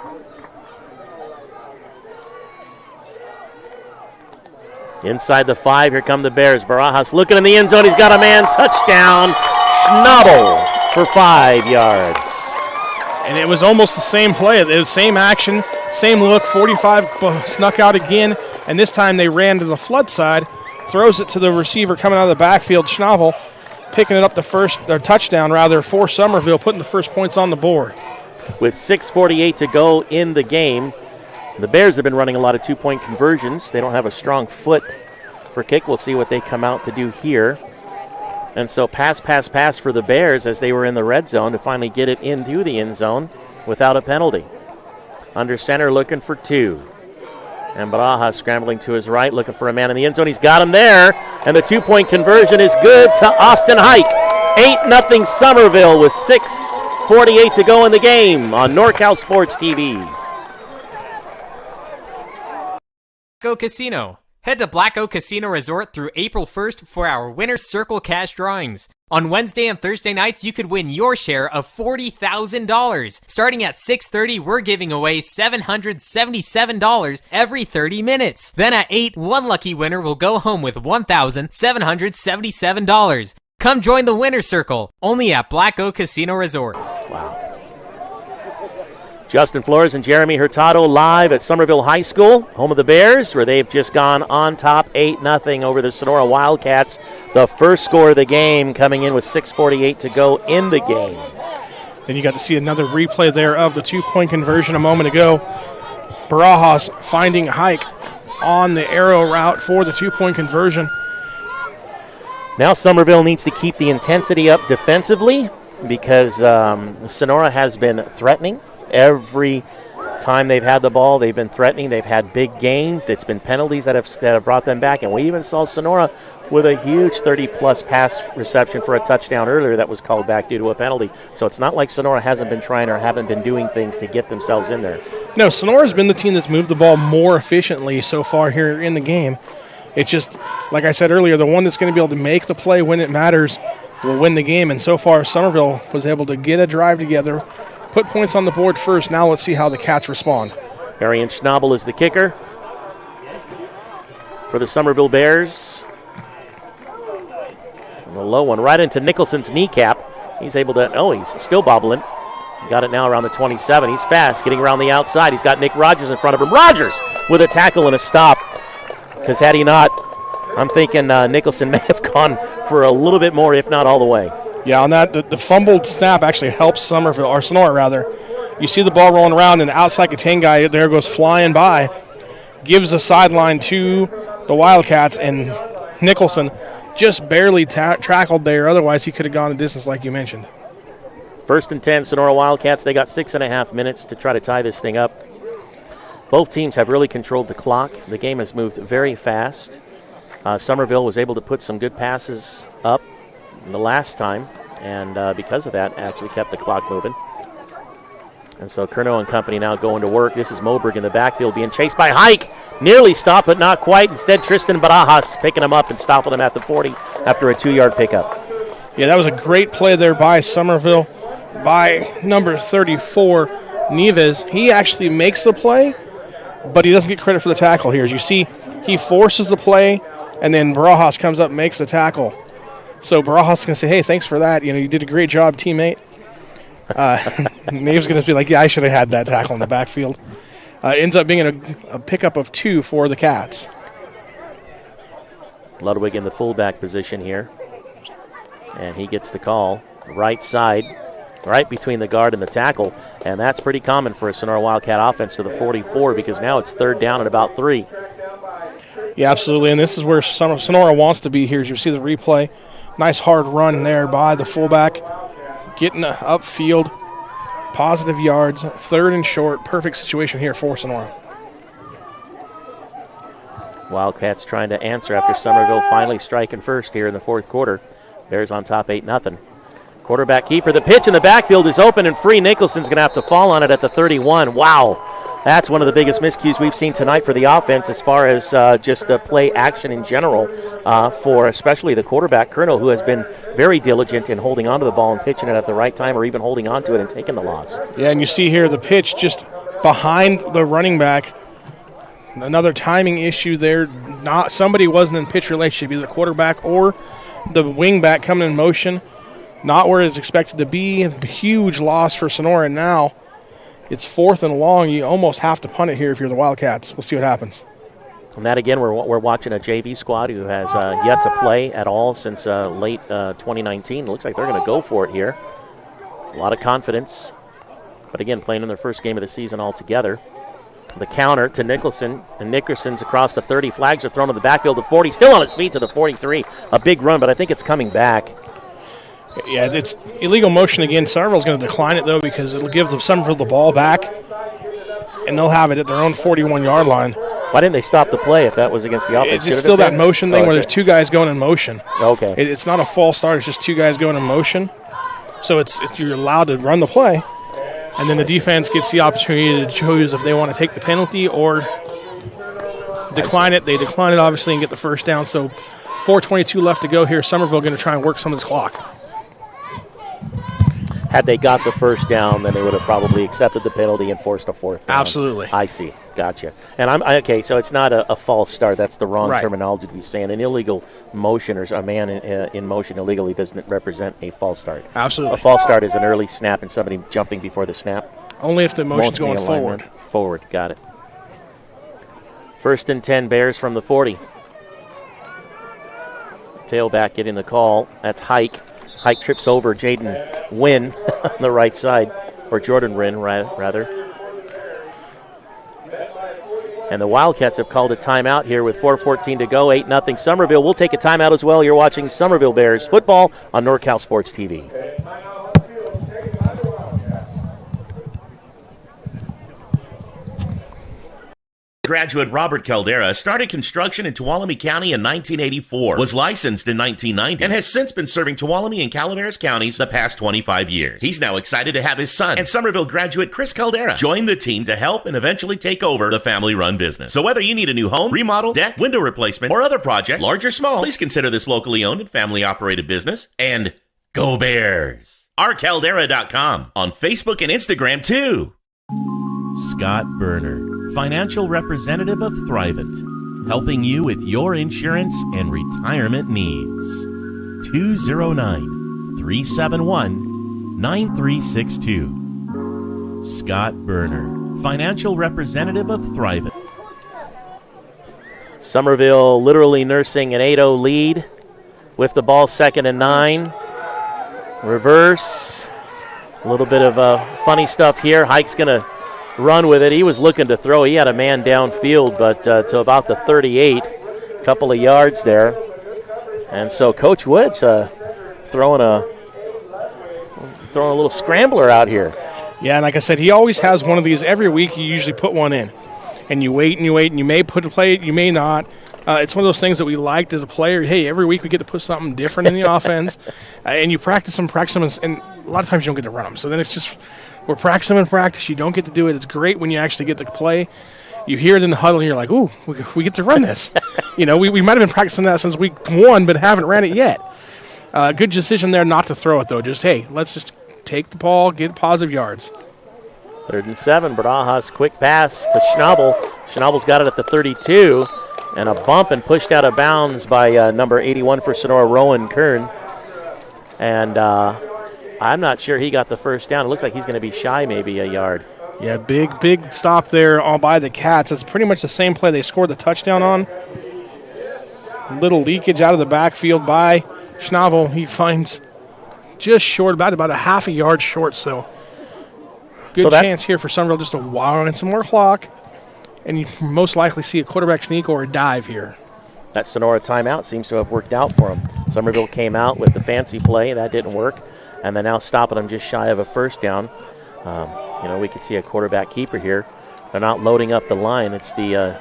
A: Inside the 5, here come the Bears. Barajas looking in the end zone. He's got a man. Touchdown. Schnabel for 5 yards.
C: And it was almost the same play. It was same action, same look. 45 snuck out again. And this time they ran to the flood side, throws it to the receiver coming out of the backfield, Schnabel, picking it up touchdown for Summerville, putting the first points on the board.
A: With 6:48 to go in the game, the Bears have been running a lot of two-point conversions. They don't have a strong foot for kick. We'll see what they come out to do here. And so pass for the Bears as they were in the red zone to finally get it into the end zone without a penalty. Under center looking for 2. And Barajas scrambling to his right, looking for a man in the end zone. He's got him there, and the two-point conversion is good to Austin Hike. 8-0 Summerville with 6:48 to go in the game on NorCal Sports TV.
F: Black Casino. Head to Black Oak Casino Resort through April 1st for our Winner's Circle cash drawings. On Wednesday and Thursday nights, you could win your share of $40,000. Starting at 6:30, we're giving away $777 every 30 minutes. Then at 8, one lucky winner will go home with $1,777. Come join the Winner's Circle, only at Black Oak Casino Resort.
A: Wow. Justin Flores and Jeremy Hurtado live at Summerville High School, home of the Bears, where they've just gone on top 8-0 over the Sonora Wildcats. The first score of the game coming in with 6:48 to go in the game.
C: Then you got to see another replay there of the two-point conversion a moment ago. Barajas finding Hike on the arrow route for the two-point conversion.
A: Now Summerville needs to keep the intensity up defensively because Sonora has been threatening. Every time they've had the ball, they've been threatening. They've had big gains. It's been penalties that have brought them back. And we even saw Sonora with a huge 30-plus pass reception for a touchdown earlier that was called back due to a penalty. So it's not like Sonora hasn't been trying or haven't been doing things to get themselves in there.
C: No, Sonora's been the team that's moved the ball more efficiently so far here in the game. It's just, like I said earlier, the one that's going to be able to make the play when it matters will win the game. And so far, Summerville was able to get a drive together, put points on the board first. Now let's see how the Cats respond.
A: Arian Schnabel is the kicker for the Summerville Bears. And the low one right into Nicholson's kneecap. He's able to, he's still bobbling. Got it now around the 27. He's fast, getting around the outside. He's got Nick Rogers in front of him. Rogers with a tackle and a stop. Because had he not, I'm thinking Nicholson may have gone for a little bit more, if not all the way.
C: Yeah, on that, the fumbled snap actually helps Summerville, or Sonora rather. You see the ball rolling around, and the outside Katane guy there goes flying by, gives the sideline to the Wildcats, and Nicholson just barely tackled there. Otherwise, he could have gone the distance like you mentioned.
A: 1st and 10, Sonora Wildcats. They got 6.5 minutes to try to tie this thing up. Both teams have really controlled the clock. The game has moved very fast. Summerville was able to put some good passes up the last time, and because of that, actually kept the clock moving. And so Curnow and company now going to work. This is Moberg in the backfield being chased by Hike. Nearly stopped, but not quite. Instead, Tristan Barajas picking him up and stopping him at the 40 after a 2-yard pickup.
C: Yeah, that was a great play there by Summerville, by number 34, Nieves. He actually makes the play, but he doesn't get credit for the tackle here. As you see, he forces the play, and then Barajas comes up and makes the tackle. So Barajas is going to say, hey, thanks for that. You did a great job, teammate. Nave's going to be like, yeah, I should have had that tackle in the backfield. Ends up being a pickup of 2 for the Cats.
H: Ludwig in the fullback position here. And he gets the call. Right side, right between the guard and the tackle. And that's pretty common for a Sonora Wildcat offense to the 44 because now it's 3rd down and about 3.
C: Yeah, absolutely. And this is where Sonora wants to be here. As you see the replay. Nice hard run there by the fullback. Getting upfield. Positive yards. 3rd and short. Perfect situation here for Sonora.
H: Wildcats trying to answer after Summerville finally striking first here in the 4th quarter. Bears on top 8-0. Quarterback keeper. The pitch in the backfield is open and free. Nicholson's going to have to fall on it at the 31. Wow. That's one of the biggest miscues we've seen tonight for the offense as far as just the play action in general for especially the quarterback, Colonel, who has been very diligent in holding onto the ball and pitching it at the right time or even holding onto it and taking the loss.
C: Yeah, and you see here the pitch just behind the running back. Another timing issue there. Somebody wasn't in pitch relationship, either the quarterback or the wing back coming in motion. Not where it's expected to be. A huge loss for Sonora. Now it's 4th and long. You almost have to punt it here if you're the Wildcats. We'll see what happens.
H: And that, again, we're watching a JV squad who has yet to play at all since late 2019. Looks like they're going to go for it here. A lot of confidence. But, again, playing in their first game of the season altogether. The counter to Nicholson, and Nickerson's across the 30. Flags are thrown to the backfield to 40. Still on his feet to the 43. A big run, but I think it's coming back.
C: Yeah, it's illegal motion again. Somerville's going to decline it, though, because it'll give them Somerville the ball back, and they'll have it at their own 41-yard line.
H: Why didn't they stop the play if that was against the offense?
C: It's still that motion thing where there's 2 guys going in motion.
H: Okay.
C: It's not a false start. It's just 2 guys going in motion. So you're allowed to run the play, and then the defense gets the opportunity to choose if they want to take the penalty or decline it. They decline it, obviously, and get the first down. So 4:22 left to go here. Summerville going to try and work some of this clock.
H: Had they got the first down, then they would have probably accepted the penalty and forced a 4th down.
C: Absolutely.
H: I see. Gotcha. And okay, so it's not a false start. That's the wrong terminology to be saying. An illegal motion or a man in motion illegally doesn't represent a false start.
C: Absolutely.
H: A false start is an early snap and somebody jumping before the snap.
C: Only if the motion's going forward.
H: Forward, got it. 1st and 10, Bears from the 40. Tailback getting the call. That's Hike. Hike trips over Jaden Wynn on the right side, or Jordan Wynn, rather. And the Wildcats have called a timeout here with 4:14 to go, 8-0 Somerville. We'll take a timeout as well. You're watching Somerville Bears football on NorCal Sports TV.
K: Graduate Robert Caldera started construction in Tuolumne County in 1984, was licensed in 1990, and has since been serving Tuolumne and Calaveras counties the past 25 years. He's now excited to have his son and Somerville graduate Chris Caldera join the team to help and eventually take over the family-run business. So whether you need a new home, remodel, deck, window replacement, or other project, large or small, please consider this locally owned and family-operated business. And go Bears! rcaldera.com on Facebook and Instagram, too. Scott Berner, financial representative of Thrivent, helping you with your insurance and retirement needs. 209-371-9362. Scott Berner, financial representative of Thrivent.
H: Summerville literally nursing an 8-0 lead with the ball 2nd and 9. Reverse. A little bit of funny stuff here. Hike's going to run with it. He was looking to throw. He had a man downfield, but to about the 38, a couple of yards there. And so Coach Woods throwing a little scrambler out here.
C: Yeah, and like I said, he always has one of these every week. You usually put one in, and you wait and you wait, and you may put a play, you may not. It's one of those things that we liked as a player. Hey, every week we get to put something different in the offense, and you practice them, and a lot of times you don't get to run them. So then it's just we're practicing them in practice. You don't get to do it. It's great when you actually get to play. You hear it in the huddle, and you're like, ooh, we get to run this. We might have been practicing that since week 1, but haven't ran it yet. Good decision there not to throw it, though. Just, hey, let's just take the ball, get positive yards.
H: 3rd and 7, Barajas, quick pass to Schnabel. Schnabel's got it at the 32, and a bump and pushed out of bounds by number 81 for Sonora, Rowan Kern. And
A: I'm not sure he got the first down. It looks like he's going to be shy maybe a yard.
C: Yeah, big stop there all by the Cats. It's pretty much the same play they scored the touchdown on. Little leakage out of the backfield by Schnabel. He finds just short, about a half a yard short, so good chance here for Summerville just to wow and some more clock, and you most likely see a quarterback sneak or a dive here.
A: That Sonora timeout seems to have worked out for him. Summerville came out with the fancy play. That didn't work, and they're now stopping him just shy of a first down. We could see a quarterback keeper here. They're not loading up the line. It's the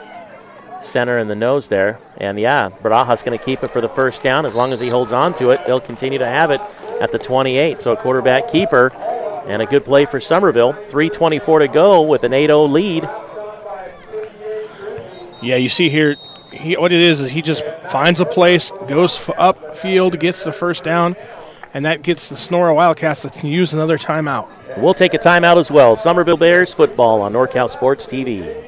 A: center and the nose there. And, Baraja's going to keep it for the first down. As long as he holds on to it, they'll continue to have it at the 28. So a quarterback keeper and a good play for Summerville. 3:24 to go with an 8-0 lead.
C: Yeah, you see here, what it is he just finds a place, goes upfield, gets the first down, and that gets the Sonora Wildcats to use another timeout.
A: We'll take a timeout as well. Summerville Bears football on NorCal Sports TV.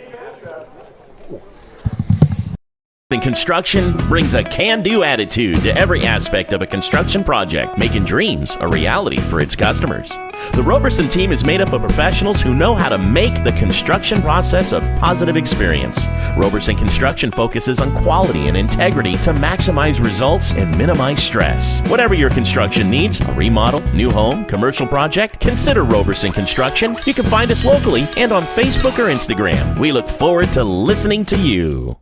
H: Construction brings a can-do attitude to every aspect of a construction project, making dreams a reality for its customers. The Roberson team is made up of professionals who know how to make the construction process a positive experience. Roberson Construction focuses on quality and integrity to maximize results and minimize stress. Whatever your construction needs, a remodel, new home, commercial project, consider Roberson Construction. You can find us locally and on Facebook or Instagram. We look forward to listening to you.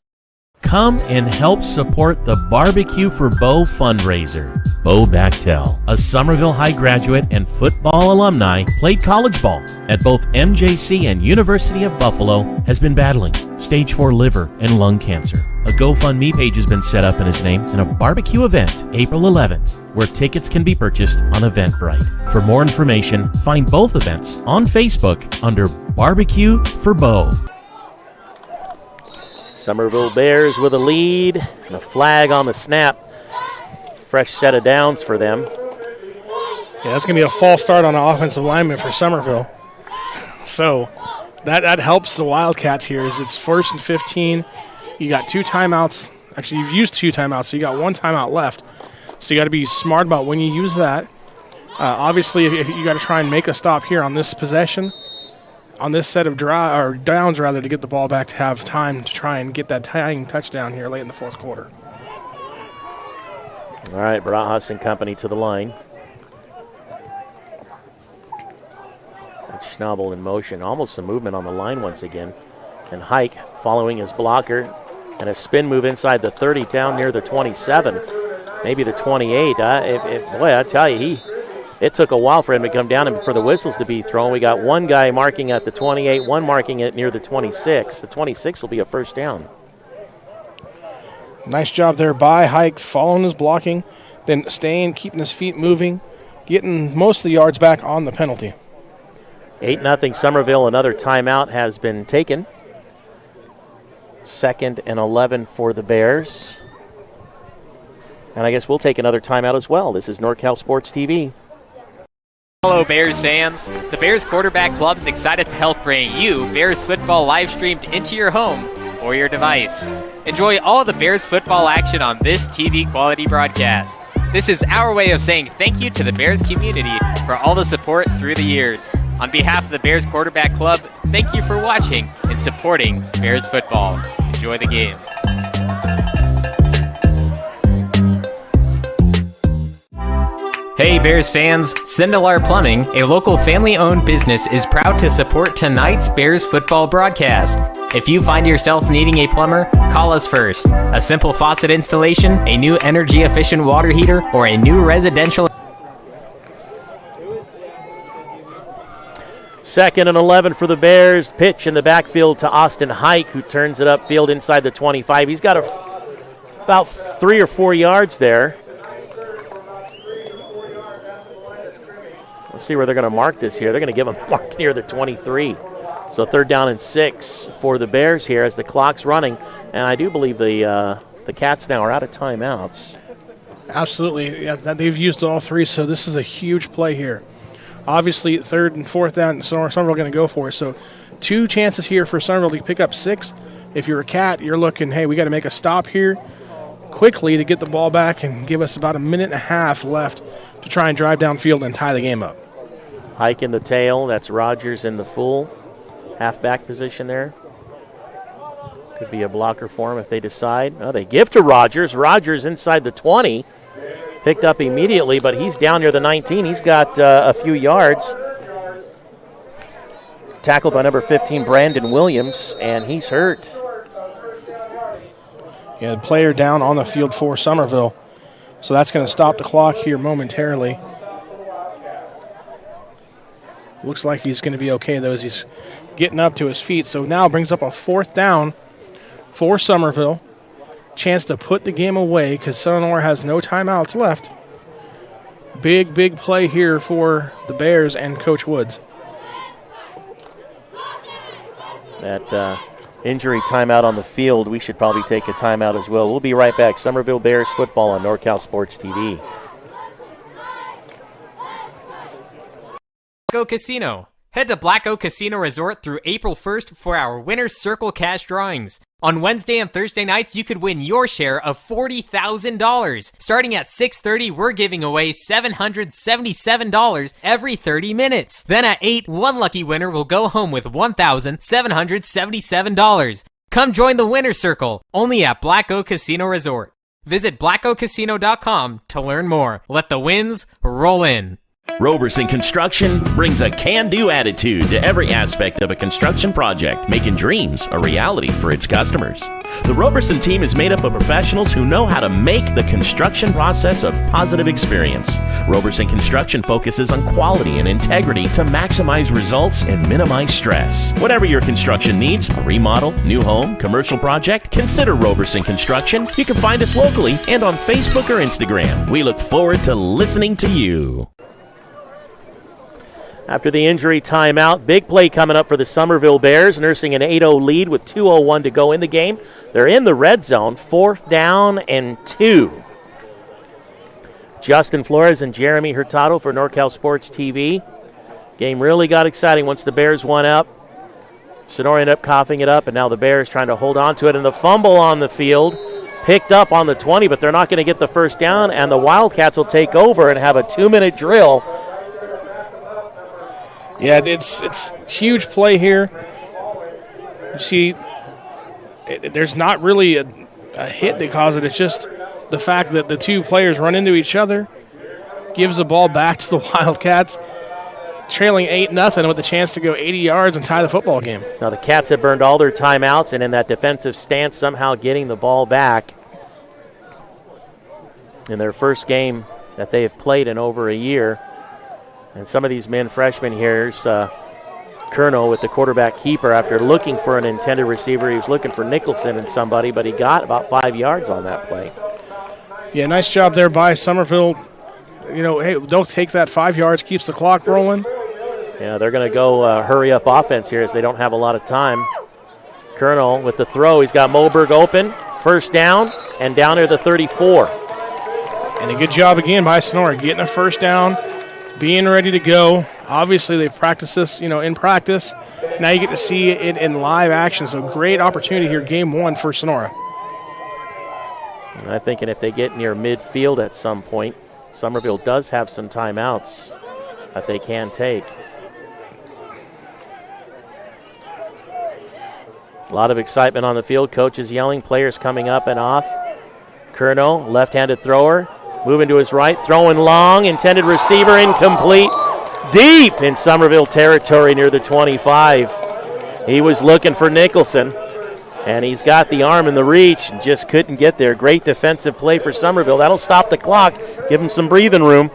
H: Come and help support the Barbecue for Beau fundraiser. Beau Bachtel, a Somerville High graduate and football alumni, played college ball at both MJC and University of Buffalo, has been battling stage 4 liver and lung cancer. A GoFundMe page has been set up in his name and a barbecue event April 11th, where tickets can be purchased on Eventbrite. For more information, find both events on Facebook under Barbecue for Beau.
A: Summerville Bears with a lead and a flag on the snap. Fresh set of downs for them.
C: Yeah, that's going to be a false start on an offensive lineman for Summerville. So that helps the Wildcats here. As it's 1st and 15. You got 2 timeouts. Actually, you've used 2 timeouts, so you got 1 timeout left. So you got to be smart about when you use that. Obviously, if you got to try and make a stop here on this possession, on this set of downs, to get the ball back to have time to try and get that tying touchdown here late in the 4th quarter.
A: All right, Barajas and company to the line. Schnabel in motion, almost some movement on the line once again. And Hike following his blocker, and a spin move inside the 30 down near the 27, maybe the 28. Boy, I tell you, it took a while for him to come down and for the whistles to be thrown. We got one guy marking at the 28, one marking it near the 26. The 26 will be a first down.
C: Nice job there by Hike, following his blocking, then staying, keeping his feet moving, getting most of the yards back on the penalty.
A: 8-0 Somerville. Another timeout has been taken. 2nd and 11 for the Bears. And I guess we'll take another timeout as well. This is NorCal Sports TV.
F: Hello, Bears fans. The Bears Quarterback Club is excited to help bring you Bears football live streamed into your home or your device. Enjoy all the Bears football action on this TV quality broadcast. This is our way of saying thank you to the Bears community for all the support through the years. On behalf of the Bears Quarterback Club, thank you for watching and supporting Bears football. Enjoy the game. Hey Bears fans, Sindelar Plumbing, a local family-owned business, is proud to support tonight's Bears football broadcast. If you find yourself needing a plumber, call us first. A simple faucet installation, a new energy-efficient water heater, or a new residential...
A: 2nd and 11 for the Bears. Pitch in the backfield to Austin Hike, who turns it upfield inside the 25. He's got about 3 or 4 yards there. Let's see where they're going to mark this here. They're going to give him a mark near the 23. So 3rd down and 6 for the Bears here as the clock's running. And I do believe the Cats now are out of timeouts.
C: Absolutely. Yeah, they've used all 3, so this is a huge play here. Obviously, 3rd and 4th down, Somerville going to go for it. So 2 chances here for Somerville to pick up 6. If you're a Cat, you're looking, hey, we got to make a stop here. quickly to get the ball back and give us about a minute and a half left to try and drive downfield and tie the game up.
A: Hike in the tail. That's Rogers in the full halfback position there. Could be a blocker for him if they decide. Oh, they give to Rogers. Rogers inside the 20. Picked up immediately, but he's down near the 19. He's got a few yards. Tackled by number 15, Brandon Williams, and he's hurt.
C: Yeah, the player down on the field for Summerville. So that's going to stop the clock here momentarily. Looks like he's going to be okay, though, as he's getting up to his feet. So now brings up a 4th down for Summerville. Chance to put the game away because Sonora has no timeouts left. Big play here for the Bears and Coach Woods.
A: That injury timeout on the field, we should probably take a timeout as well. We'll be right back. Summerville Bears football on NorCal Sports TV.
F: Black Oak Casino. Head to Black Oak Casino Resort through April 1st for our Winner's Circle cash drawings. On Wednesday and Thursday nights, you could win your share of $40,000. Starting at 6:30, we're giving away $777 every 30 minutes. Then at 8, one lucky winner will go home with $1,777. Come join the Winner's Circle, only at Black Oak Casino Resort. Visit blackoakcasino.com to learn more. Let the wins roll in.
H: Roberson Construction brings a can-do attitude to every aspect of a construction project, making dreams a reality for its customers. The Roberson team is made up of professionals who know how to make the construction process a positive experience. Roberson Construction focuses on quality and integrity to maximize results and minimize stress. Whatever your construction needs, a remodel, new home, commercial project, consider Roberson Construction. You can find us locally and on Facebook or Instagram. We look forward to listening to you.
A: After the injury timeout, big play coming up for the Summerville Bears, nursing an 8-0 lead with 2:01 to go in the game. They're in the red zone, 4th down and 2. Justin Flores and Jeremy Hurtado for NorCal Sports TV. Game really got exciting once the Bears won up. Sonora ended up coughing it up, and now the Bears trying to hold on to it. And the fumble on the field, picked up on the 20, but they're not going to get the first down, and the Wildcats will take over and have a 2-minute drill.
C: Yeah, it's huge play here. You see, there's not really a hit that caused it. It's just the fact that the two players run into each other, gives the ball back to the Wildcats, trailing 8-0 with the chance to go 80 yards and tie the football game.
A: Now the Cats have burned all their timeouts, and in that defensive stance, somehow getting the ball back in their first game that they have played in over a year. And some of these men, freshmen here, Kerno with the quarterback keeper after looking for an intended receiver. He was looking for Nicholson and somebody, but he got about 5 yards on that play.
C: Yeah, nice job there by Summerville. You know, hey, they'll take that 5 yards, keeps the clock rolling.
A: Yeah, they're going to go hurry-up offense here as they don't have a lot of time. Kerno with the throw. He's got Moberg open. First down, and down near the 34.
C: And a good job again by Sonora, getting a first down, being ready to go. Obviously, they've practiced this, in practice. Now you get to see it in live action. So great opportunity here, game one for Sonora.
A: And I'm thinking if they get near midfield at some point, Summerville does have some timeouts that they can take. A lot of excitement on the field. Coaches yelling, players coming up and off. Kerno, left-handed thrower, moving to his right, throwing long, intended receiver incomplete. Deep in Summerville territory near the 25. He was looking for Nicholson, and he's got the arm and the reach and just couldn't get there. Great defensive play for Summerville. That'll stop the clock, give him some breathing room.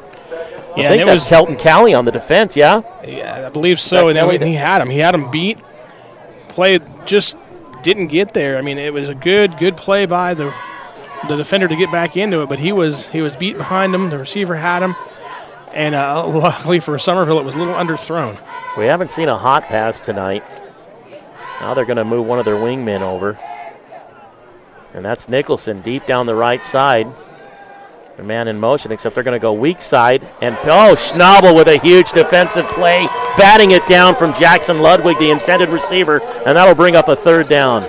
A: I think that's Kelton Cowley on the defense, yeah?
C: Yeah, I believe so. And he had him. He had him beat. Play just didn't get there. I mean, it was a good play by the defender to get back into it, but he was beat behind him. The receiver had him. And luckily for Summerville, it was a little underthrown.
A: We haven't seen a hot pass tonight. Now they're going to move one of their wingmen over. And that's Nicholson deep down the right side. The man in motion, except they're going to go weak side. And, Schnabel with a huge defensive play, batting it down from Jackson Ludwig, the intended receiver, and that'll bring up a third down.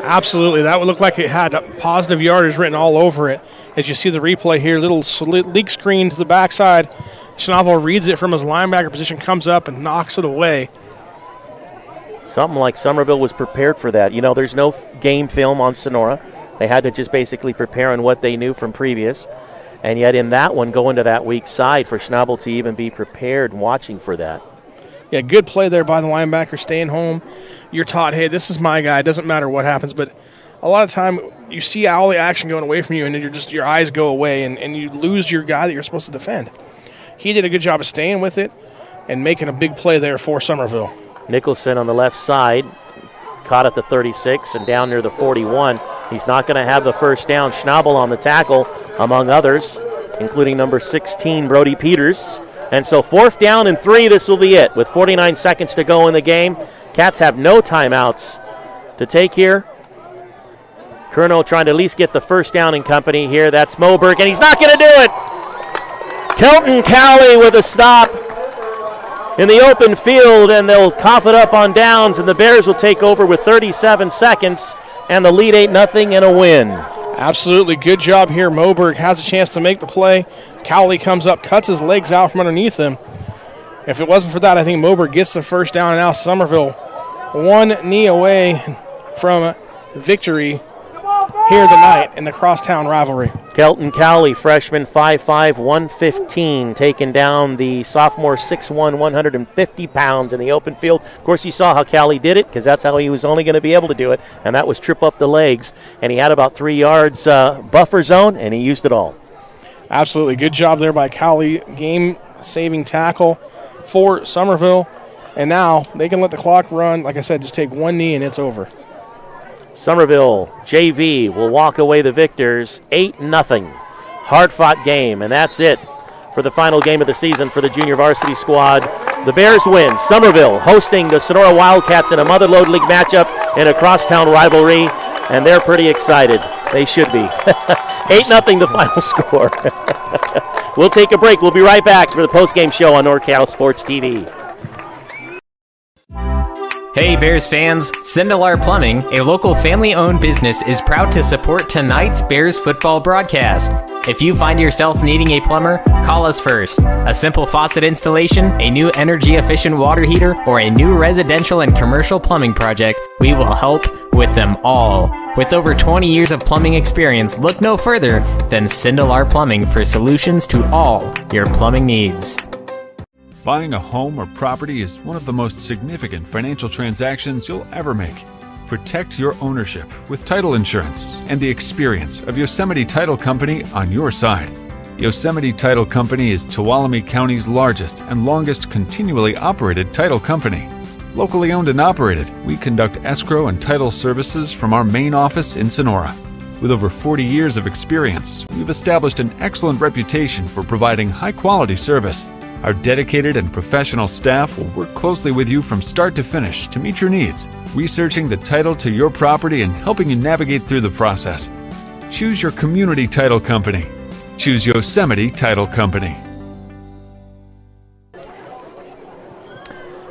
C: Absolutely. That would look like it had positive yardage written all over it. As you see the replay here, little leak screen to the backside. Summerville reads it from his linebacker position, comes up and knocks it away.
A: Something like Summerville was prepared for that. You know, there's no game film on Sonora. They had to just basically prepare on what they knew from previous. And yet in that one, going to that weak side for Schnabel to even be prepared and watching for that.
C: Yeah, good play there by the linebacker, staying home. You're taught, hey, this is my guy. It doesn't matter what happens. But a lot of time you see all the action going away from you, and then your eyes go away, and you lose your guy that you're supposed to defend. He did a good job of staying with it and making a big play there for Summerville.
A: Nicholson on the left side, caught at the 36 and down near the 41. He's not going to have the first down. Schnabel on the tackle, among others, including number 16, Brody Peters. And so 4th down and 3, this will be it. With 49 seconds to go in the game, Cats have no timeouts to take here. Kerno trying to at least get the first down in company here. That's Moberg, and he's not going to do it. Kelton Cowley with a stop in the open field, and they'll cough it up on downs, and the Bears will take over with 37 seconds, and the lead 8-0 and a win.
C: Absolutely good job here. Moberg has a chance to make the play. Cowley comes up, cuts his legs out from underneath him. If it wasn't for that, I think Moberg gets the first down, and now Summerville one knee away from victory here tonight in the crosstown rivalry.
A: Kelton Cowley, freshman, 5'5", 115, taking down the sophomore, 6'1", 150 pounds in the open field. Of course, you saw how Cowley did it, because that's how he was only going to be able to do it, and that was trip up the legs. And he had about 3 yards buffer zone, and he used it all.
C: Absolutely. Good job there by Cowley. Game-saving tackle for Summerville. And now they can let the clock run. Like I said, just take one knee, and it's over.
A: Summerville JV will walk away the victors 8-0. Hard-fought game, and that's it for the final game of the season for the junior varsity squad. The Bears win. Summerville hosting the Sonora Wildcats in a Mother Lode League matchup in a crosstown rivalry, and they're pretty excited. They should be. 8-0 the final score. We'll take a break. We'll be right back for the post-game show on NorCal Sports TV.
F: Hey Bears fans, Sindelar Plumbing, a local family-owned business, is proud to support tonight's Bears football broadcast. If you find yourself needing a plumber, call us first. A simple faucet installation, a new energy-efficient water heater, or a new residential and commercial plumbing project, we will help with them all. With over 20 years of plumbing experience, look no further than Sindelar Plumbing for solutions to all your plumbing needs.
G: Buying a home or property is one of the most significant financial transactions you'll ever make. Protect your ownership with title insurance and the experience of Yosemite Title Company on your side. Yosemite Title Company is Tuolumne County's largest and longest continually operated title company. Locally owned and operated, we conduct escrow and title services from our main office in Sonora. With over 40 years of experience, we've established an excellent reputation for providing high-quality service. Our dedicated and professional staff will work closely with you from start to finish to meet your needs, researching the title to your property and helping you navigate through the process. Choose your community title company. Choose Yosemite Title Company.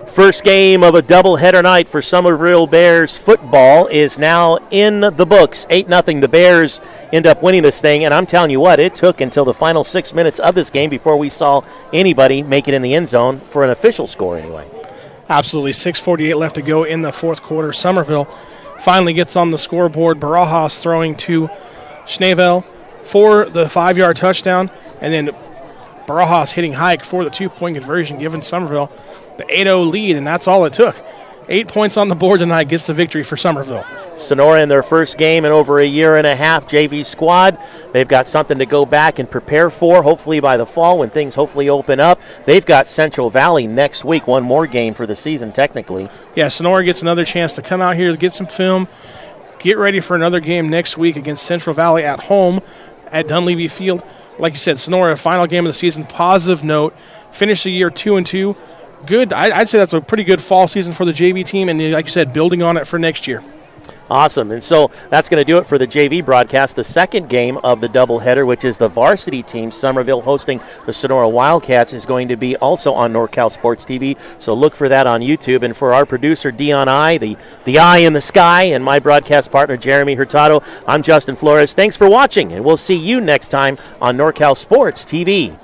A: First game of a doubleheader night for Summerville Bears football is now in the books. 8-0. The Bears end up winning this thing, and I'm telling you what, it took until the final 6 minutes of this game before we saw anybody make it in the end zone for an official score anyway.
C: Absolutely. 6:48 left to go in the fourth quarter. Summerville finally gets on the scoreboard. Barajas throwing to Schnevel for the 5-yard touchdown, and then Barajas hitting Hike for the 2-point conversion, giving Summerville the 8-0 lead, and that's all it took. 8 points on the board tonight gets the victory for Summerville.
A: Sonora in their first game in over a year and a half, JV squad. They've got something to go back and prepare for, hopefully by the fall when things hopefully open up. They've got Central Valley next week, one more game for the season technically.
C: Yeah, Sonora gets another chance to come out here, get some film, get ready for another game next week against Central Valley at home at Dunleavy Field. Like you said, Sonora, final game of the season, positive note. Finish the year 2-2. Good. I'd say that's a pretty good fall season for the JV team, and like you said, building on it for next year.
A: Awesome. And so that's going to do it for the JV broadcast. The second game of the doubleheader, which is the varsity team, Summerville hosting the Sonora Wildcats, is going to be also on NorCal Sports TV. So look for that on YouTube. And for our producer, Dion I, the eye in the sky, and my broadcast partner, Jeremy Hurtado, I'm Justin Flores. Thanks for watching, and we'll see you next time on NorCal Sports TV.